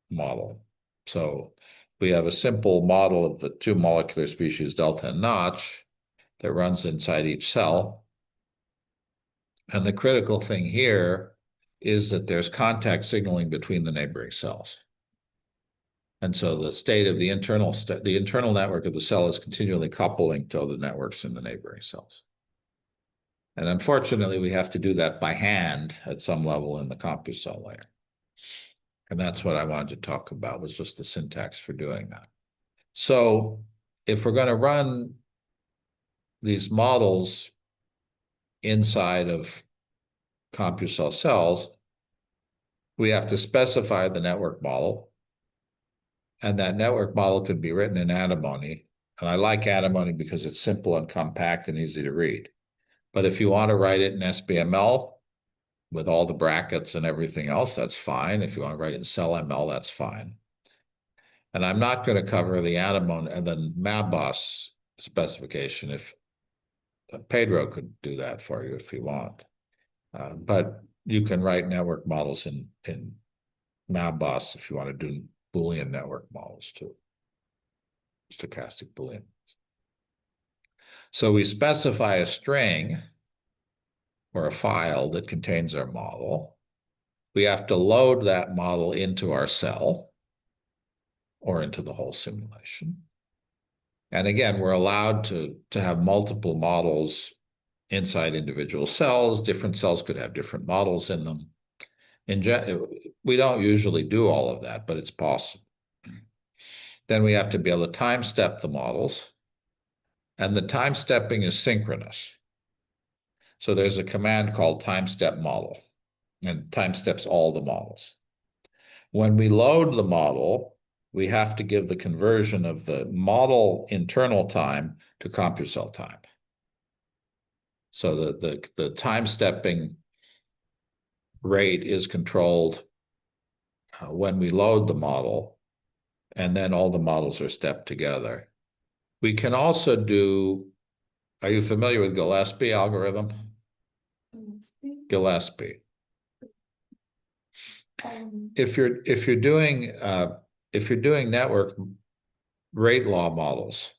A: model. So we have a simple model of the two molecular species delta and notch that runs inside each cell. And the critical thing here is that there's contact signaling between the neighboring cells. And so the state of the internal network of the cell is continually coupling to the networks in the neighboring cells. And unfortunately, we have to do that by hand at some level in the CompuCell layer. And that's what I wanted to talk about, was just the syntax for doing that. So if we're going to run these models inside of CompuCell cells, we have to specify the network model. And that network model could be written in antimony. And I like antimony because it's simple and compact and easy to read. But if you want to write it in SBML with all the brackets and everything else, that's fine. If you want to write it in CellML, that's fine. And I'm not going to cover the antimony and the MABOS specification. If Pedro could do that for you if you want. But you can write network models in MABOS if you want to do Boolean network models too, stochastic Boolean. So we specify a string or a file that contains our model. We have to load that model into our cell or into the whole simulation. And again, we're allowed to have multiple models inside individual cells. Different cells could have different models in them. We don't usually do all of that, but it's possible. Then we have to be able to time step the models. And the time stepping is synchronous. So there's a command called time step model, and time steps all the models. When we load the model, we have to give the conversion of the model internal time to CompuCell time. So the time stepping rate is controlled when we load the model, and then all the models are stepped together. We can also do, are you familiar with Gillespie algorithm? Gillespie. If you're doing network rate law models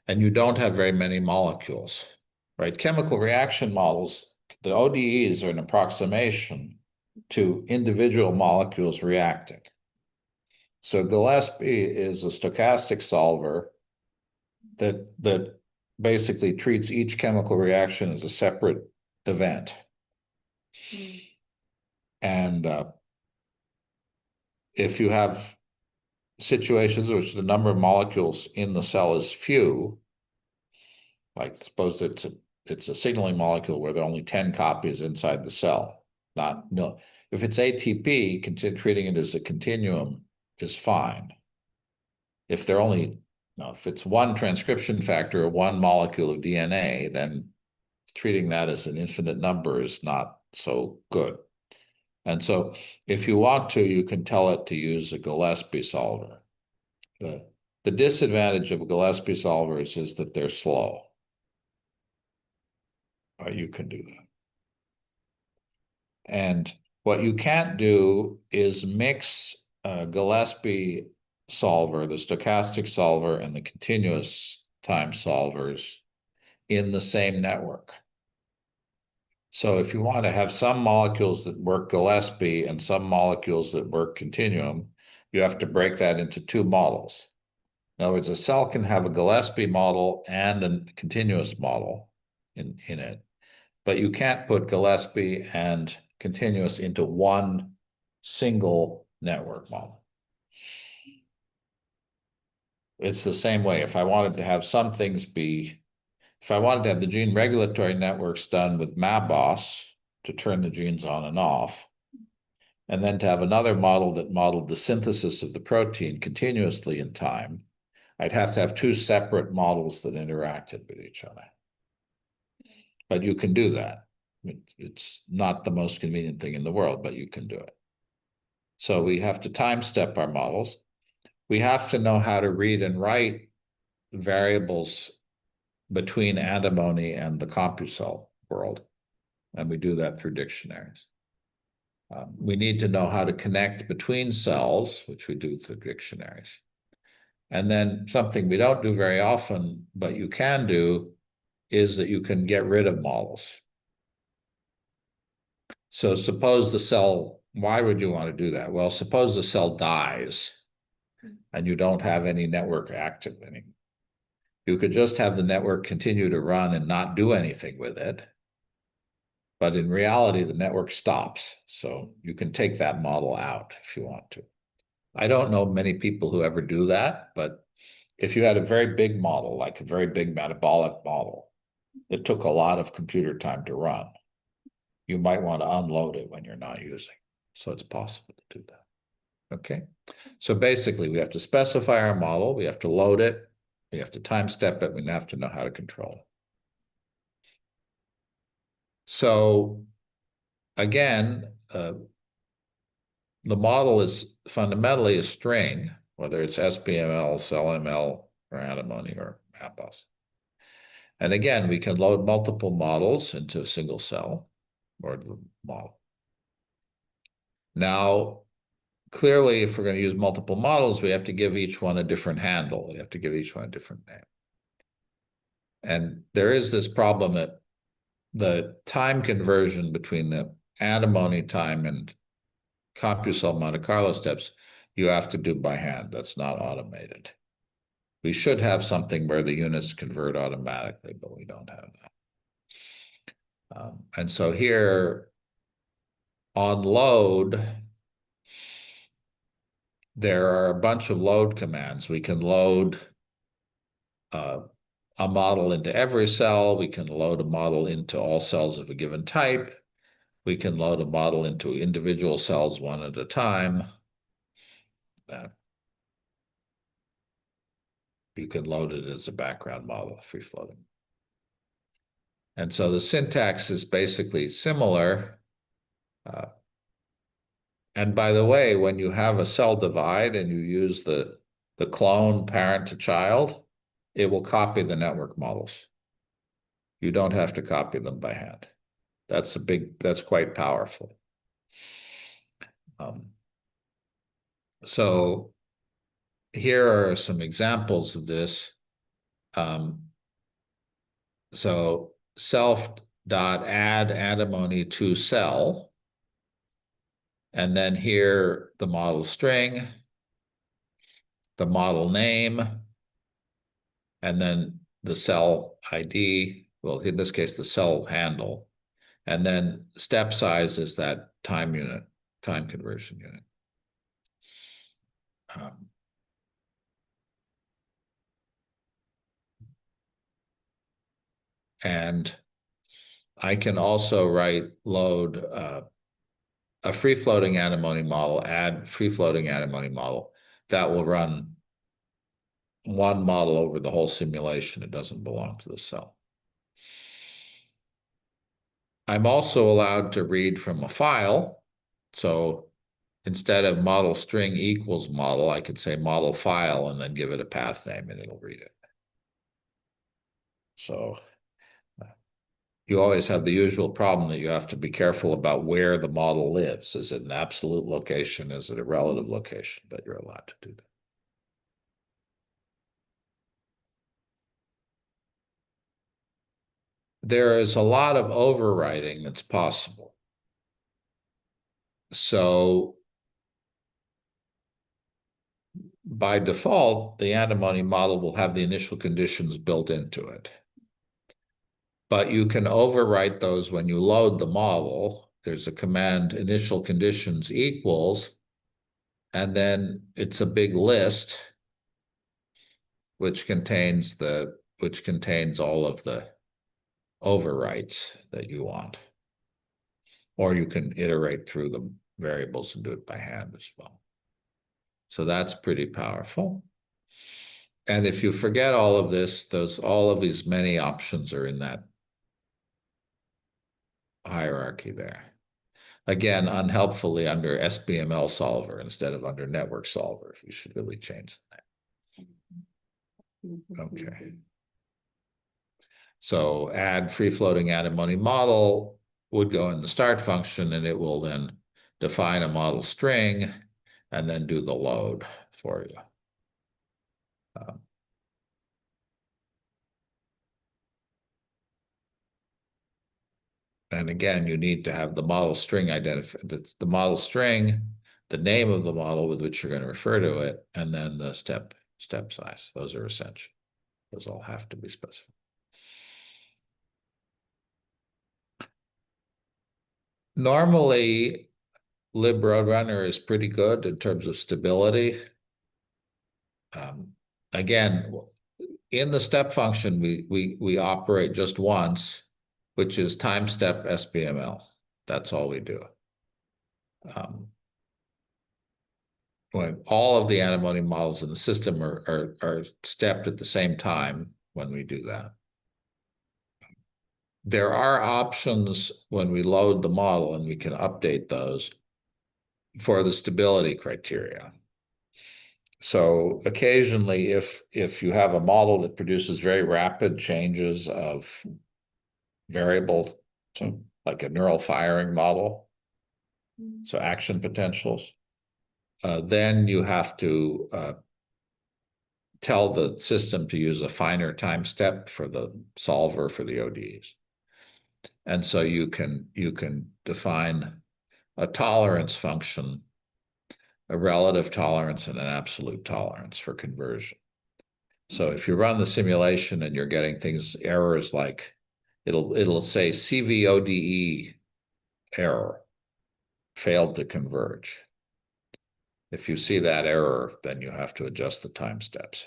A: and you don't have very many molecules, right? Chemical reaction models, the ODEs are an approximation to individual molecules reacting. So Gillespie is a stochastic solver that basically treats each chemical reaction as a separate event. And if you have situations in which the number of molecules in the cell is few, like suppose it's a signaling molecule where there are only 10 copies inside the cell, if it's ATP, treating it as a continuum is fine. If they're only, if it's one transcription factor or one molecule of DNA, then treating that as an infinite number is not so good. And so if you want to, you can tell it to use a Gillespie solver. The disadvantage of Gillespie solvers is that they're slow. You can do that. And what you can't do is mix Gillespie solver, the stochastic solver, and the continuous time solvers in the same network. So if you want to have some molecules that work Gillespie and some molecules that work continuum, you have to break that into two models. In other words, a cell can have a Gillespie model and a continuous model in it, but you can't put Gillespie and continuous into one single network model. It's the same way. If I wanted to have some things be, if I wanted to have the gene regulatory networks done with MABOS to turn the genes on and off, and then to have another model that modeled the synthesis of the protein continuously in time, I'd have to have two separate models that interacted with each other. But you can do that. It's not the most convenient thing in the world, but you can do it. So we have to time step our models. We have to know how to read and write variables between antimony and the CompuCell world. And we do that through dictionaries. We need to know how to connect between cells, which we do through dictionaries. And then something we don't do very often, but you can do, is that you can get rid of models. So suppose the cell, why would you want to do that? Well, suppose the cell dies and you don't have any network active anymore. You could just have the network continue to run and not do anything with it. But in reality, the network stops. So you can take that model out if you want to. I don't know many people who ever do that, but if you had a very big model, like a very big metabolic model, that took a lot of computer time to run, you might want to unload it when you're not using. So it's possible to do that. Okay. So basically, we have to specify our model, we have to load it, we have to time step it, we have to know how to control it. So again, the model is fundamentally a string, whether it's SBML, CellML, or antimony, or MAPOS. And again, we can load multiple models into a single cell or the model. Now, clearly, if we're going to use multiple models, we have to give each one a different handle. We have to give each one a different name. And there is this problem that the time conversion between the antimony time and CompuCell Monte Carlo steps, you have to do by hand. That's not automated. We should have something where the units convert automatically, but we don't have that. And so here on load, there are a bunch of load commands. We can load a model into every cell. We can load a model into all cells of a given type. We can load a model into individual cells one at a time. You can load it as a background model, free floating. And so the syntax is basically similar. And by the way, when you have a cell divide and you use the clone parent to child, it will copy the network models. You don't have to copy them by hand. That's quite powerful. So here are some examples of this. So self.add antimony to cell, and then here the model string, the model name, and then the cell ID, well, in this case, the cell handle, and then step size is that time unit, time conversion unit. And I can also load a free-floating antimony model, add free-floating antimony model, that will run one model over the whole simulation. It doesn't belong to the cell. I'm also allowed to read from a file. So instead of model string equals model, I could say model file and then give it a path name and it'll read it. So you always have the usual problem that you have to be careful about where the model lives. Is it an absolute location? Is it a relative location? But you're allowed to do that. There is a lot of overwriting that's possible. So by default, the antimony model will have the initial conditions built into it. But you can overwrite those when you load the model. There's a command initial conditions equals, And then it's a big list which contains all of the overwrites that you want. Or you can iterate through the variables and do it by hand as well. So that's pretty powerful. And if you forget all of this, all of these many options are in that hierarchy there. Again, unhelpfully under SBML solver instead of under network solver. You should really change that. Okay. So add free floating antimony model would go in the start function, and it will then define a model string and then do the load for you. And again, you need to have the model string identified. That's the model string, the name of the model with which you're going to refer to it, and then the step size. Those are essential. Those all have to be specified. Normally, libRoadrunner is pretty good in terms of stability. Again, in the step function, we operate just once, which is time step SBML. That's all we do. When all of the antimony models in the system are stepped at the same time when we do that. There are options when we load the model, and we can update those for the stability criteria. So occasionally, if you have a model that produces very rapid changes of variables, so like a neural firing model, so action potentials, then you have to tell the system to use a finer time step for the solver for the ODEs. And so you can define a tolerance function, a relative tolerance and an absolute tolerance for conversion. So if you run the simulation and you're getting errors like it'll say CVODE error, failed to converge. If you see that error, then you have to adjust the time steps.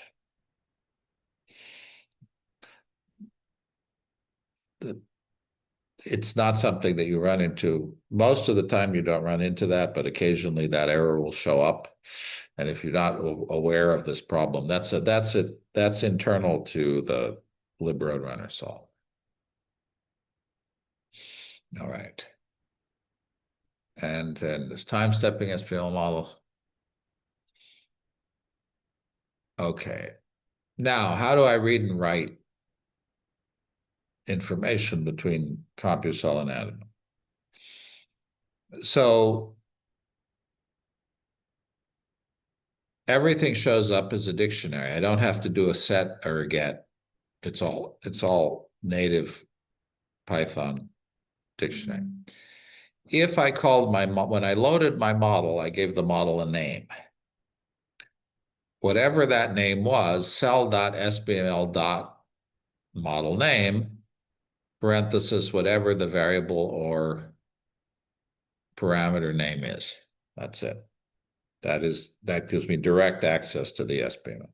A: It's not something that you run into. Most of the time you don't run into that, but occasionally that error will show up. And if you're not aware of this problem, that's internal to the libRoadrunner solve. All right. And then this time stepping SPL model. Okay. Now, how do I read and write information between CompuCell and Atom? So everything shows up as a dictionary. I don't have to do a set or a get. It's all native Python dictionary. If I called when I loaded my model, I gave the model a name. Whatever that name was, cell.sbml.model name, parenthesis, whatever the variable or parameter name is. That's it. That gives me direct access to the SBML.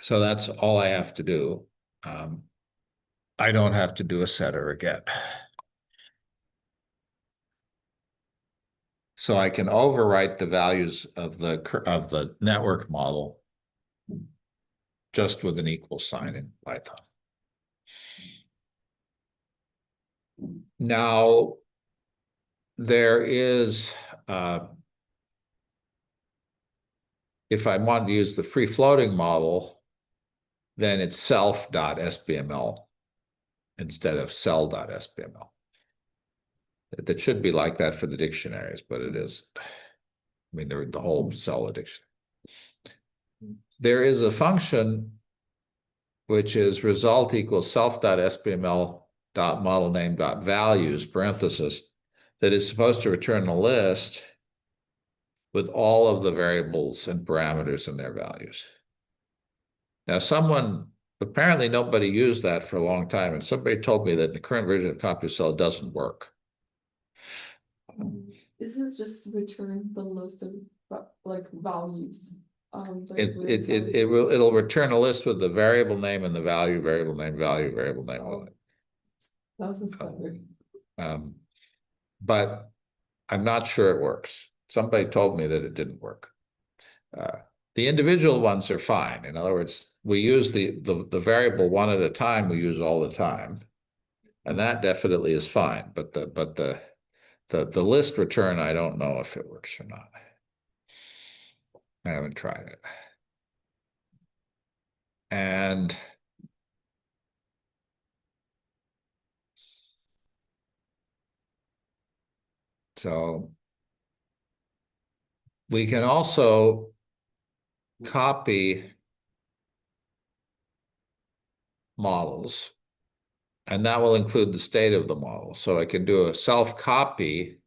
A: So that's all I have to do. I don't have to do a set or a get. So I can overwrite the values of the network model just with an equal sign in Python. Now, there is, if I want to use the free floating model, then it's self.sbml instead of cell.sbml. That should be like that for the dictionaries, but it is. I mean, the whole cell dictionary. There is a function which is result equals self.sbml.modelName.values, parenthesis, that is supposed to return a list with all of the variables and parameters and their values. Now, apparently nobody used that for a long time, and somebody told me that the current version of CompuCell doesn't work.
B: Is this just return the list of like values?
A: It'll return a list with the variable name and the value, variable name, value, variable name.
B: Oh. That's a standard.
A: But I'm not sure it works. Somebody told me that it didn't work. The individual ones are fine. In other words, we use the variable one at a time, we use all the time. And that definitely is fine. But the list return, I don't know if it works or not. I haven't tried it. And so we can also copy models, and that will include the state of the model. So I can do a self-copy,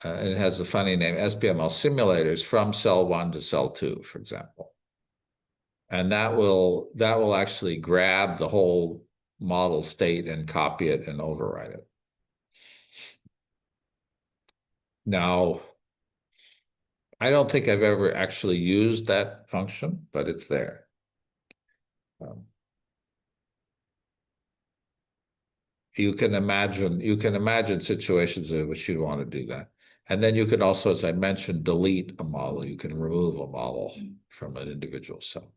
A: and it has a funny name, SPML simulators from cell 1 to cell 2, for example. And that will actually grab the whole model state and copy it and override it. Now, I don't think I've ever actually used that function, but it's there. You can imagine situations in which you'd want to do that. And then you can also, as I mentioned, delete a model. You can remove a model from an individual cell.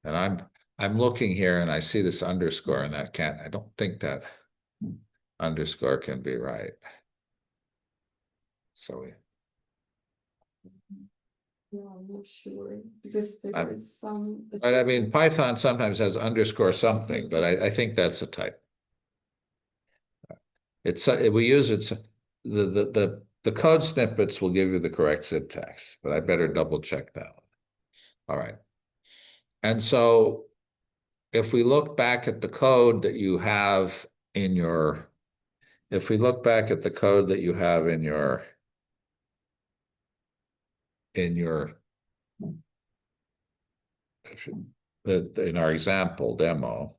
A: And I'm looking here and I see this underscore, and I don't think that underscore can be right. So
B: Yeah, I'm not sure because there is some.
A: but I mean, Python sometimes has underscore something, but I think that's a type. We use it. The code snippets will give you the correct syntax, but I better double check that one. All right. And so if we look back at the code that you have in your, if we look back at the code that you have in your in our example demo,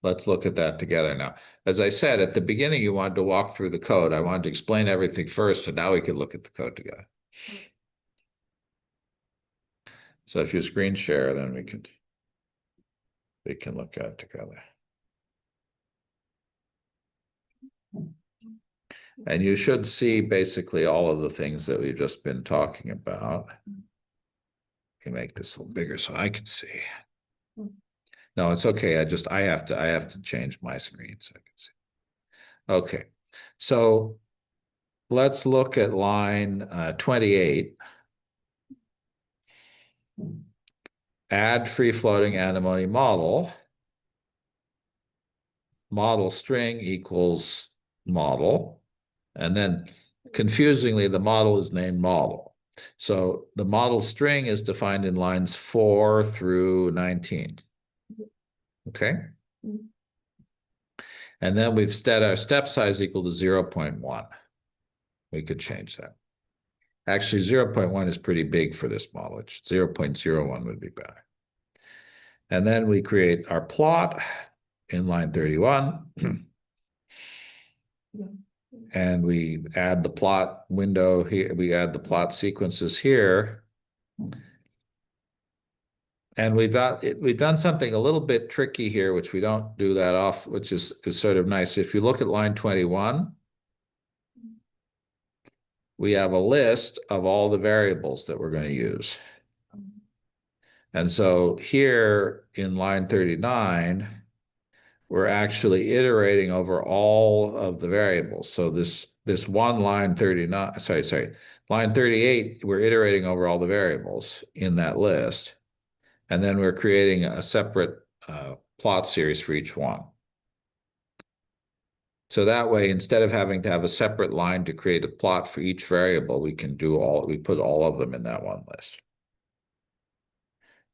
A: let's look at that together now. As I said, at the beginning, you wanted to walk through the code. I wanted to explain everything first, and now we can look at the code together. So if you screen share, then we can look at it together. And you should see basically all of the things that we've just been talking about. Can make this a little bigger so I can see. No, it's okay. I have to change my screen so I can see. Okay, so let's look at line 28. Add free floating antimony model. Model string equals model. And then confusingly, the model is named model. So the model string is defined in lines 4 through 19. Okay. And then we've set our step size equal to 0.1. We could change that. Actually, 0.1 is pretty big for this model. 0.01 would be better. And then we create our plot in line 31. And we add the plot window here. We add the plot sequences here. And we've done something a little bit tricky here, which we don't do that off, which is sort of nice. If you look at line 21, we have a list of all the variables that we're going to use. And so here in line 39, we're actually iterating over all of the variables. So this one line 39, line 38, we're iterating over all the variables in that list. And then we're creating a separate plot series for each one. So that way, instead of having to have a separate line to create a plot for each variable, we put all of them in that one list.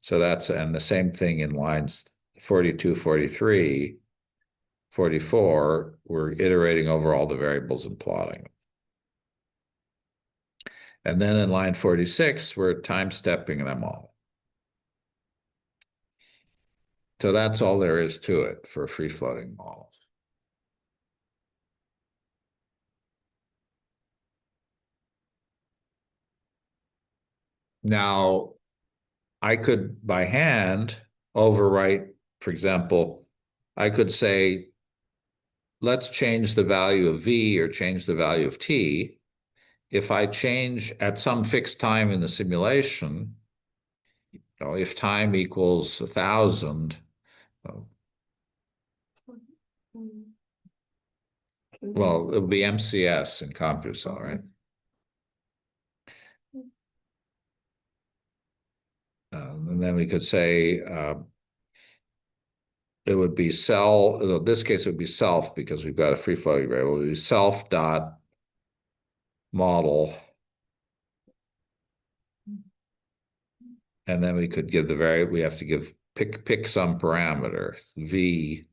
A: So and the same thing in lines 42, 43, 44, we're iterating over all the variables and plotting. And then in line 46, we're time stepping them all. So that's all there is to it for a free floating model. Now, I could by hand overwrite, for example, I could say, let's change the value of V or change the value of T. If I change at some fixed time in the simulation, if time equals 1,000, well, it would be MCS in CompuCell, right? And then we could say it would be in this case, it would be self because we've got a free floating variable. It would be self dot model. And then we could give we have to pick some parameter, V.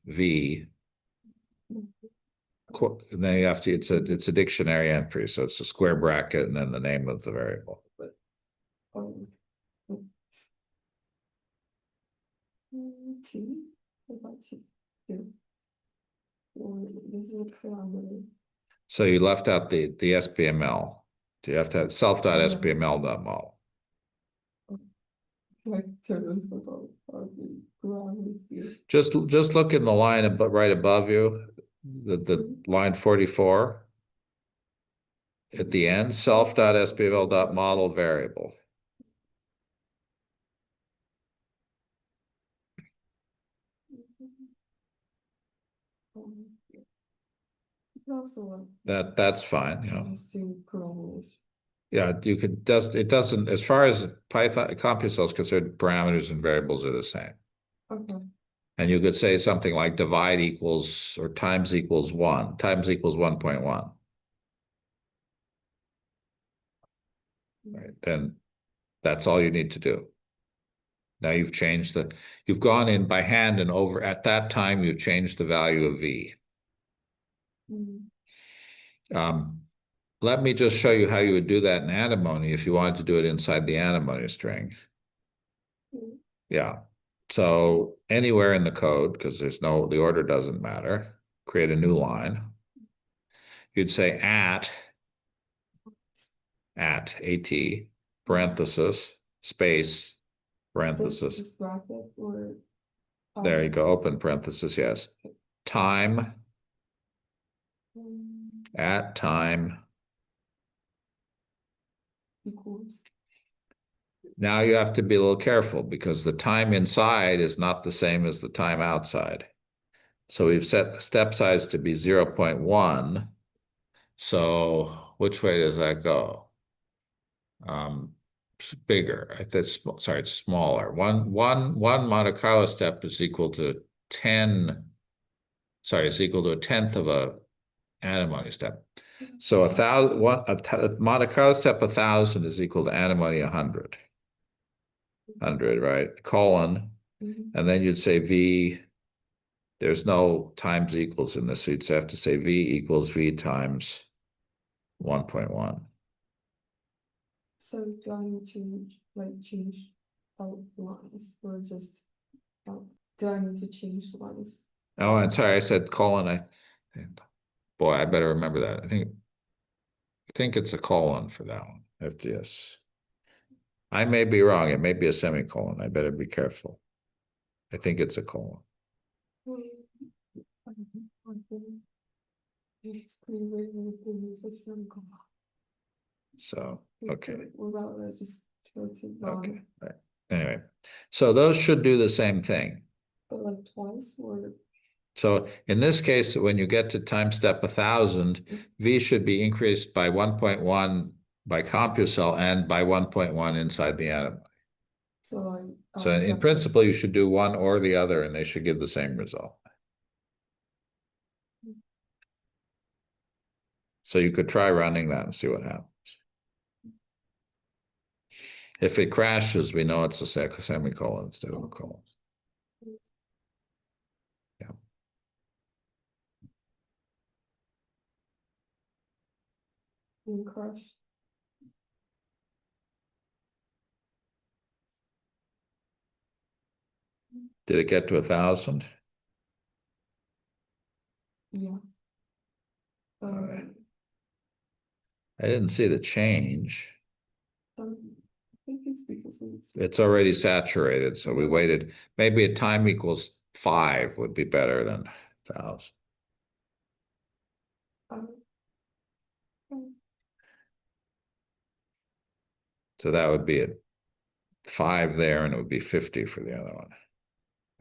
A: And then you have to, it's a dictionary entry. So it's a square bracket and then the name of the variable.
B: T, what about T? Here. Or this is a parameter.
A: So you left out the SPML. So you have to have self.spml.model.
B: Like totally forgot how the parameters here.
A: Just look in the line right above you, the line 44. At the end, self.spml.model variable.
B: Also,
A: That's fine,
B: these two parameters.
A: Yeah, it doesn't, as far as Python CompuCell is concerned, parameters and variables are the same.
B: Okay.
A: And you could say something like divide equals or times equals 1, times equals 1.1. Right, then that's all you need to do. Now you've gone in by hand and over at that time, you've changed the value of V. Let me just show you how you would do that in antimony if you wanted to do it inside the antimony string. Yeah. So anywhere in the code, because the order doesn't matter, create a new line. You'd say at parenthesis, space, parenthesis.
B: This bracket or
A: There you go, open parenthesis, yes. Time, at time.
B: equals.
A: Now you have to be a little careful because the time inside is not the same as the time outside. So we've set the step size to be 0.1. So which way does that go? It's bigger. Sorry, it's smaller. One Monte Carlo step is equal to 10. Sorry, it's equal to a tenth of a antimony step. So a Monte Carlo step 1,000 is equal to antimony 100. 100, right? Colon, and then you'd say V. There's no times equals in this, so you'd have to say V equals V times 1.1.
B: So do I need to change lines or just do I need to change the lines?
A: Oh, and sorry, I said colon. Boy, I better remember that. I think it's a colon for that one. FGS. I may be wrong. It may be a semicolon. I better be careful. I think it's a colon.
B: It's pretty weird when it's a semicolon.
A: So, okay.
B: Well, let's just try to
A: Okay, right. Anyway, so those should do the same thing.
B: But like twice or?
A: So in this case, when you get to time step 1,000, V should be increased by 1.1 by CompuCell and by 1.1 inside the atom.
B: So
A: in principle, you should do one or the other, and they should give the same result. So you could try running that and see what happens. If it crashes, we know it's a semicolon instead of a colon. Yeah.
B: Crash.
A: Did it get to 1,000?
B: Yeah.
A: Alright. I didn't see the change.
B: I think it's because
A: It's already saturated, so we waited. Maybe a time equals 5 would be better than 1,000.
B: um,
A: So that would be at 5 there, and it would be 50 for the other one,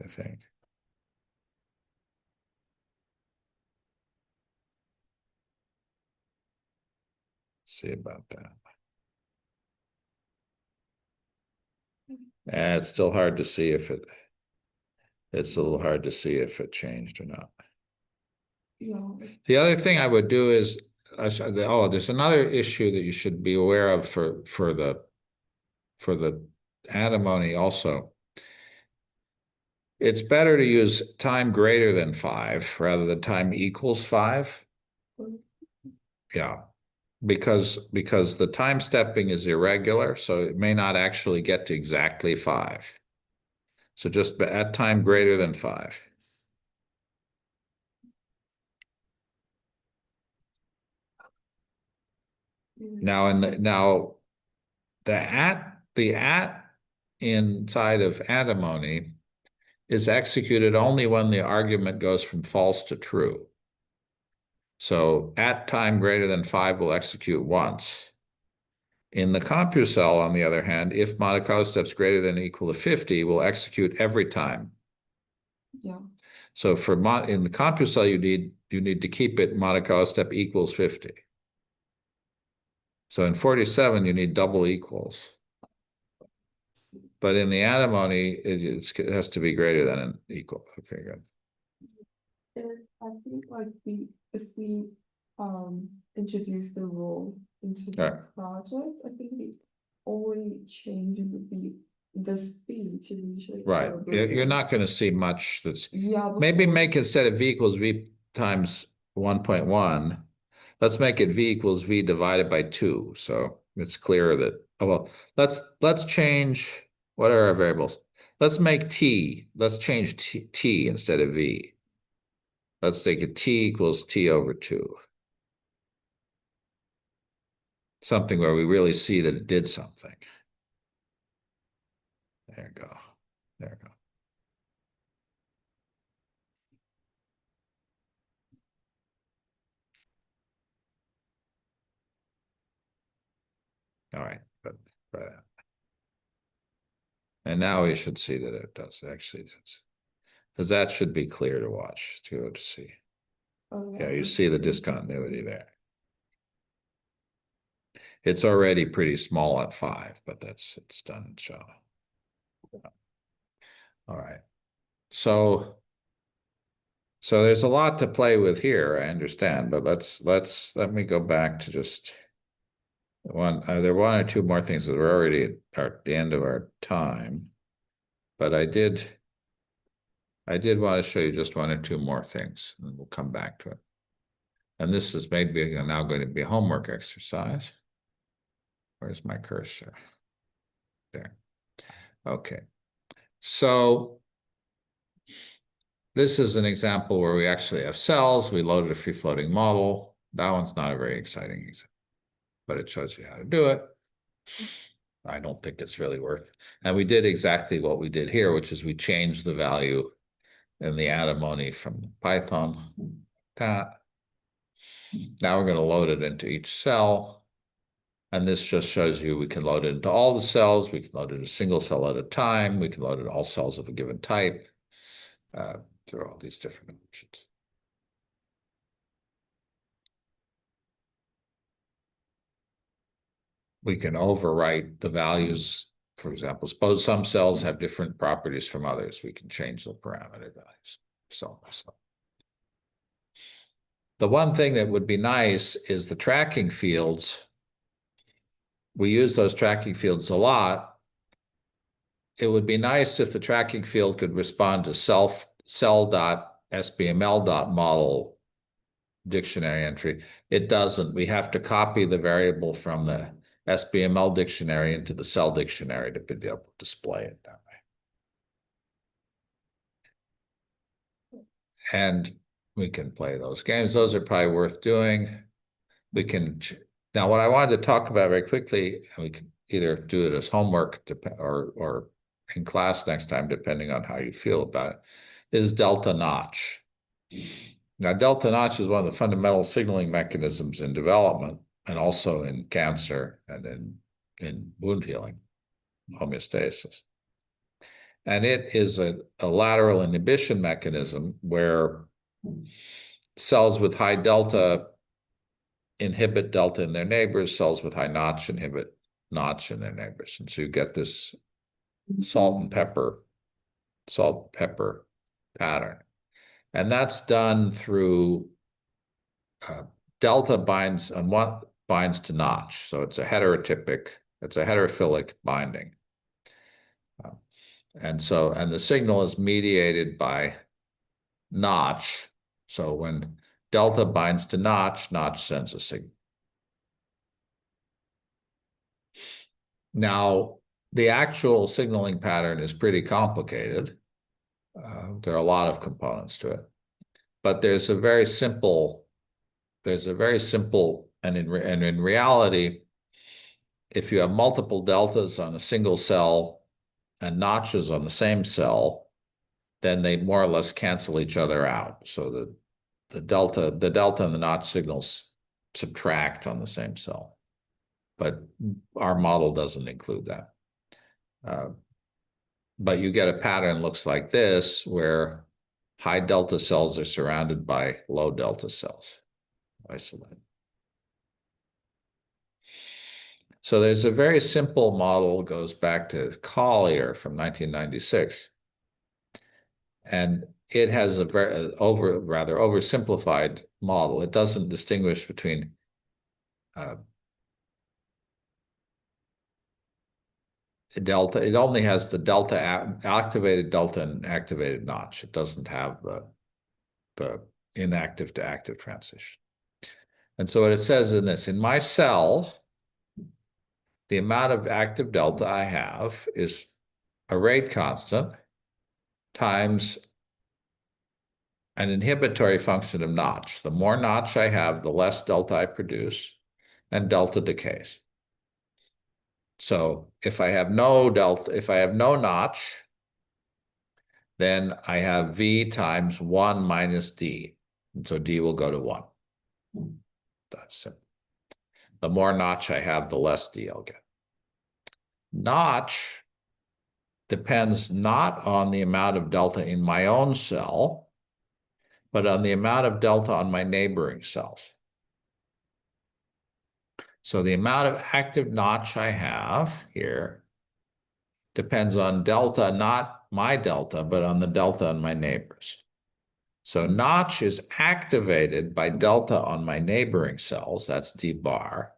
A: I think. See about that. It's still hard to see if it's a little hard to see if it changed or not.
B: yeah.
A: The other thing I would do is, there's another issue that you should be aware of for the antimony also. It's better to use time greater than 5 rather than time equals 5. Yeah, because the time stepping is irregular, so it may not actually get to exactly 5. So just at time greater than 5. Now the at inside of antimony is executed only when the argument goes from false to true. So at time greater than 5 will execute once. In the CompuCell, on the other hand, if Monte steps greater than or equal to 50, will execute every time.
B: Yeah.
A: So in the CompuCell, you need to keep it Monte step equals 50. So in 47, you need double equals. But in the antimony, it has to be greater than an equal. Okay, good.
B: And I think like if we introduce the rule into the project, I think the only change would be the speed to usually.
A: Right. You're not going to see much that's
B: Yeah.
A: maybe make instead of v equals v times 1.1, let's make it v equals v divided by 2. So it's clear that, oh, well, let's change, what are our variables? Let's make let's change t instead of v. Let's take it t equals t over 2. Something where we really see that it did something. There you go. There you go. All right, but try that. And now we should see that it does actually, because that should be clear to watch, to see.
B: Oh,
A: Yeah, you see the discontinuity there. It's already pretty small at 5, but it's done and shown. All right. So there's a lot to play with here, I understand, but let me go back to just there are 1 or 2 more things that are already at the end of our time, but I did want to show you just 1 or 2 more things, and we'll come back to it. And this is maybe now going to be a homework exercise. Where's my cursor? There. Okay. So this is an example where we actually have cells. We loaded a free-floating model. That one's not a very exciting example, but it shows you how to do it. I don't think it's really worth it. And we did exactly what we did here, which is we changed the value in the antimony from Python. That. Now we're going to load it into each cell. And this just shows you we can load it into all the cells. We can load it a single cell at a time. We can load it all cells of a given type. Through all these different options. We can overwrite the values. For example, suppose some cells have different properties from others. We can change the parameter values. So. The one thing that would be nice is the tracking fields. We use those tracking fields a lot. It would be nice if the tracking field could respond to cell.sbml.model dictionary entry. It doesn't. We have to copy the variable from the SBML dictionary into the cell dictionary to be able to display it that way. And we can play those games. Those are probably worth doing. We can, now what I wanted to talk about very quickly, and we can either do it as homework or in class next time, depending on how you feel about it, is delta notch. Now, delta notch is one of the fundamental signaling mechanisms in development and also in cancer and in wound healing, homeostasis. And it is a lateral inhibition mechanism where cells with high delta inhibit delta in their neighbors, cells with high notch inhibit notch in their neighbors. And so you get this salt and pepper pattern. And that's done through delta binds to notch. So it's a heterophilic binding. And the signal is mediated by notch. So when delta binds to notch, notch sends a signal. Now, the actual signaling pattern is pretty complicated. There are a lot of components to it, but there's a very simple, and in reality, if you have multiple deltas on a single cell and notches on the same cell, then they more or less cancel each other out. So the delta and the notch signals subtract on the same cell. But our model doesn't include that. But you get a pattern looks like this, where high delta cells are surrounded by low delta cells, isolated. So there's a very simple model, goes back to Collier from 1996. And it has a very rather oversimplified model. It doesn't distinguish between delta. It only has the delta activated delta and activated notch. It doesn't have the inactive to active transition. And so what it says in this, in my cell, the amount of active delta I have is a rate constant times an inhibitory function of notch. The more notch I have, the less delta I produce, and delta decays. So if I have no delta, if I have no notch, then I have V times 1 minus D. And so D will go to 1. That's simple. The more notch I have, the less D I'll get. Notch depends not on the amount of delta in my own cell, but on the amount of delta on my neighboring cells. So the amount of active notch I have here depends on delta, not my delta, but on the delta on my neighbors. So notch is activated by delta on my neighboring cells, that's D bar.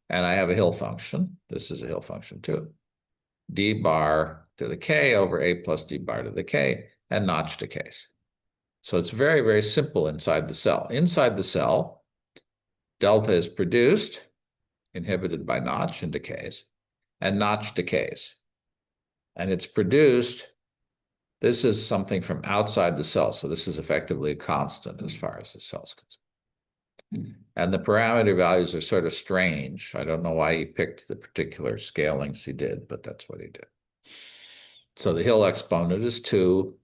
A: And I have a Hill function. This is a Hill function too. D bar to the K over A plus D bar to the K, and notch decays. So it's very, very simple inside the cell. Inside the cell, delta is produced, inhibited by notch and decays, and notch decays. And it's produced, this is something from outside the cell, so this is effectively a constant as far as the cell's concerned. And the parameter values are sort of strange. I don't know why he picked the particular scalings he did, but that's what he did. So the Hill exponent is 2,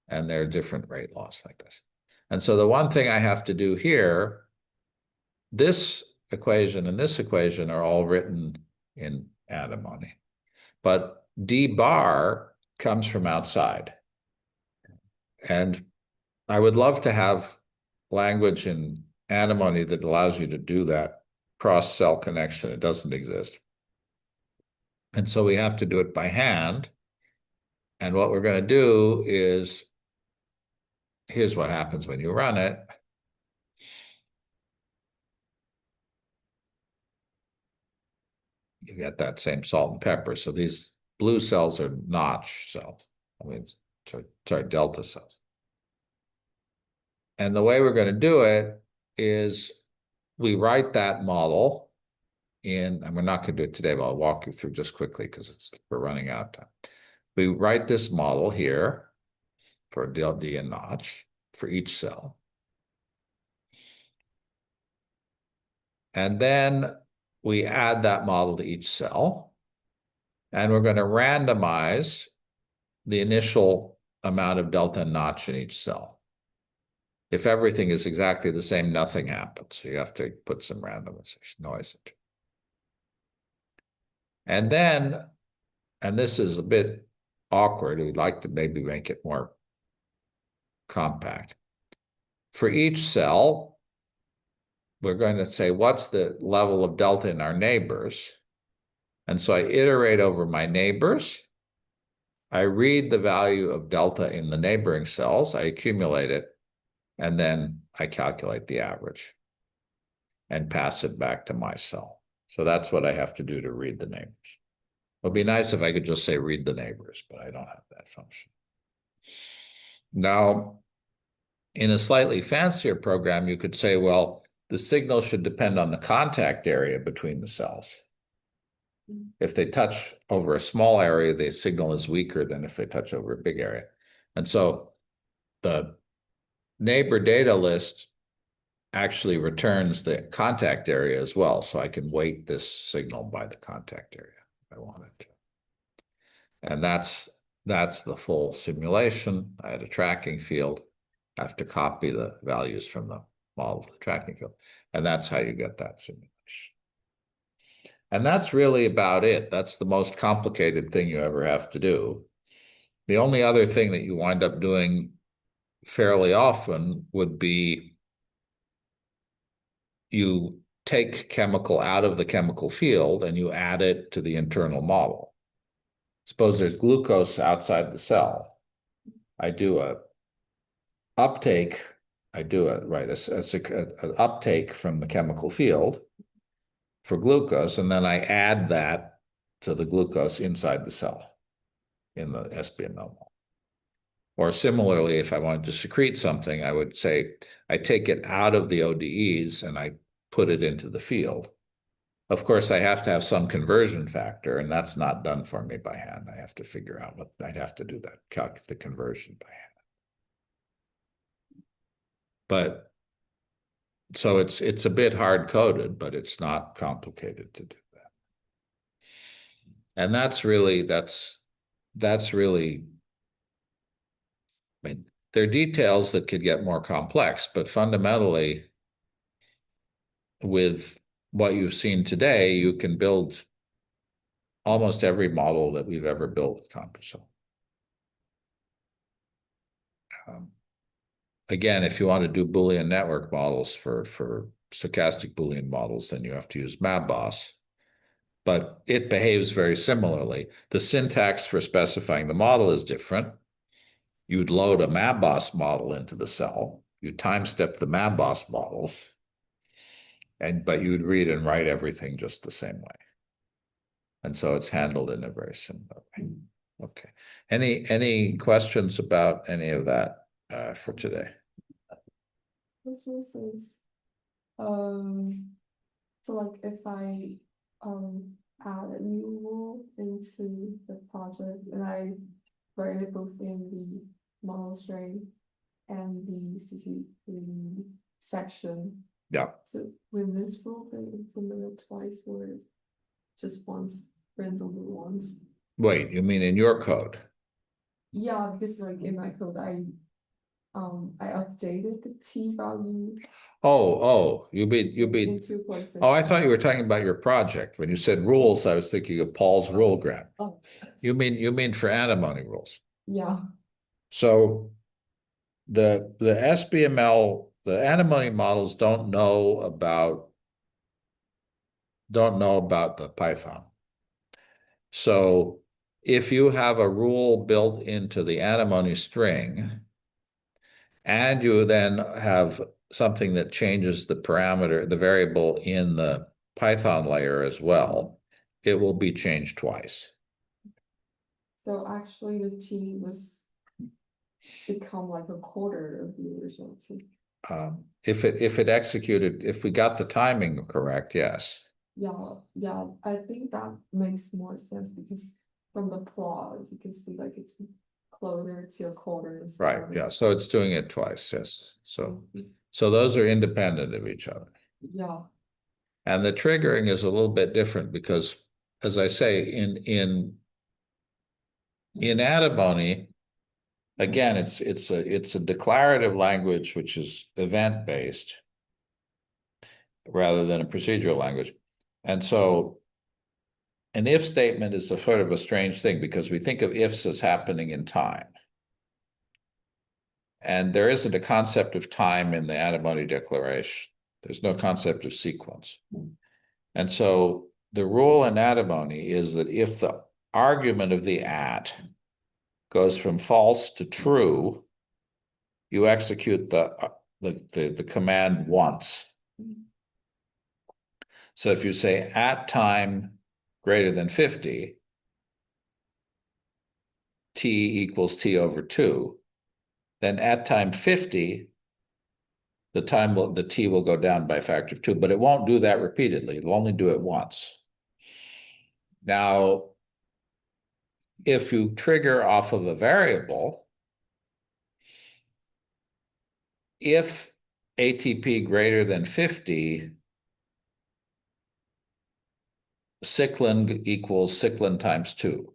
A: and there are different rate laws like this. And so the one thing I have to do here, this equation and this equation are all written in antimony. But D bar comes from outside. And I would love to have language in antimony that allows you to do that cross-cell connection. It doesn't exist. And so we have to do it by hand. And what we're going to do is, here's what happens when you run it. You get that same salt and pepper. So these blue cells are notch cells. I mean, sorry, delta cells. And the way we're going to do it is we write that model in, and we're not going to do it today, but I'll walk you through just quickly because we're running out of time. We write this model here for delta and notch for each cell. And then we add that model to each cell. And we're going to randomize the initial amount of delta and notch in each cell. If everything is exactly the same, nothing happens. So you have to put some randomization noise into it. And then, and this is a bit awkward, we'd like to maybe make it more compact. For each cell, we're going to say, what's the level of delta in our neighbors? And so I iterate over my neighbors. I read the value of delta in the neighboring cells, I accumulate it, and then I calculate the average and pass it back to my cell. So that's what I have to do to read the neighbors. It would be nice if I could just say read the neighbors, but I don't have that function. Now, in a slightly fancier program, you could say, well, the signal should depend on the contact area between the cells. If they touch over a small area, the signal is weaker than if they touch over a big area. And so the neighbor data list actually returns the contact area as well. So I can weight this signal by the contact area if I wanted to. And that's the full simulation. I had a tracking field. I have to copy the values from the model to the tracking field. And that's how you get that simulation. And that's really about it. That's the most complicated thing you ever have to do. The only other thing that you wind up doing fairly often would be you take chemical out of the chemical field and you add it to the internal model. Suppose there's glucose outside the cell. I do a uptake, an uptake from the chemical field for glucose, and then I add that to the glucose inside the cell in the SBML model. Or similarly, if I wanted to secrete something, I would say I take it out of the ODEs and I put it into the field. Of course, I have to have some conversion factor, and that's not done for me by hand. I have to figure out what I'd have to do that, calculate the conversion by hand. But so it's a bit hard-coded, but it's not complicated to do that. And that's really, I mean, there are details that could get more complex, but fundamentally, with what you've seen today, you can build almost every model that we've ever built with Multicell. Again, if you want to do Boolean network models for stochastic Boolean models, then you have to use MapBoss. But it behaves very similarly. The syntax for specifying the model is different. You'd load a MapBoss model into the cell. You time step the MapBoss models, but you'd read and write everything just the same way. And so it's handled in a very similar way. Okay. Any questions about any of that for today?
B: This was is, so like if I add a new rule into the project and I write it both in the model string and the CC3 section.
A: Yeah.
B: So with this rule, they implement it twice or just once, randomly once.
A: Wait, you mean in your code?
B: Yeah, because like in my code, I updated the T value
A: You mean.
B: in 2 places.
A: Oh, I thought you were talking about your project. When you said rules, I was thinking of Paul's rule graph.
B: Oh,
A: You mean for antimony rules.
B: yeah.
A: So the SBML, the antimony models don't know about the Python. So if you have a rule built into the antimony string, and you then have something that changes the parameter, the variable in the Python layer as well, it will be changed twice.
B: So actually the T was become like a quarter of the original T.
A: If it executed, if we got the timing correct, yes.
B: Yeah, I think that makes more sense because from the plot, you can see like it's closer to a quarter.
A: Right, yeah, so it's doing it twice, yes. So those are independent of each other.
B: Yeah.
A: And the triggering is a little bit different because, as I say, in alimony, again, it's a declarative language which is event-based rather than a procedural language. And so an if statement is a sort of a strange thing because we think of ifs as happening in time. And there isn't a concept of time in the alimony declaration. There's no concept of sequence. And so the rule in alimony is that if the argument of the at goes from false to true, you execute the command once. So if you say at time greater than 50, t equals t over 2, then at time 50, the t will go down by a factor of 2, but it won't do that repeatedly. It'll only do it once. Now, if you trigger off of a variable, if ATP greater than 50, cyclin equals cyclin times 2.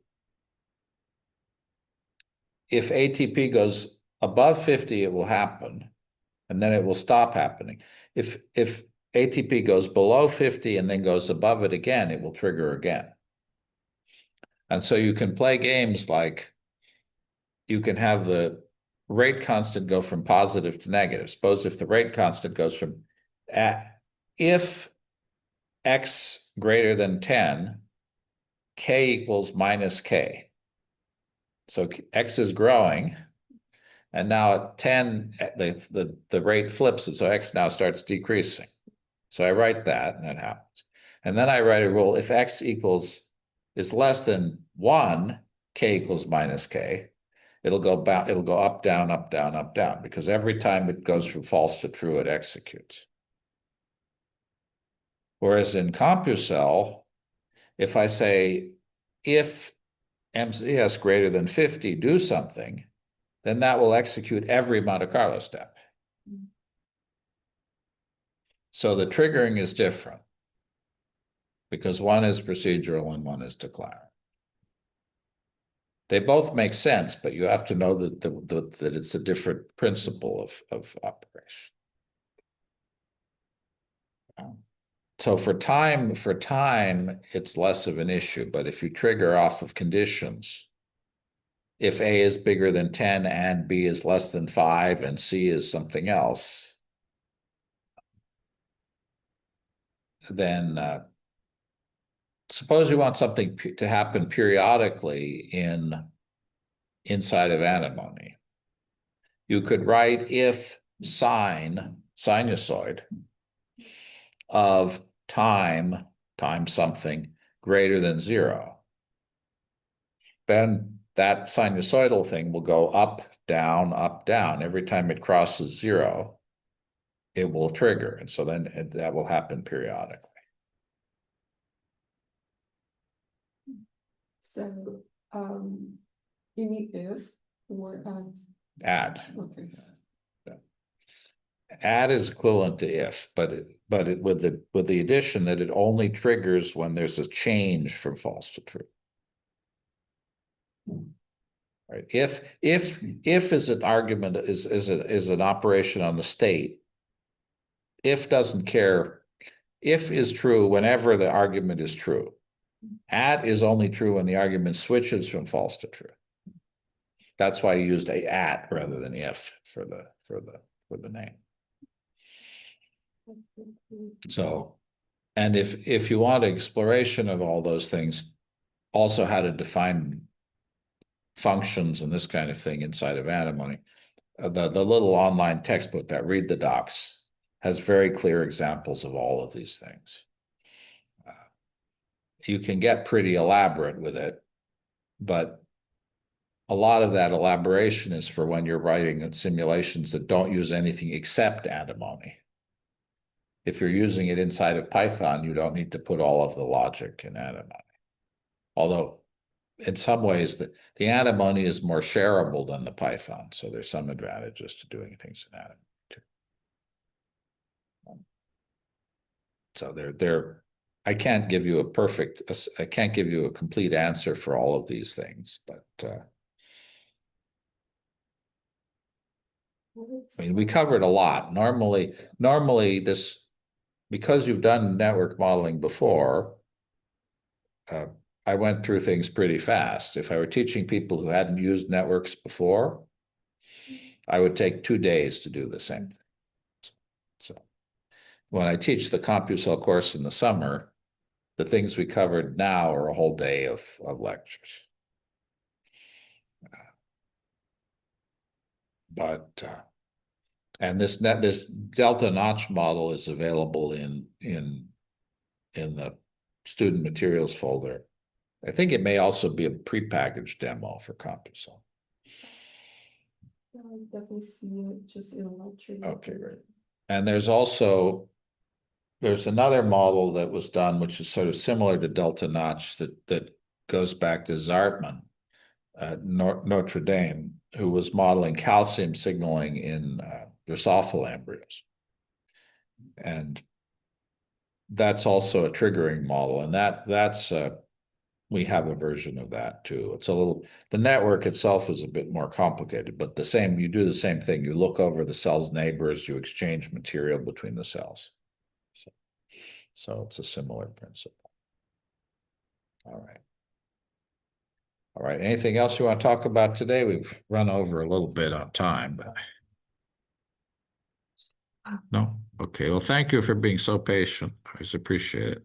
A: If ATP goes above 50, it will happen, and then it will stop happening. If ATP goes below 50 and then goes above it again, it will trigger again. And so you can play games like you can have the rate constant go from positive to negative. Suppose if the rate constant goes from if x greater than 10, k equals minus k. So x is growing, and now at 10, the rate flips it, so x now starts decreasing. So I write that, and that happens. And then I write a rule, if x is less than 1, k equals minus k, it'll go up, down, up, down, up, down, because every time it goes from false to true, it executes. Whereas in Compusel, if I say, if MCS greater than 50 do something, then that will execute every Monte Carlo step. So the triggering is different because one is procedural and one is declarative. They both make sense, but you have to know that that it's a different principle of operation. So for time, it's less of an issue, but if you trigger off of conditions, if A is bigger than 10 and B is less than 5 and C is something else, then suppose you want something to happen periodically inside of alimony. You could write if sinusoid of time times something greater than 0. Then that sinusoidal thing will go up, down, up, down. Every time it crosses 0, it will trigger. And so then that will happen periodically.
B: So, you need if or
A: Add.
B: okay.
A: Add is equivalent to if, but with the addition that it only triggers when there's a change from false to true. Right. If is an argument is an operation on the state. If doesn't care. If is true whenever the argument is true. At is only true when the argument switches from false to true. That's why you used a at rather than if for the name. So, and if you want exploration of all those things, also how to define functions and this kind of thing inside of alimony, the little online textbook that Read the Docs has very clear examples of all of these things. You can get pretty elaborate with it, but a lot of that elaboration is for when you're writing simulations that don't use anything except alimony. If you're using it inside of Python, you don't need to put all of the logic in alimony. Although in some ways, the antimony is more shareable than the Python, so there's some advantages to doing things in antimony too. So I can't give you I can't give you a complete answer for all of these things, but I mean, we covered a lot. Normally this, because you've done network modeling before, I went through things pretty fast. If I were teaching people who hadn't used networks before, I would take 2 days to do the same thing. So when I teach the CompuCell course in the summer, the things we covered now are a whole day of lectures. But and this delta notch model is available in the student materials folder. I think it may also be a prepackaged demo for CompuCell.
B: Yeah, I definitely see it just in lecture.
A: Okay, great. And there's another model that was done, which is sort of similar to delta notch, that goes back to Zartman at Notre Dame, who was modeling calcium signaling in Drosophila embryos. And that's also a triggering model, and that's we have a version of that too. It's the network itself is a bit more complicated, but you do the same thing. You look over the cell's neighbors, you exchange material between the cells. So it's a similar principle. All right. All right. Anything else you want to talk about today? We've run over a little bit on time, but no? Okay. Well, thank you for being so patient. I always appreciate it.